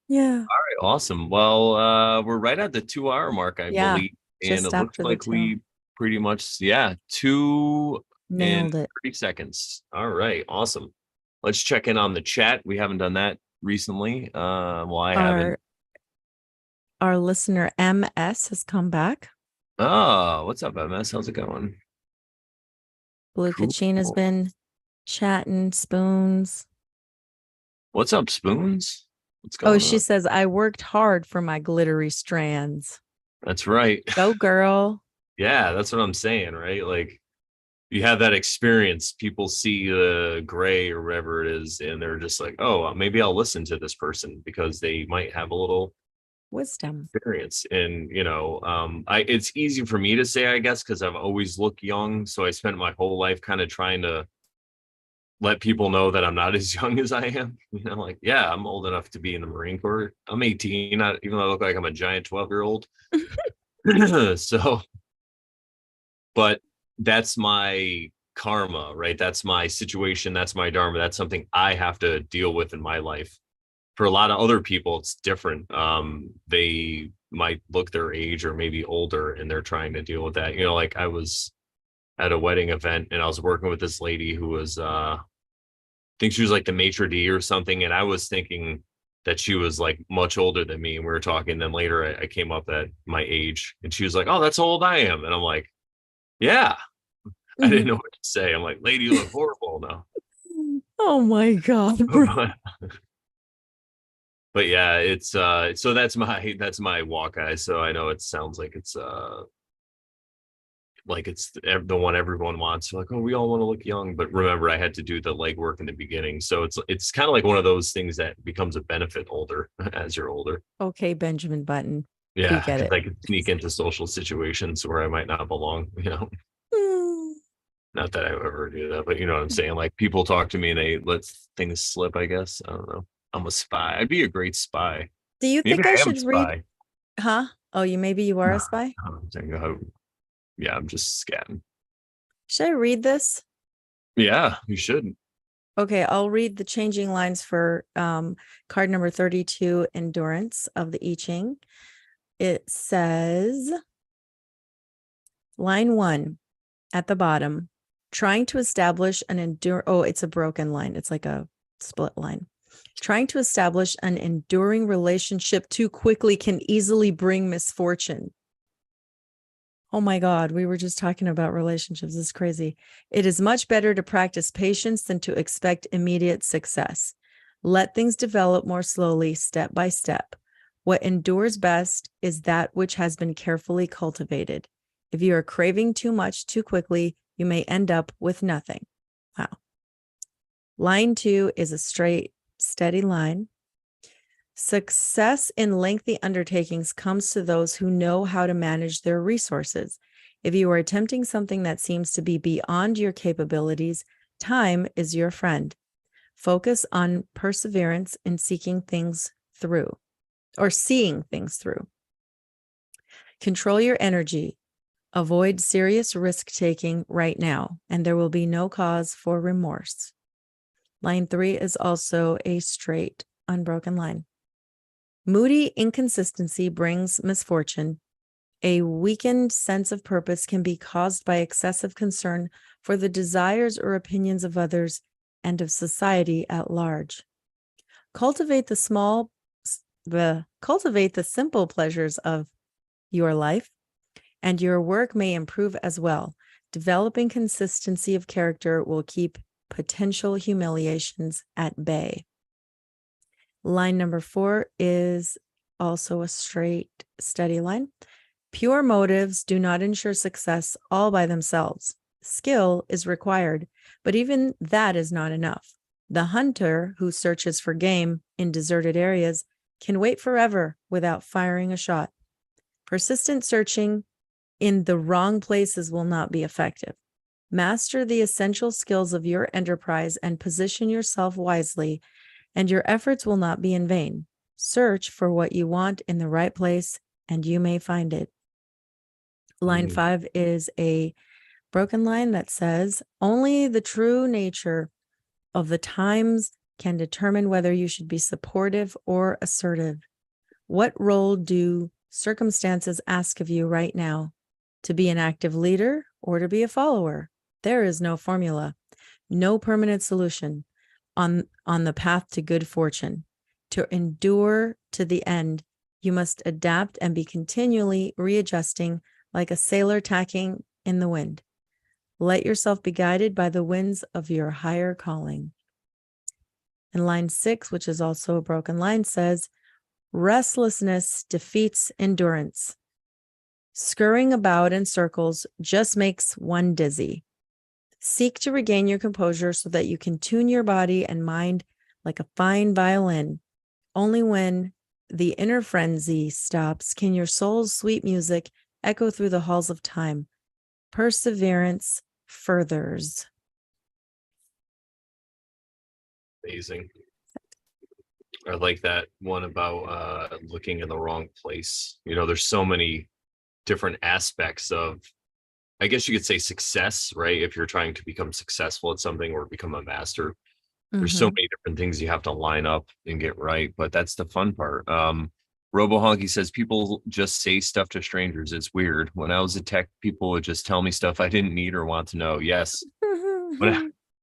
C: Yeah.
A: All right, awesome. Well, we're right at the 2 hour mark, I believe. And it looks like we pretty much, 2
C: nailed
A: and
C: it.
A: 30 seconds. All right, awesome. Let's check in on the chat. We haven't done that recently. Well, I haven't.
C: Our listener MS has come back.
A: Oh, what's up, MS? How's it going?
C: Blue Kachin has been chatting. Spoons.
A: What's up, Spoons? What's going on?
C: She says, I worked hard for my glittery strands.
A: That's right.
C: Go, girl.
A: Yeah, that's what I'm saying, right? Like, you have that experience. People see the gray or whatever it is, and they're just like, oh, maybe I'll listen to this person because they might have a little
C: wisdom
A: experience. And it's easy for me to say, I guess, because I've always looked young. So I spent my whole life kind of trying to let people know that I'm not as young as I am. Like, yeah, I'm old enough to be in the Marine Corps. I'm 18, even though I look like I'm a giant 12-year-old. So, but that's my karma, right? That's my situation. That's my dharma. That's something I have to deal with in my life. For a lot of other people, it's different. They might look their age or maybe older, and they're trying to deal with that. Like I was at a wedding event and I was working with this lady who was, I think she was like the maitre d' or something. And I was thinking that she was like much older than me. And we were talking. Then later I came up at my age and she was like, oh, that's how old I am. And I'm like, yeah. I didn't know what to say. I'm like, lady, you look horrible now.
C: Oh my God.
A: But yeah, it's so that's my walk, guys. So I know it sounds like it's the one everyone wants. Like, oh, we all want to look young, but remember, I had to do the legwork in the beginning. So it's kind of like one of those things that becomes a benefit older as you're older.
C: Okay, Benjamin Button.
A: Yeah,
C: we get it.
A: I could sneak into social situations where I might not belong. Not that I would ever do that, but you know what I'm saying? Like people talk to me and they let things slip, I guess. I don't know. I'm a spy. I'd be a great spy.
C: Do you think I should read? Huh? Oh, maybe you are a spy?
A: Yeah, I'm just scatting.
C: Should I read this?
A: Yeah, you should.
C: Okay, I'll read the changing lines for card number 32, Endurance of the I Ching. It says, line 1 at the bottom, trying to establish it's a broken line. It's like a split line. Trying to establish an enduring relationship too quickly can easily bring misfortune. Oh my God, we were just talking about relationships. It's crazy. It is much better to practice patience than to expect immediate success. Let things develop more slowly, step by step. What endures best is that which has been carefully cultivated. If you are craving too much too quickly, you may end up with nothing. Wow. Line 2 is a straight, steady line. Success in lengthy undertakings comes to those who know how to manage their resources. If you are attempting something that seems to be beyond your capabilities, time is your friend. Focus on perseverance in seeing things through. Control your energy. Avoid serious risk-taking right now, and there will be no cause for remorse. Line 3 is also a straight, unbroken line. Moody inconsistency brings misfortune. A weakened sense of purpose can be caused by excessive concern for the desires or opinions of others and of society at large. Cultivate the simple pleasures of your life, and your work may improve as well. Developing consistency of character will keep potential humiliations at bay. Line number 4 is also a straight, steady line. Pure motives do not ensure success all by themselves. Skill is required, but even that is not enough. The hunter who searches for game in deserted areas can wait forever without firing a shot. Persistent searching in the wrong places will not be effective. Master the essential skills of your enterprise and position yourself wisely, and your efforts will not be in vain. Search for what you want in the right place, and you may find it. Line 5 is a broken line that says, only the true nature of the times can determine whether you should be supportive or assertive. What role do circumstances ask of you right now? To be an active leader or to be a follower? There is no formula, no permanent solution on the path to good fortune. To endure to the end, you must adapt and be continually readjusting like a sailor tacking in the wind. Let yourself be guided by the winds of your higher calling. And line 6, which is also a broken line, says, restlessness defeats endurance. Scurrying about in circles just makes one dizzy. Seek to regain your composure so that you can tune your body and mind like a fine violin. Only when the inner frenzy stops can your soul's sweet music echo through the halls of time. Perseverance furthers.
A: Amazing. I like that one about looking in the wrong place. You know, there's so many different aspects of, I guess you could say, success, right? If you're trying to become successful at something or become a master, there's so many different things you have to line up and get right. But that's the fun part. Robo Honky says people just say stuff to strangers. It's weird. When I was a tech, people would just tell me stuff I didn't need or want to know. Yes.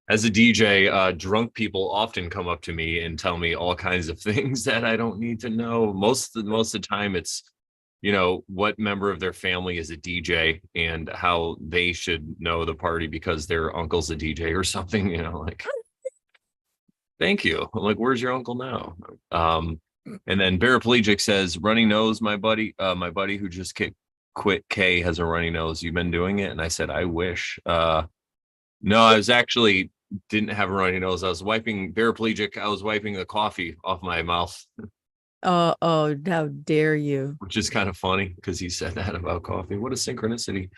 A: As a DJ, drunk people often come up to me and tell me all kinds of things that I don't need to know. Most of the time, it's, you know, what member of their family is a DJ and how they should know the party because their uncle's a DJ or something. You know, like, thank you. I'm like, where's your uncle now? And then Paraplegic says, runny nose, my buddy who just quit K has a runny nose. You've been doing it? And I said, I wish. No, I was actually didn't have a runny nose. I was wiping the coffee off my mouth.
C: Oh, how dare you?
A: Which is kind of funny because he said that about coffee. What a synchronicity.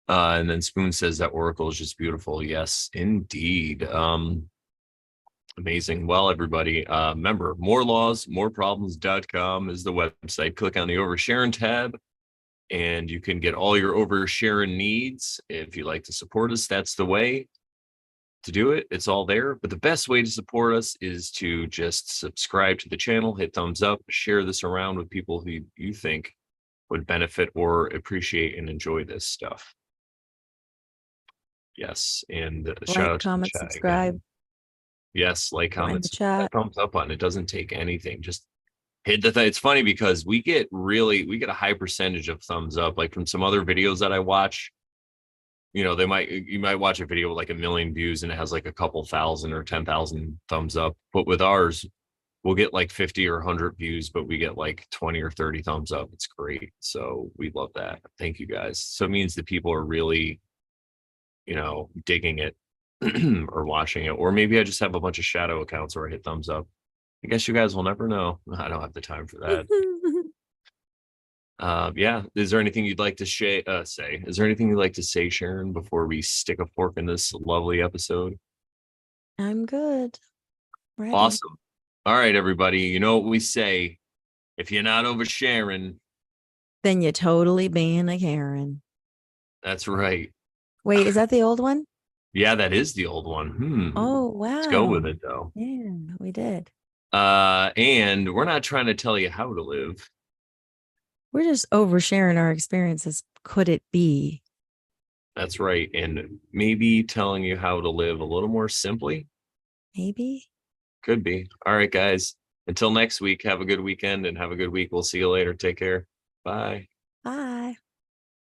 A: And then Spoon says that Oracle is just beautiful. Yes, indeed. Amazing. Well, everybody, remember, morelaws.moreproblems.com is the website. Click on the Oversharing tab, and you can get all your Oversharing needs. If you like to support us, that's the way to do it. It's all there. But the best way to support us is to just subscribe to the channel, hit thumbs up, share this around with people who you think would benefit or appreciate and enjoy this stuff. Yes. And shout out to
C: comment,
A: the chat
C: subscribe.
A: Again. Yes, like, comment, that thumbs up button. It doesn't take anything. Just hit the thing. It's funny because we get a high percentage of thumbs up, like from some other videos that I watch. You know, you might watch a video with like 1 million views and it has like a couple thousand or 10,000 thumbs up. But with ours, we'll get like 50 or 100 views, but we get like 20 or 30 thumbs up. It's great. So we love that. Thank you guys. So it means that people are really, you know, digging it or watching it. Or maybe I just have a bunch of shadow accounts where I hit thumbs up. I guess you guys will never know. I don't have the time for that. Yeah. Is there anything you'd like to say? Is there anything you'd like to say, Sharon, before we stick a fork in this lovely episode?
C: I'm good. Ready.
A: Awesome. All right, everybody. You know what we say? If you're not oversharing,
C: then you're totally being a Karen.
A: That's right.
C: Wait, is that the old one?
A: Yeah, that is the old one.
C: Oh, wow.
A: Let's go with it, though.
C: Yeah, we did.
A: And we're not trying to tell you how to live.
C: We're just oversharing our experiences. Could it be?
A: That's right. And maybe telling you how to live a little more simply.
C: Maybe.
A: Could be. All right, guys. Until next week, have a good weekend and have a good week. We'll see you later. Take care. Bye.
C: Bye.